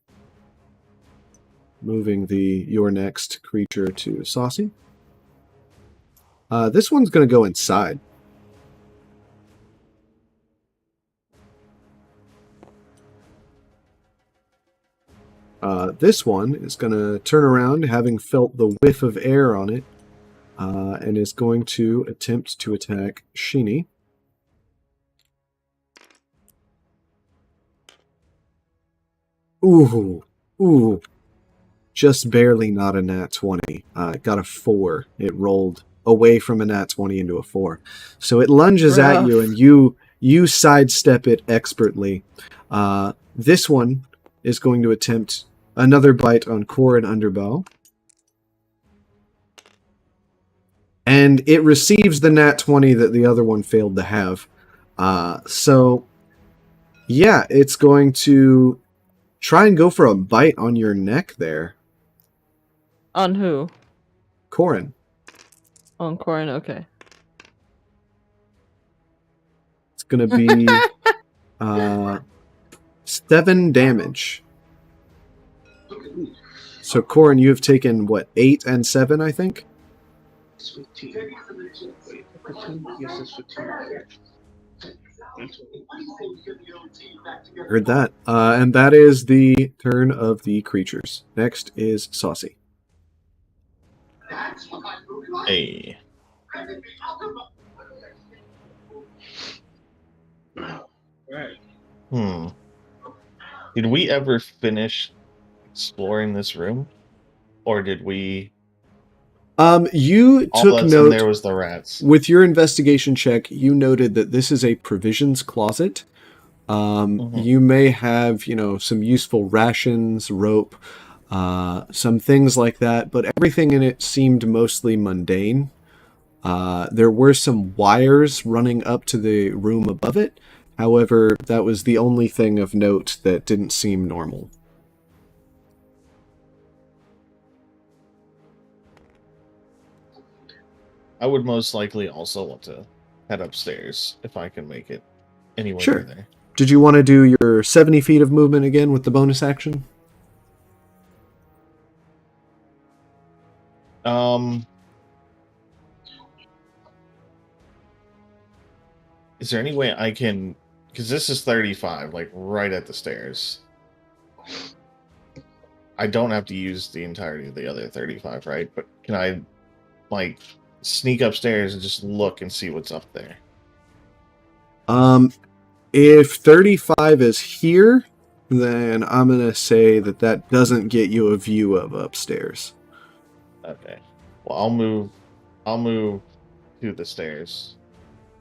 Moving your next creature to Saucy. This one's going to go inside. This one is going to turn around, having felt the whiff of air on it, and is going to attempt to attack Sheeny. Ooh. Just barely not a nat 20. It got a 4. It rolled away from a nat 20 into a 4. So it lunges at you, and you sidestep it expertly. This one is going to attempt another bite on core and underbow. And it receives the nat 20 that the other one failed to have. So, yeah, it's going to try and go for a bite on your neck there. On who? Corin. On Corin, okay. It's going to be 7 damage. So, Corin, you have taken, 8 and 7, I think? It's 15. Yes, it's 15. Heard that. And that is the turn of the creatures. Next is Saucy. Hey. Right. Did we ever finish exploring this room? Or did we... You All took that's note... in there was the rats. With your investigation check, you noted that this is a provisions closet. You may have, some useful rations, rope, some things like that, but everything in it seemed mostly mundane. There were some wires running up to the room above it. However, that was the only thing of note that didn't seem normal. I would most likely also want to head upstairs if I can make it anywhere Sure. near there. Did you want to do your 70 feet of movement again with the bonus action? Is there any way I can... Because this is 35, right at the stairs. I don't have to use the entirety of the other 35, right? But can I, sneak upstairs and just look and see what's up there? If 35 is here, then I'm going to say that doesn't get you a view of upstairs. Okay. Well, I'll move to the stairs.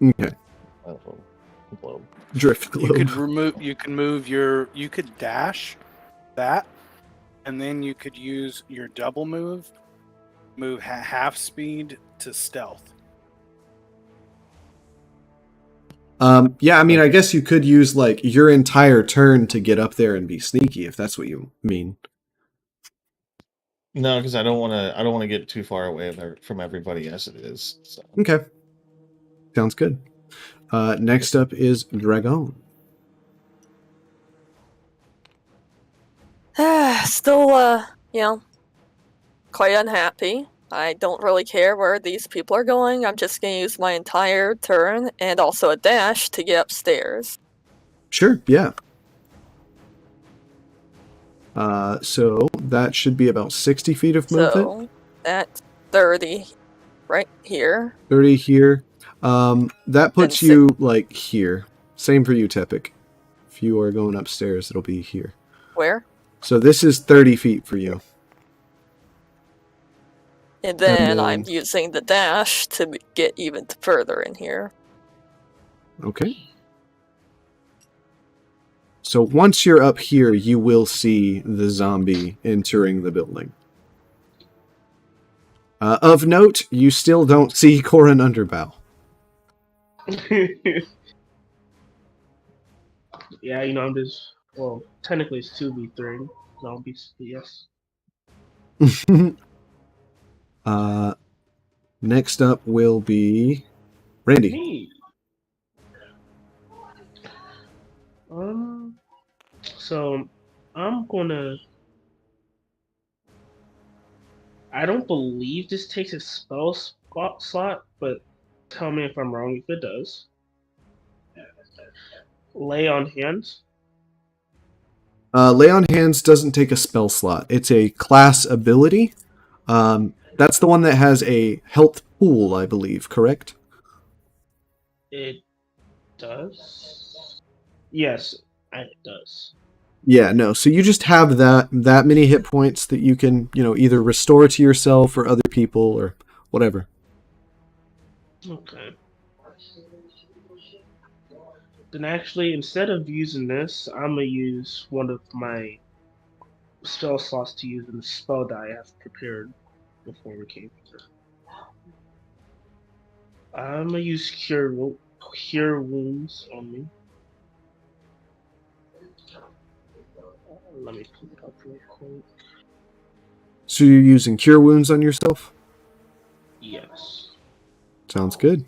Okay. Globe. Drift globe. You could dash that, and then you could use your double move half speed to stealth. Yeah, I mean, I guess you could use, your entire turn to get up there and be sneaky, if that's what you mean. No, because I don't want to get too far away from everybody as it is. So. Okay. Sounds good. Next up is Dragon. Still, quite unhappy. I don't really care where these people are going. I'm just going to use my entire turn and also a dash to get upstairs. Sure, yeah. So that should be about 60 feet of movement. So that's 30 right here. 30 here. That puts you, here. Same for you, Tepik. If you are going upstairs, it'll be here. Where? So this is 30 feet for you. And then then- I'm using the dash to get even further in here. Okay. So once you're up here, you will see the zombie entering the building. Of note, you still don't see Corin Underbow. Yeah, you know, I'm just, well, technically it's 2v3 zombies, but yes. Next up will be Randy. Me. So I'm gonna. I don't believe this takes a spell slot, but tell me if I'm wrong if it does. Lay on hands. Lay on Hands doesn't take a spell slot. It's a class ability. That's the one that has a health pool, I believe, correct? It does. Yes, it does. Yeah, no. So you just have that many hit points that you can, either restore to yourself or other people or whatever. Okay. Then actually, instead of using this, I'm gonna use one of my spell slots to use in the spell die I have prepared before we came here. I'm gonna use cure wounds on me. Let me pull it up real quick. So you're using Cure Wounds on yourself? Yes. Sounds good.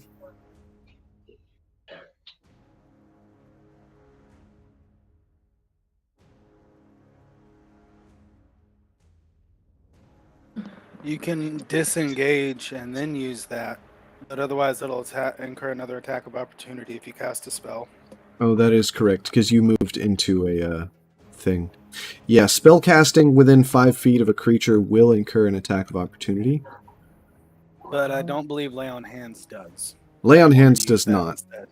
You can disengage and then use that, but otherwise it'll incur another attack of opportunity if you cast a spell. Oh, that is correct, because you moved into a thing. Yeah, spell casting within 5 feet of a creature will incur an attack of opportunity. But I don't believe Lay on Hands does. Lay on You wanna Hands use does that not. instead.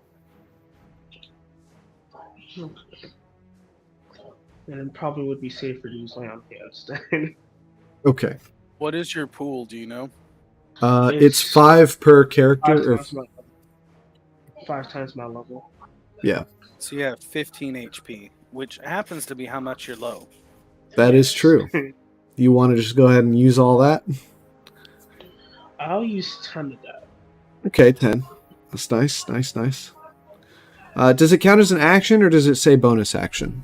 And it probably would be safer to use lay on hands then. Okay. What is your pool? Do you know? It's 5 per character. Five times my level. Yeah, So you have 15 HP, which happens to be how much you're low. that is true. You want to just go ahead and use all that? I'll use 10 of that. Okay, 10. That's nice, nice, nice. Does it count as an action, or does it say bonus action?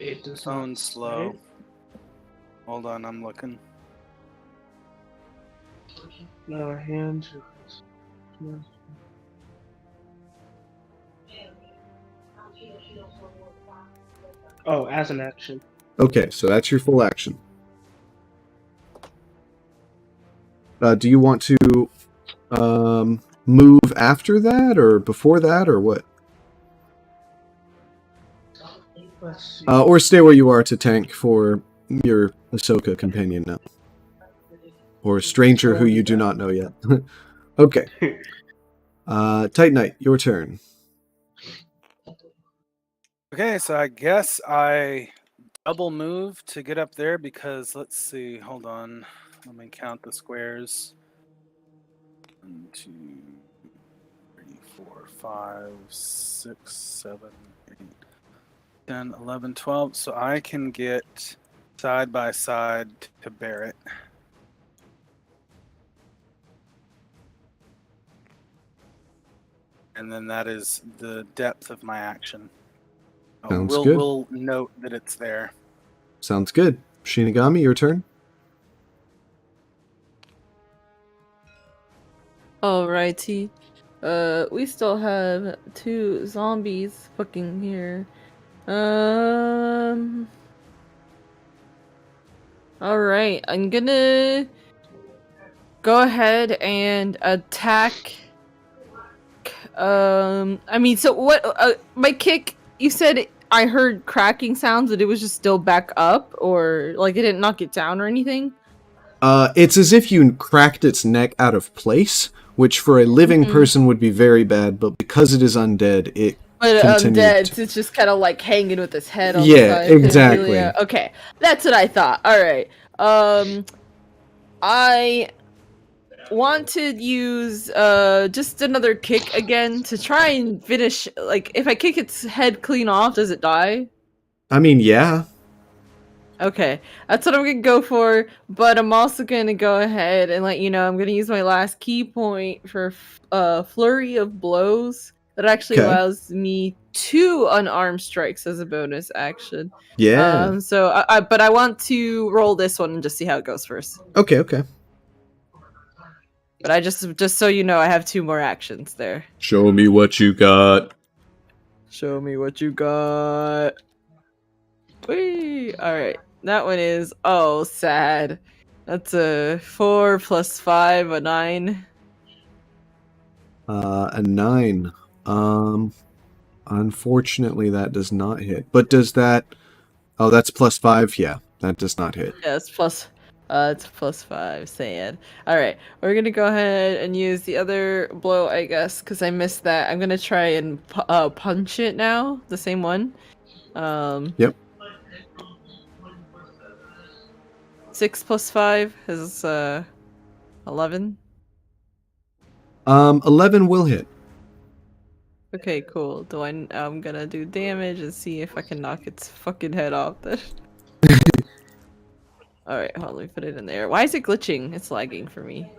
It does Phone's not slow. say. Hold on, I'm looking. No, hand. Oh, as an action. Okay, so that's your full action. Do you want to move after that, or before that, or what? Let's see. Or stay where you are to tank for your Ahsoka companion now. Or stranger who you do not know yet. Okay. Tight Knight, your turn. Okay, so I guess I double move to get up there because let's see, hold on. Let me count the squares. 1, 2, 3, 4, 5, 6, 7, 8, 10, 11, 12. So I can get side by side to Barrett. And then that is the depth of my action. Sounds good. We'll note that it's there. Sounds good. Shinigami, your turn. Alrighty. We still have 2 zombies fucking here. Alright, I'm gonna go ahead and attack. I mean, so what? My kick. You said I heard cracking sounds, but it was just still back up, or like it didn't knock it down or anything. It's as if you cracked its neck out of place, which for a living person would be very bad, but because it is undead, it But continued undead, it's just kind of like hanging with his head on the Yeah, side. exactly. Yeah, okay, that's what I thought. All right. I want to use just another kick again to try and finish. Like, if I kick its head clean off, does it die? I mean, yeah. Okay, that's what I'm gonna go for, but I'm also gonna go ahead and let you know I'm gonna use my last key point for flurry of blows. That actually Okay. allows me 2 unarmed strikes as a bonus action. Yeah. So but I want to roll this one and just see how it goes first. Okay, okay. But I just so you know, I have 2 more actions there. Show me what you got. Show me what you got. Whee! Alright. That one is sad. That's a 4 + 5, a 9. A 9. Unfortunately that does not hit. But does that... Oh, that's +5? Yeah, that does not hit. Yeah, it's +5, sad. Alright, we're gonna go ahead and use the other blow, I guess, because I missed that. I'm gonna try and punch it now, the same one. Yep. 6 + 5 is 11. 11 will hit. Okay, cool. I'm gonna do damage and see if I can knock its fucking head off then. Alright, hold on, let me put it in there. Why is it glitching? It's lagging for me.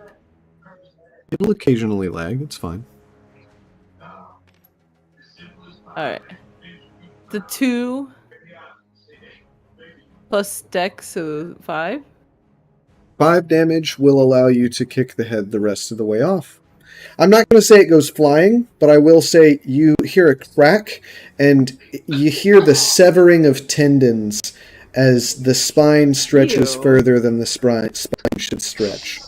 It'll occasionally lag, it's fine. Alright. The 2 plus dex, so 5. 5 damage will allow you to kick the head the rest of the way off. I'm not going to say it goes flying, but I will say you hear a crack, and you hear the severing of tendons as the spine stretches Ew. further than the spine should stretch.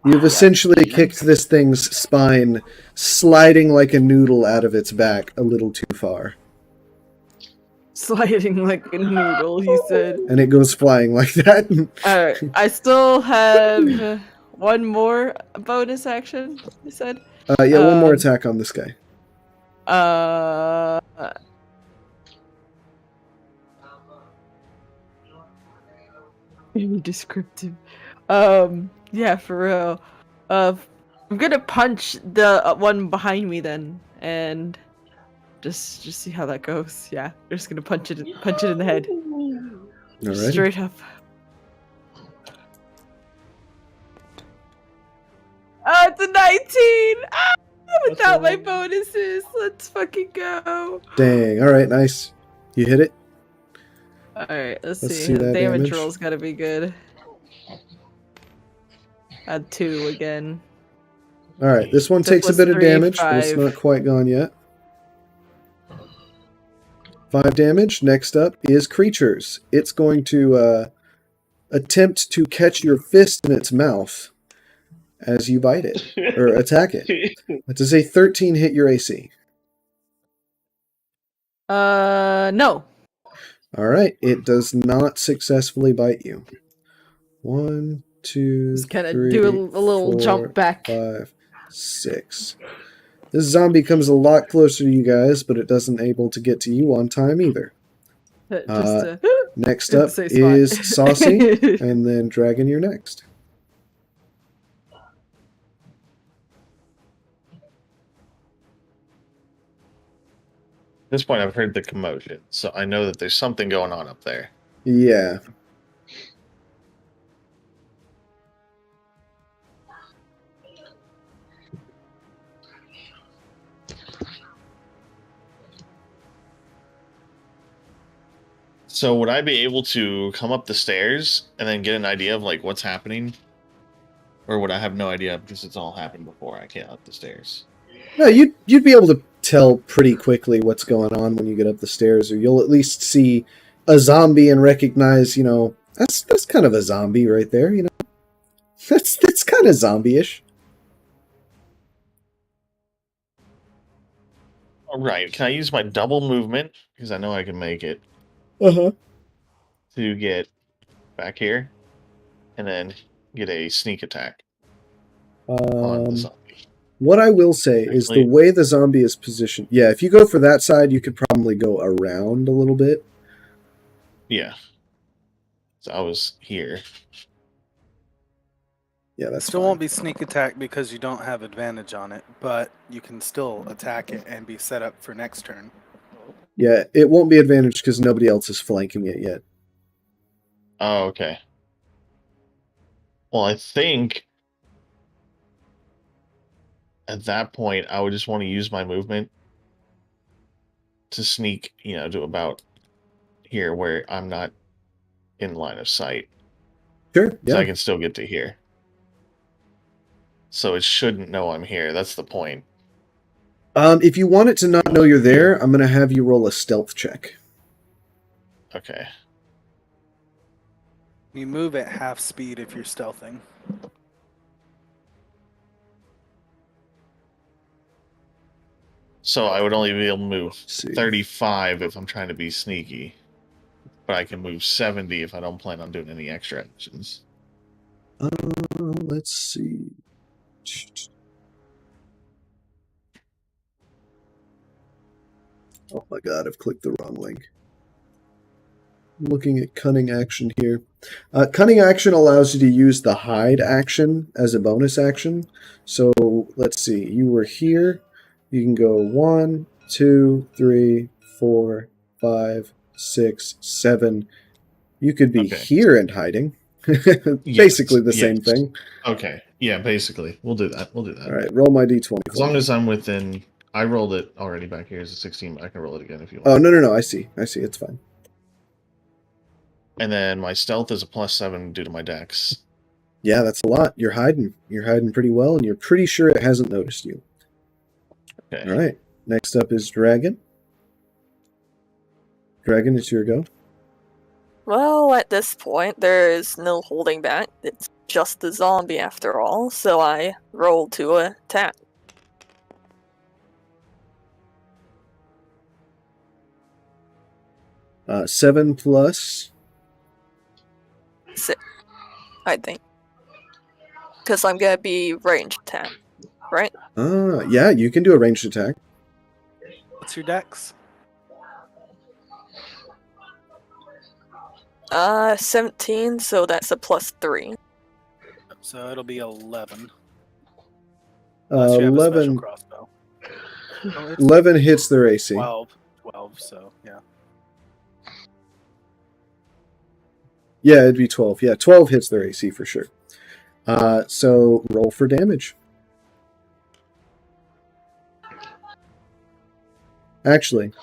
You've essentially kicked this thing's spine, sliding like a noodle out of its back a little too far. Sliding like a noodle, he said. And it goes flying like that. Alright, I still have 1 more bonus action, you said? Yeah, one more attack on this guy. Very descriptive. Yeah, for real. I'm gonna punch the one behind me then, and just see how that goes. Yeah, we're just gonna punch it in the head. Alrighty. Straight up. It's a 19! Without my bonuses. Let's fucking go. Dang, alright, nice. You hit it? Alright, let's Let's see. see The that damage damage. roll's gotta be good. Add 2 again. Alright, this one So takes a plus bit of 3, damage, but it's 5. not quite gone yet. 5 damage. Next up is creatures. It's going to attempt to catch your fist in its mouth as you bite it, or attack it. Does a 13 hit your AC? No. Alright, it does not successfully bite you. 1, 2, Just kind of 3, do a little 4, jump back. 5, 6. This zombie comes a lot closer to you guys, but it doesn't able to get to you on time either. Just Next in the up safe spot. is Saucy, and then Dragon, you're next. At this point, I've heard the commotion, so I know that there's something going on up there. Yeah. So would I be able to come up the stairs and then get an idea of like what's happening? Or would I have no idea because it's all happened before I came up the stairs? No, you'd be able to tell pretty quickly what's going on when you get up the stairs, or you'll at least see a zombie and recognize, that's kind of a zombie right there, That's kind of zombie-ish. Right. Can I use my double movement? Because I know I can make it Uh-huh. to get back here. And then get a sneak attack on the zombie. What I will say is the Actually- way the zombie is positioned. Yeah, if you go for that side, you could probably go around a little bit. Yeah. So I was here. Yeah, that's Still fine. won't be sneak attack because you don't have advantage on it, but you can still attack it and be set up for next turn. Yeah, it won't be advantage because nobody else is flanking it yet. Oh, okay. Well, I think at that point I would just want to use my movement to sneak, to about here where I'm not in line of sight. Sure, So yeah. I can still get to here. So it shouldn't know I'm here. That's the point. If you want it to not know you're there, I'm going to have you roll a stealth check. Okay. You move at half speed if you're stealthing. So I would only be able to move See. 35 if I'm trying to be sneaky. But I can move 70 if I don't plan on doing any extra actions. Let's see. Oh my god, I've clicked the wrong link. I'm looking at cunning action here. Cunning action allows you to use the hide action as a bonus action. So let's see. You were here. You can go 1, 2, 3, 4, 5, 6, 7. You could be Okay. here and hiding. Basically the same thing. Okay. Yeah, basically. We'll do that. We'll do that. All right, roll my d20. As long as I'm within... I rolled it already back here as a 16, but I can roll it again if you want. Oh, no. I see. It's fine. And then my stealth is a +7 due to my dex. Yeah, that's a lot. You're hiding. You're hiding pretty well, and you're pretty sure it hasn't noticed you. Okay. All right. Next up is Dragon. Dragon, it's your go. Well, at this point, there is no holding back. It's just the zombie after all, so I roll to attack. Seven plus. 6, I think. Because I'm gonna be ranged attack, right? Yeah, you can do a ranged attack. What's your dex? 17, so that's a +3. So it'll be 11. Unless you have a special 11. crossbow. No, it's 11 hits their AC. 12, so yeah. Yeah, it'd be 12. Yeah, 12 hits their AC for sure. So roll for damage. Actually,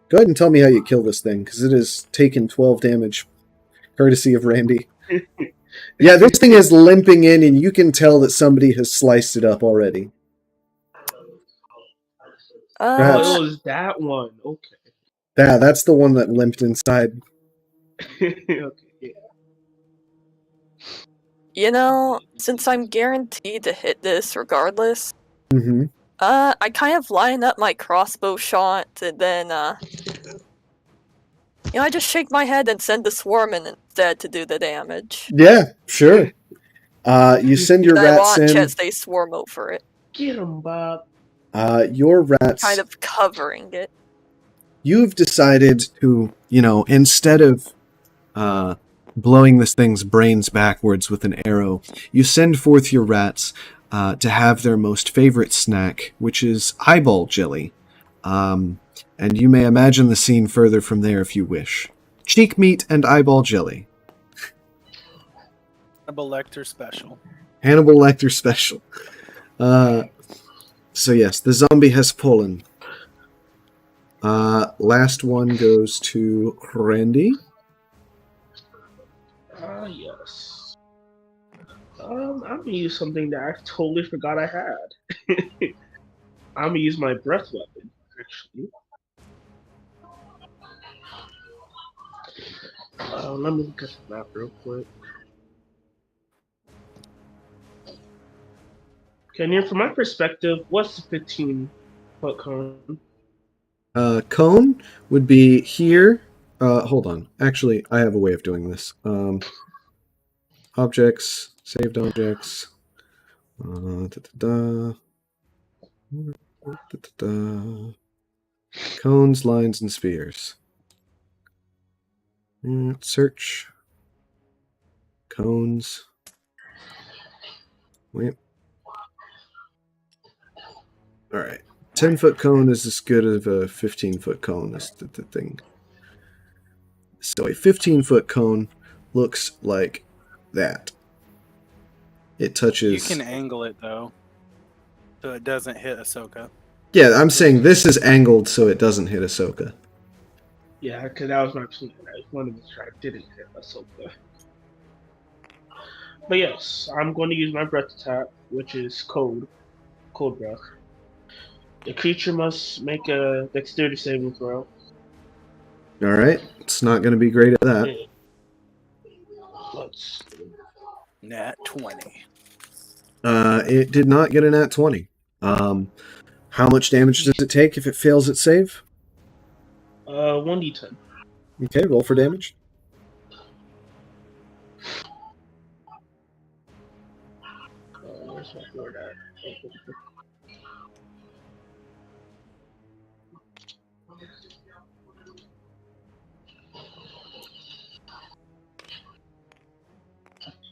go ahead and tell me how you kill this thing, because it has taken 12 damage, courtesy of Randy. Yeah, this thing is limping in, and you can tell that somebody has sliced it up already. Perhaps. Oh, it was that one. Okay. Yeah, that's the one that limped inside. Okay. Yeah. You know, since I'm guaranteed to hit this regardless, Mm-hmm. I kind of line up my crossbow shot, and then, I just shake my head and send the swarm in instead to do the damage. Yeah, sure. You send your I rats watch in. as they swarm over it, Get him, Bob. Your rats. kind of covering it. You've decided to, instead of blowing this thing's brains backwards with an arrow, you send forth your rats to have their most favorite snack, which is eyeball jelly. And you may imagine the scene further from there if you wish. Cheek meat and eyeball jelly. Hannibal Lecter special. Hannibal Lecter special. So yes, the zombie has fallen. Last one goes to Randy. Yes. I'm gonna use something that I totally forgot I had. I'm gonna use my breath weapon, actually. Let me look at the map real quick. Kenyon, from my perspective, what's the 15-foot cone? Cone would be here. Hold on. Actually, I have a way of doing this. Objects, saved objects. Cones, lines, and spheres. Search. Cones. Wait. All right. 10-foot cone is as good as a 15-foot cone is the thing. So a 15-foot cone looks like that. It touches... You can angle it, though, so it doesn't hit Ahsoka. Yeah, I'm saying this is angled so it doesn't hit Ahsoka. Yeah, because that was my plan. I wanted to make sure I didn't hit Ahsoka. But yes, I'm going to use my breath attack, which is cold breath. The creature must make a dexterity saving throw. All right, it's not going to be great at that. Let's Nat 20. It did not get a nat 20. How much damage does it take if it fails its save? 1d10. Okay, roll for damage. Where's my board at?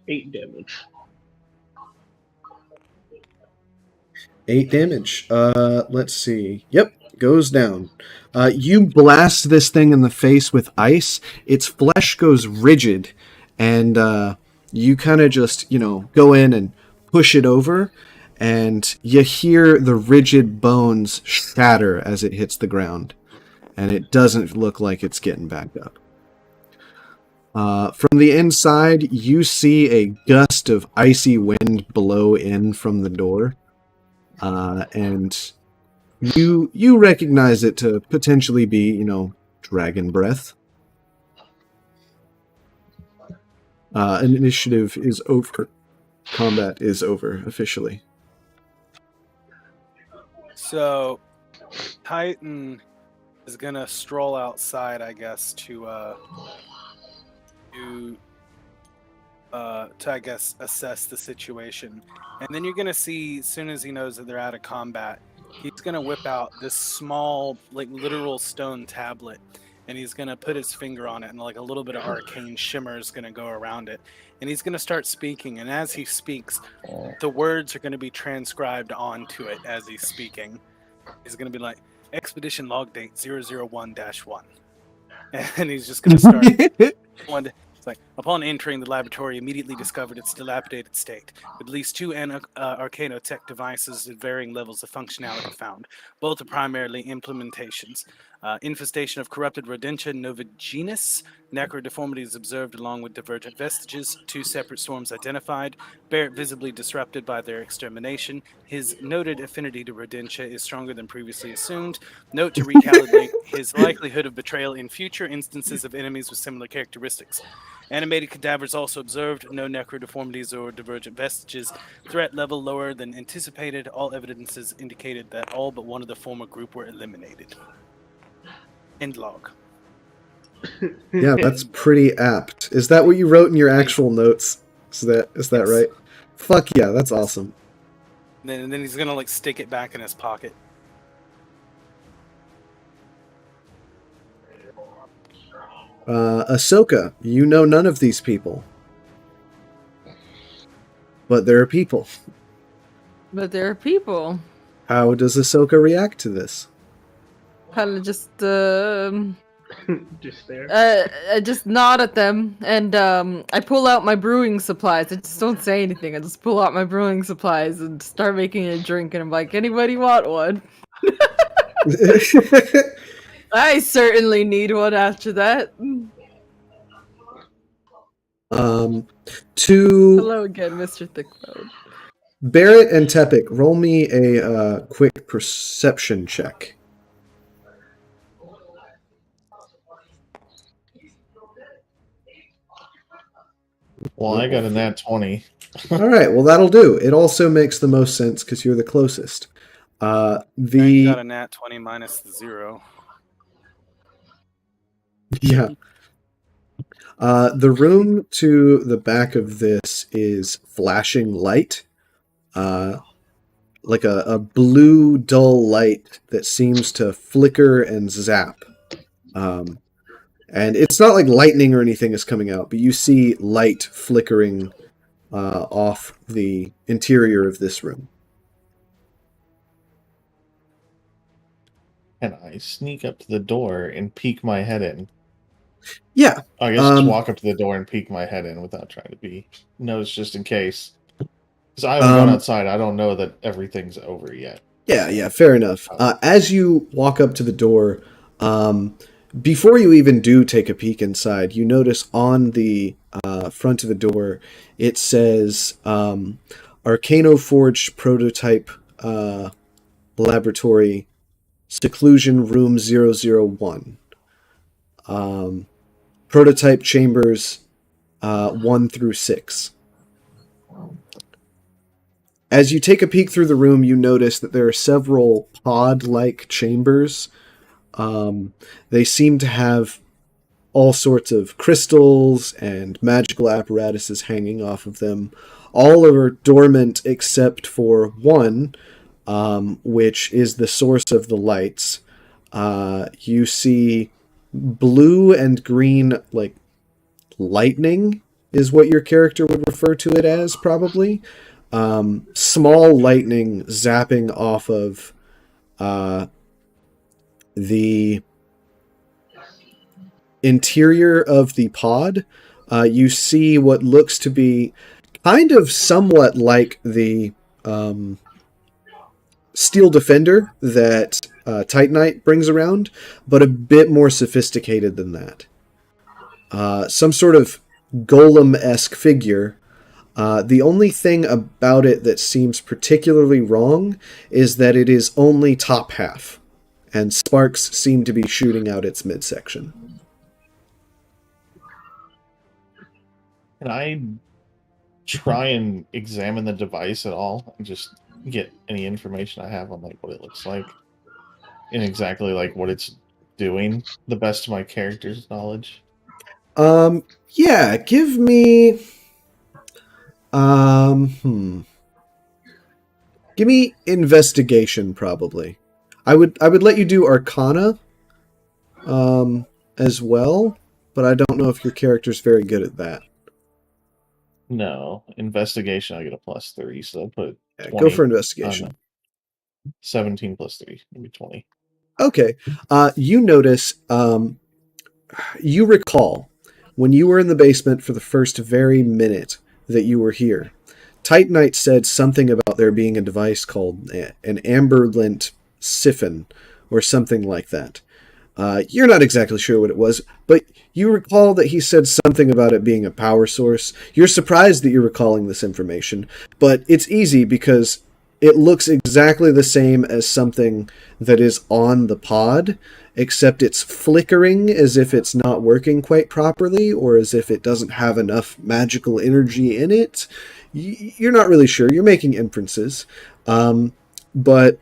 8 damage. 8 damage. Let's see. Yep, goes down. You blast this thing in the face with ice. Its flesh goes rigid, and you kind of just, go in and push it over, and you hear the rigid bones shatter as it hits the ground, and it doesn't look like it's getting back up. From the inside, you see a gust of icy wind blow in from the door. And you recognize it to potentially be, dragon breath. Initiative is over. Combat is over, officially. So, Titan is going to stroll outside, I guess, to I guess, assess the situation. And then you're going to see, as soon as he knows that they're out of combat, he's going to whip out this small, literal stone tablet, and he's going to put his finger on it, and a little bit of arcane shimmer is going to go around it. And he's going to start speaking, and as he speaks, the words are going to be transcribed onto it as he's speaking. He's going to be like, Expedition Log Date 001-1. And he's just going to start... It's like, upon entering the laboratory, immediately discovered its dilapidated state, with at least 2 arcanotech devices at varying levels of functionality found. Both are primarily implementations. Infestation of corrupted rodentia novigenus, necrodeformities observed along with divergent vestiges, 2 separate swarms identified, Barrett visibly disrupted by their extermination. His noted affinity to rodentia is stronger than previously assumed. Note to recalibrate his likelihood of betrayal in future instances of enemies with similar characteristics. Animated cadavers also observed, no necrodeformities or divergent vestiges. Threat level lower than anticipated. All evidences indicated that all but one of the former group were eliminated. End log. Yeah, that's pretty apt. Is that what you wrote in your actual notes? Is that right? Fuck yeah, that's awesome. And then he's gonna stick it back in his pocket. Ahsoka, you know none of these people. But there are people. But there are people. How does Ahsoka react to this? Kind of just Just there. I just nod at them, and I pull out my brewing supplies. I just don't say anything. I just pull out my brewing supplies and start making a drink, and I'm like, anybody want one? I certainly need one after that. To Hello again, Mr. Thickbone. Barrett and Tepik, roll me a quick perception check. Well, I got a nat 20. All right, well that'll do. It also makes the most sense because you're the closest. I got a nat 20 minus the 0. Yeah. The room to the back of this is flashing light, like a blue dull light that seems to flicker and zap. And it's not like lightning or anything is coming out, but you see light flickering off the interior of this room. Can I sneak up to the door and peek my head in? Yeah. I guess just walk up to the door and peek my head in without trying to be noticed, just in case. Because I haven't gone outside. I don't know that everything's over yet. Yeah, fair enough. As you walk up to the door, before you even do take a peek inside, you notice on the front of the door, it says Arcano Forged Prototype Laboratory Seclusion Room 001. Prototype Chambers 1 through 6. As you take a peek through the room, you notice that there are several pod-like chambers. They seem to have all sorts of crystals and magical apparatuses hanging off of them. All are dormant except for one, which is the source of the lights. You see blue and green, like, lightning is what your character would refer to it as, probably. Small lightning zapping off of the interior of the pod. You see what looks to be kind of somewhat like the Steel Defender that Titanite brings around, but a bit more sophisticated than that. Some sort of golem-esque figure. The only thing about it that seems particularly wrong is that it is only top half, and sparks seem to be shooting out its midsection. Can I try and examine the device at all and just get any information I have on like what it looks like and exactly like what it's doing, the best of my character's knowledge? Yeah, give me give me investigation, probably. I would let you do Arcana as well, but I don't know if your character's very good at that. No. Investigation, I get a +3, so I'll put Yeah, 20. go for investigation. 17 plus 3, maybe 20. Okay. You notice, you recall when you were in the basement for the first very minute that you were here, Titanite said something about there being a device called an amberlint siphon or something like that. You're not exactly sure what it was, but you recall that he said something about it being a power source. You're surprised that you're recalling this information, but it's easy because it looks exactly the same as something that is on the pod, except it's flickering as if it's not working quite properly or as if it doesn't have enough magical energy in it. You're not really sure. You're making inferences. But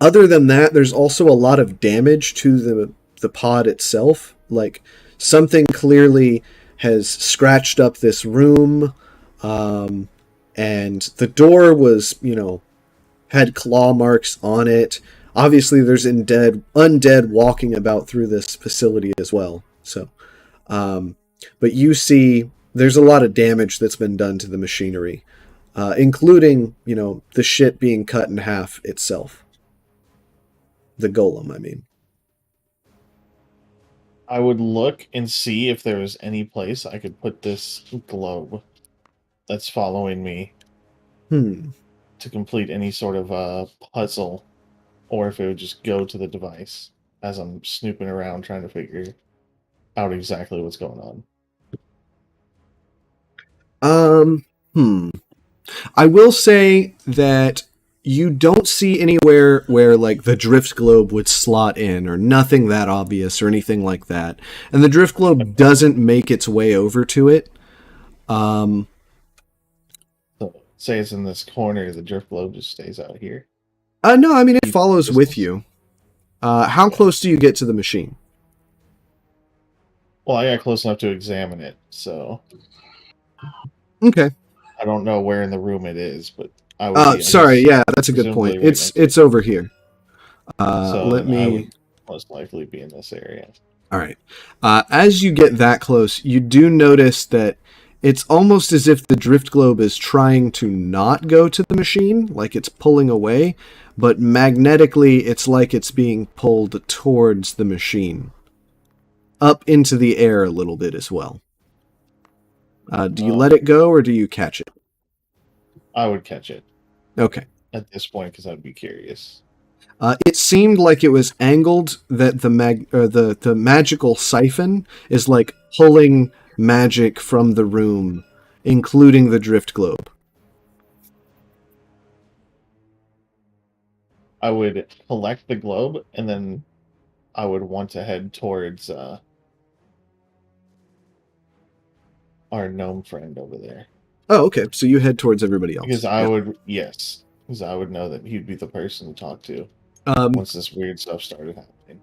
other than that, there's also a lot of damage to the pod itself. Like, something clearly has scratched up this room, and the door was, had claw marks on it. Obviously, there's undead walking about through this facility as well. So, but you see, there's a lot of damage that's been done to the machinery, including, the shit being cut in half itself. The golem, I mean. I would look and see if there was any place I could put this globe that's following me to complete any sort of puzzle, or if it would just go to the device as I'm snooping around trying to figure out exactly what's going on. I will say that you don't see anywhere where, like, the drift globe would slot in, or nothing that obvious or anything like that. And the drift globe doesn't make its way over to it. So say it's in this corner, the drift globe just stays out here. No, I mean, it follows with you. How close do you get to the machine? Well, I got close enough to examine it, so Okay. I don't know where in the room it is, but I would be, I Sorry. guess, Yeah, that's a good point. presumably right next to It's it. over here. So Let then I me. would most likely be in this area. All right. As you get that close, you do notice that it's almost as if the drift globe is trying to not go to the machine, like it's pulling away, but magnetically it's like it's being pulled towards the machine. Up into the air a little bit as well. Do you let it go or do you catch it? I would catch it Okay. at this point because I'd be curious. It seemed like it was angled that the magical siphon is like pulling magic from the room, including the drift globe. I would collect the globe and then I would want to head towards our gnome friend over there. Oh, okay. So you head towards everybody else. Because I would, yes, because I would know that he'd be the person to talk to once this weird stuff started happening.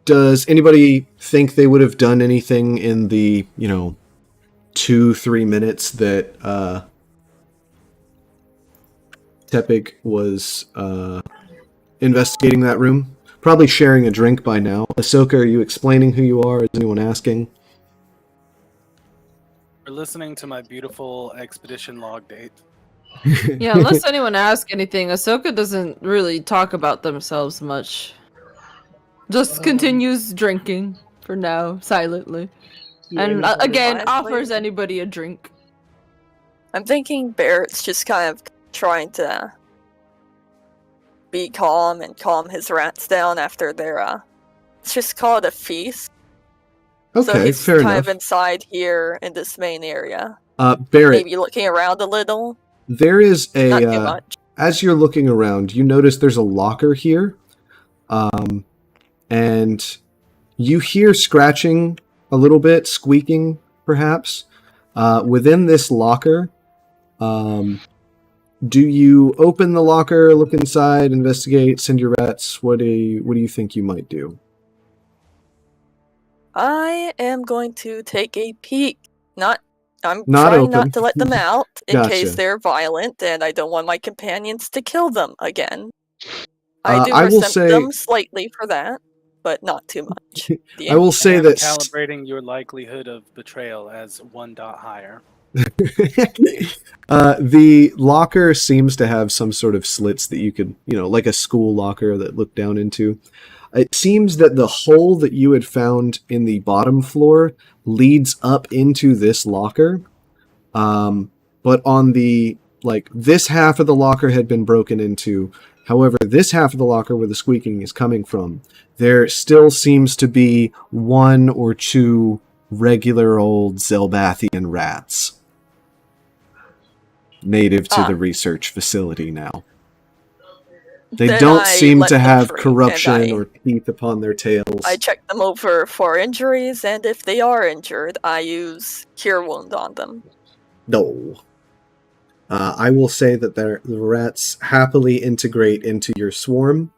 Does anybody think they would have done anything in the 2-3 minutes that Tepig was investigating that room? Probably sharing a drink by now. Ahsoka, are you explaining who you are? Is anyone asking? We're listening to my beautiful expedition log date. Yeah, unless anyone asks anything, Ahsoka doesn't really talk about themselves much. Just continues drinking for now, silently. And again, offers anybody a drink. I'm thinking Barrett's just kind of trying to be calm and calm his rats down after their, let's just call it a feast. Okay, so he's fair kind enough. of inside here in this main area. Barrett, Maybe looking around a little. there is Not too a much. as you're looking around, you notice there's a locker here, and you hear scratching a little bit, squeaking perhaps. Within this locker, do you open the locker, look inside, investigate, send your rats? What do you think you might do? I am going to take a peek. I'm Not trying open. not to let them out in Gotcha. case they're violent, and I don't want my companions to kill them again. I do I will resent say- them slightly for that, but not too much. I will say am that calibrating your likelihood of betrayal as 1 dot higher. the locker seems to have some sort of slits that you could, like a school locker that look down into. It seems that the hole that you had found in the bottom floor leads up into this locker. But on the, this half of the locker had been broken into. However, this half of the locker where the squeaking is coming from, there still seems to be 1 or 2 regular old Zelbathian rats. Native to the research facility now. They Then don't I seem let to them have free, corruption and or teeth upon their tails. I check them over for injuries, and if they are injured, I use Cure Wound on them. No. I will say that the rats happily integrate into your swarm.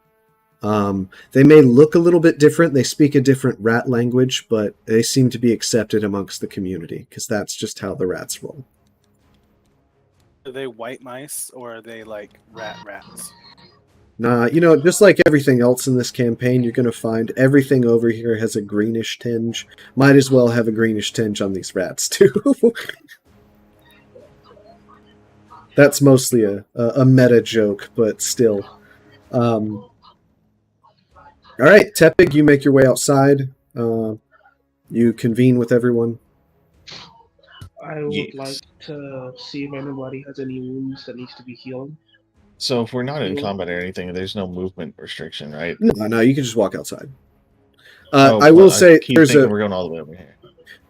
They may look a little bit different. They speak a different rat language, but they seem to be accepted amongst the community, because that's just how the rats roll. Are they white mice or are they like rats? Nah, just like everything else in this campaign, you're going to find everything over here has a greenish tinge. Might as well have a greenish tinge on these rats, too. That's mostly a meta joke, but still. All right, Tepig, you make your way outside. You convene with everyone. I would Yes. like to see if anybody has any wounds that needs to be healed. So if we're not in Yeah. combat or anything, there's no movement restriction, right? No, you can just walk outside. Oh, I will but say keep there's thinking we're going all the way over here.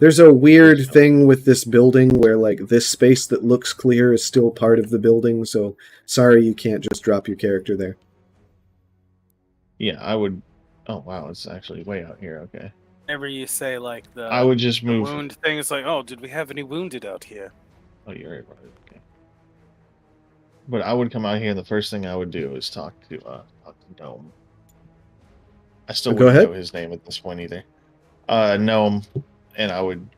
There's a weird thing with this building where, this space that looks clear is still part of the building, so sorry you can't just drop your character there. Yeah, I would... Oh, wow, it's actually way out here, okay. Whenever you say the I would just the move... wound thing, it's like, oh, did we have any wounded out here? Oh, you're right, okay. But I would come out here and the first thing I would do is talk to Gnome. I still Go wouldn't ahead. know his name at this point either. Gnome, and I would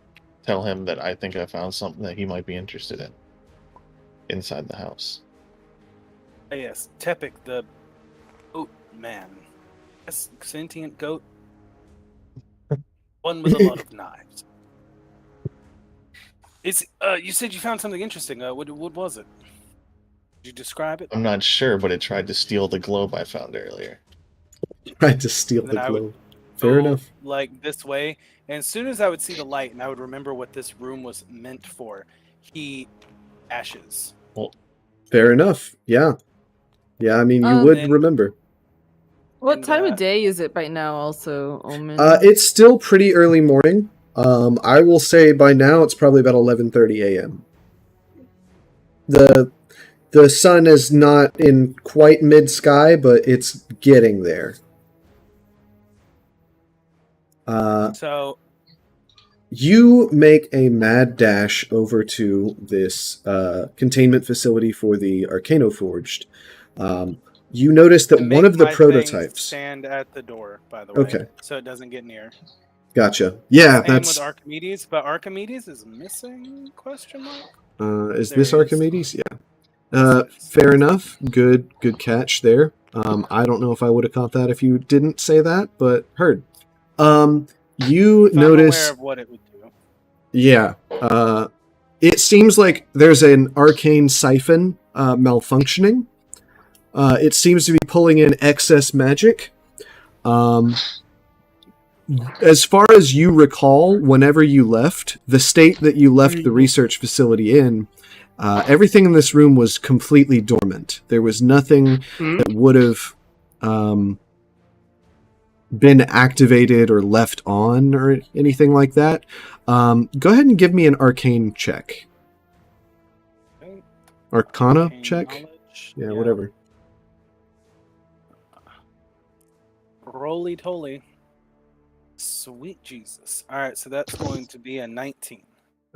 tell him that I think I found something that he might be interested in inside the house. Yes, Tepik, the goat man. Yes, sentient goat. One with a lot of knives. You said you found something interesting. What was it? Did you describe it? I'm not sure, but it tried to steal the globe I found earlier. Tried to steal And the then I would globe. Fair go, enough. like this way, and as soon as I would see the light and I would remember what this room was meant for, he ashes. Fair enough. Yeah. Yeah, I mean, you Um, would And- remember. What And, time of day is it by now, also, Omen? It's still pretty early morning. I will say by now it's probably about 11:30 a.m. The sun is not in quite mid-sky, but it's getting there. So You make a mad dash over to this containment facility for the Arcanoforged. You notice that I one make of the my thing prototypes. stand at the door, by the way, Okay. so it doesn't get near. Gotcha. Yeah, Same that's. with Archimedes, but Archimedes is missing? Question mark. Is There this he is. Archimedes? Yeah. Yes, it is. Fair enough. Good catch there. I don't know if I would have caught that if you didn't say that, but heard. You So I'm aware notice. of what it would do. Yeah. It seems like there's an arcane siphon malfunctioning. It seems to be pulling in excess magic. As far as you recall, whenever you left, the state that you left the research facility in, everything in this room was completely dormant. There was nothing that would have been activated or left on or anything like that. Go ahead and give me an arcane check. Okay. Arcana Arcane check? knowledge. Yeah, whatever. Roly toly. Sweet Jesus. All right, so that's going to be a 19.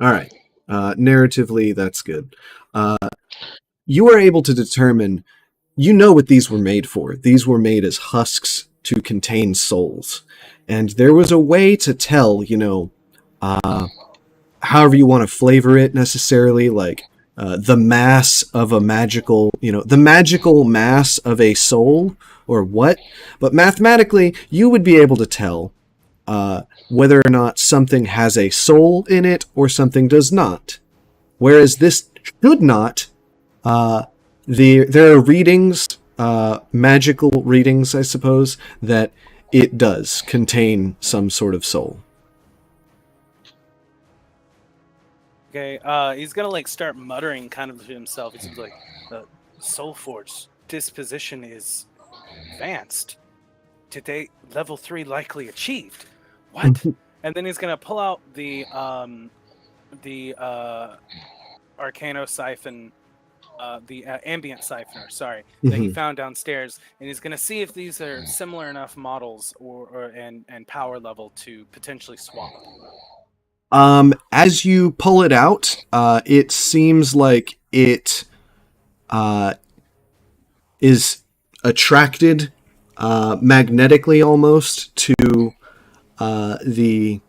All right. Narratively, that's good. You are able to determine, you know what these were made for. These were made as husks to contain souls. And there was a way to tell, however you want to flavor it necessarily, like the mass of a magical, the magical mass of a soul or what. But mathematically, you would be able to tell whether or not something has a soul in it or something does not. Whereas this should not. There are readings, magical readings, I suppose, that it does contain some sort of soul. Okay, he's gonna start muttering kind of to himself. He's like, the Soulforge's disposition is advanced. Today, level 3 likely achieved. What? And then he's gonna pull out the Arcano siphon, the ambient siphoner, that he found downstairs, and he's gonna see if these are similar enough models and power level to potentially swap. As you pull it out, it seems like it is attracted magnetically almost to the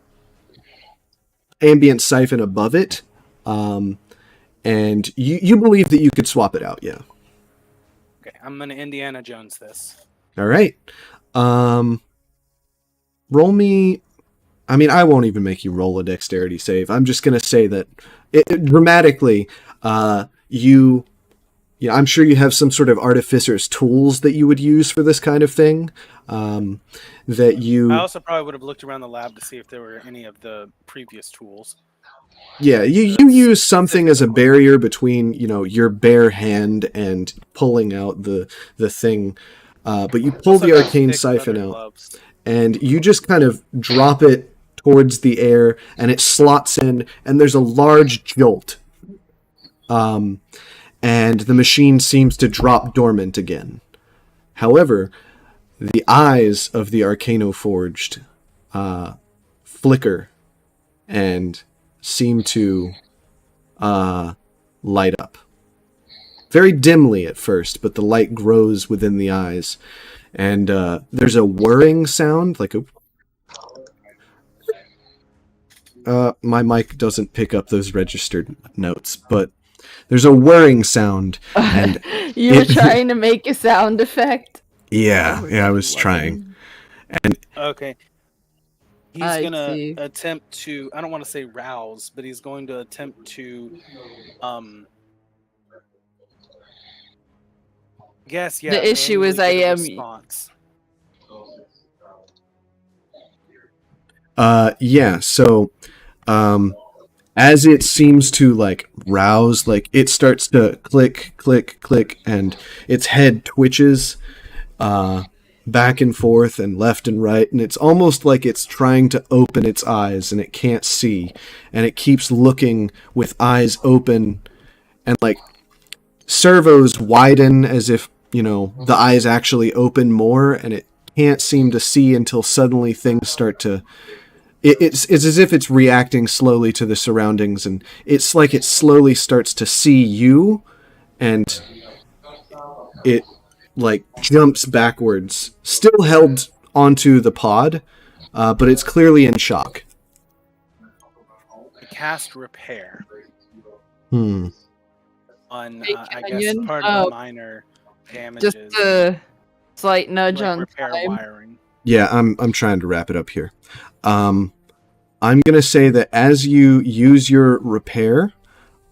ambient siphon above it, and you believe that you could swap it out, yeah. Okay, I'm gonna Indiana Jones this. All right. Roll me. I mean, I won't even make you roll a dexterity save. I'm just going to say that dramatically, I'm sure you have some sort of artificer's tools that you would use for this kind of thing. That you. I also probably would have looked around the lab to see if there were any of the previous tools. Yeah, you use something as a barrier between, your bare hand and pulling out the thing. But you pull the arcane siphon out. Gloves. And you just kind of drop it towards the air, and it slots in, and there's a large jolt. And the machine seems to drop dormant again. However, the eyes of the Arcanoforged flicker and seem to light up. Very dimly at first, but the light grows within the eyes. And there's a whirring sound, like a... my mic doesn't pick up those registered notes, but there's a whirring sound, and You were it- trying to make a sound effect. yeah, I was trying. Okay. He's I gonna see. attempt to, I don't want to say rouse, but he's going to attempt to guess, yeah, The issue is manually I get a am- response. Yeah, so as it seems to like rouse, like it starts to click, click, click, and its head twitches back and forth and left and right, and it's almost like it's trying to open its eyes and it can't see, and it keeps looking with eyes open, and like servos widen as if, you know, the eyes actually open more, and it can't seem to see until suddenly things start to it's as if it's reacting slowly to the surroundings, and it's like it slowly starts to see you, and it like jumps backwards, still held onto the pod, but it's clearly in shock. Cast repair Hmm. on, Hey, I guess, Canyon? part of the minor damages. Just a slight nudge like on repair time. wiring. Yeah, I'm trying to wrap it up here. I'm gonna say that as you use your repair,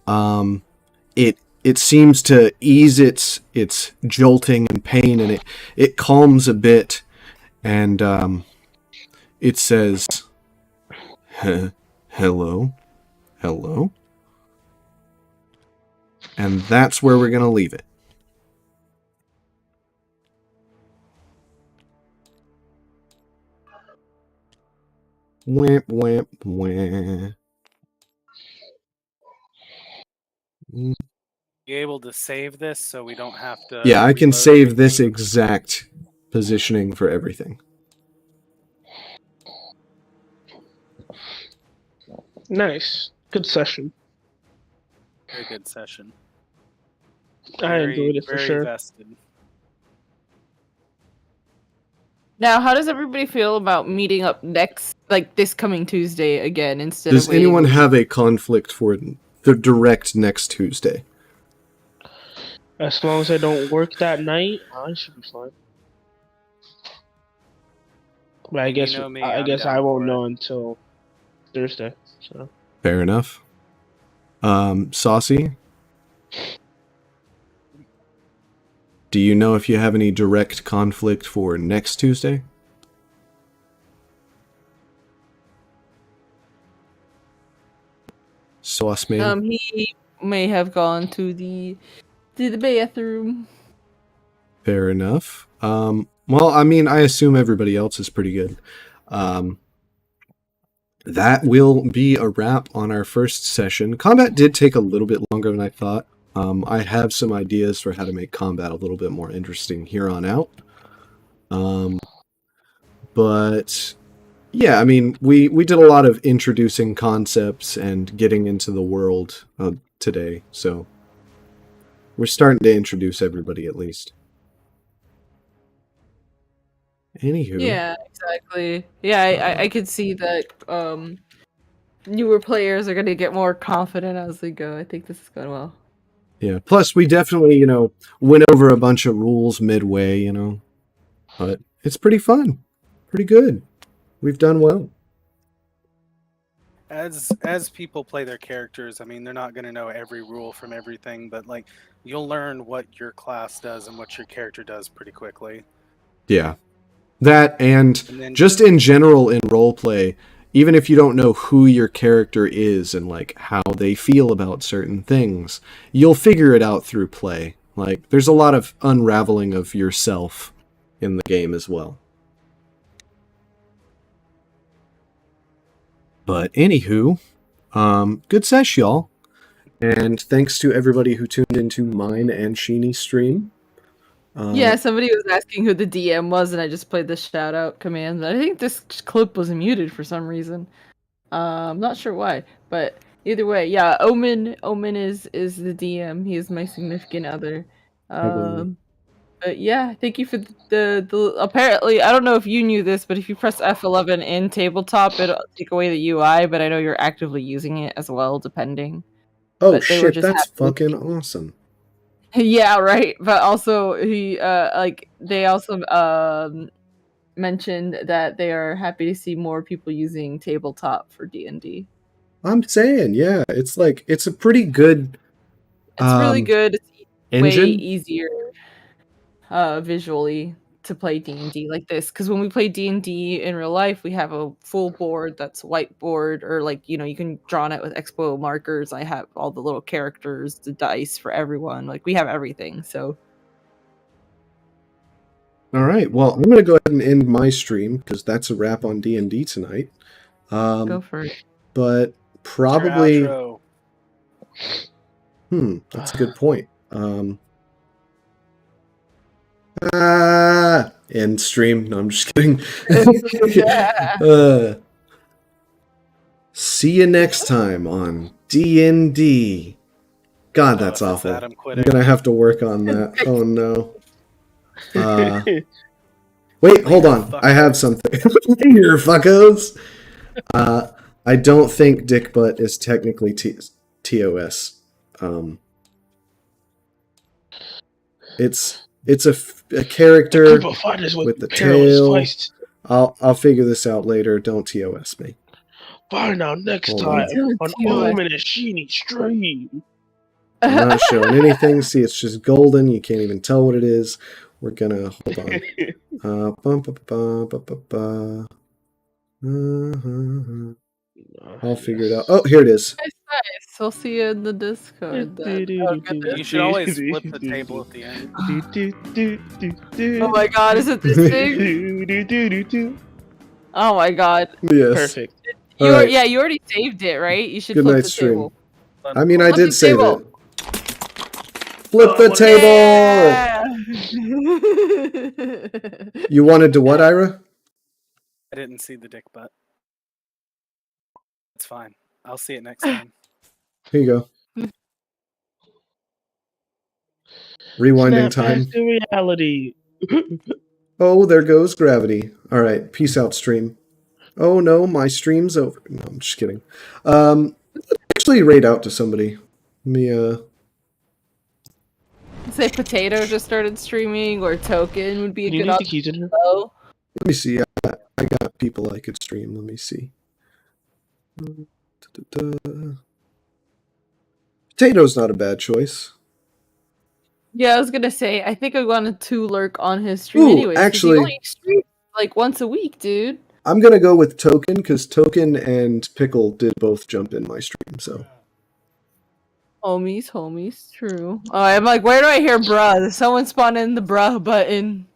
it seems to ease its jolting and pain, and it calms a bit, and it says, "Hello, hello," and that's where we're gonna leave it. Wamp, wamp, wamp. Be able to save this so we don't have to. Yeah, I can reload save this everything? exact positioning for everything. Nice. Good session. Very good session. I enjoyed it for very sure. vested. Now, how does everybody feel about meeting up next, like this coming Tuesday again instead Does of waiting anyone a week? have a conflict for the direct next Tuesday? As long as I don't work that night, I should be fine. But I You guess know me, I I'm guess down I won't for it. know until Thursday. So Fair enough. Saucy? Do you know if you have any direct conflict for next Tuesday? Sauce man? He may have gone to the bathroom. Fair enough. Well, I mean, I assume everybody else is pretty good. That will be a wrap on our first session. Combat did take a little bit longer than I thought. I have some ideas for how to make combat a little bit more interesting here on out. But yeah, I mean, we did a lot of introducing concepts and getting into the world today, so we're starting to introduce everybody at least. Anywho. Yeah, exactly. Yeah, I could see that newer players are gonna get more confident as they go. I think this is going well. Yeah. Plus, we definitely, went over a bunch of rules midway, but it's pretty fun, pretty good. We've done well. As people play their characters, I mean, they're not going to know every rule from everything, but like you'll learn what your class does and what your character does pretty quickly. Yeah. That and then just in general in roleplay, even if you don't know who your character is and like how they feel about certain things, you'll figure it out through play. Like there's a lot of unraveling of yourself in the game as well. But anywho, good sesh, y'all. And thanks to everybody who tuned into mine and Sheenie's stream. Yeah, somebody was asking who the DM was, and I just played the shout out command. I think this clip was muted for some reason. I'm not sure why, but either way, yeah, Omen is the DM. He is my significant other. But yeah, thank you for the apparently I don't know if you knew this, but if you press F11 in tabletop, it'll take away the UI, but I know you're actively using it as well, depending. Oh But they were shit, just that's happy with fucking awesome. Yeah, right. But also he they also mentioned that they are happy to see more people using tabletop for D&D. I'm saying, yeah, it's like it's a pretty good It's really good. It's way engine. easier visually to play D&D like this, because when we play D&D in real life, we have a full board that's whiteboard, or like, you know, you can draw on it with expo markers. I have all the little characters, the dice for everyone, like we have everything. So All right, well, I'm gonna go ahead and end my stream because that's a wrap on D&D tonight. go for it. But Your probably, outro. that's a good point. End stream. No, I'm just kidding. See you next time on D&D. God, that's Oh, awful. Adam I'm quitting. gonna have to work on that. Oh no. Wait, hold on. I have something. Here, fuckos. I don't think Dick Butt is technically TOS. It's a character A group of fighters with the perilous tail. fights. I'll figure this out later. Don't TOS me. Find out next Hold time Don't on TOS. Ohm and Ashini stream. I'm not showing anything. See, it's just golden. You can't even tell what it is. We're gonna hold on. I'll figure it out. Oh, here it is. Nice. I'll see you in the Discord then. You should always flip the table at the end. Oh my god, is it this thing? Oh my god. Yes. Perfect. You All right. Yeah, you already saved it, right? You should Good flip night, the stream. table. I mean, I Flip did the save table. it. Flip the table! Yeah! You wanted to what, Ira? I didn't see the dick butt. It's fine. I'll see it next time. Here you go. Rewinding Snap time. back to reality. Oh, there goes gravity. All right, peace out, stream. Oh no, my stream's over. No, I'm just kidding. Let's actually raid out to somebody. Let me Say Potato just started streaming, or Token would be a You good need the option. keys in here. let me see. I got people I could stream. Let me see. Potato's not a bad choice. Yeah, I was gonna say, I think I wanted to lurk on his stream Ooh, anyways. 'Cause actually- he only streams like once a week, dude. I'm gonna go with Token because Token and Pickle did both jump in my stream. So Homies, true. Oh, I'm like, where do I hear bruh? Someone spawned in the bruh button.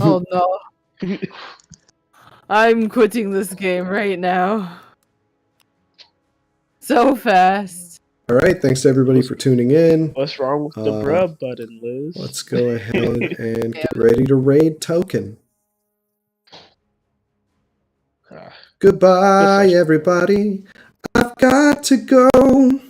Oh no. I'm quitting this game right now. So fast. all right, thanks to everybody for tuning in. What's wrong with the bruh button, Liz? Let's go ahead and get ready to raid Token. Ah. Goodbye, everybody. I've got to go.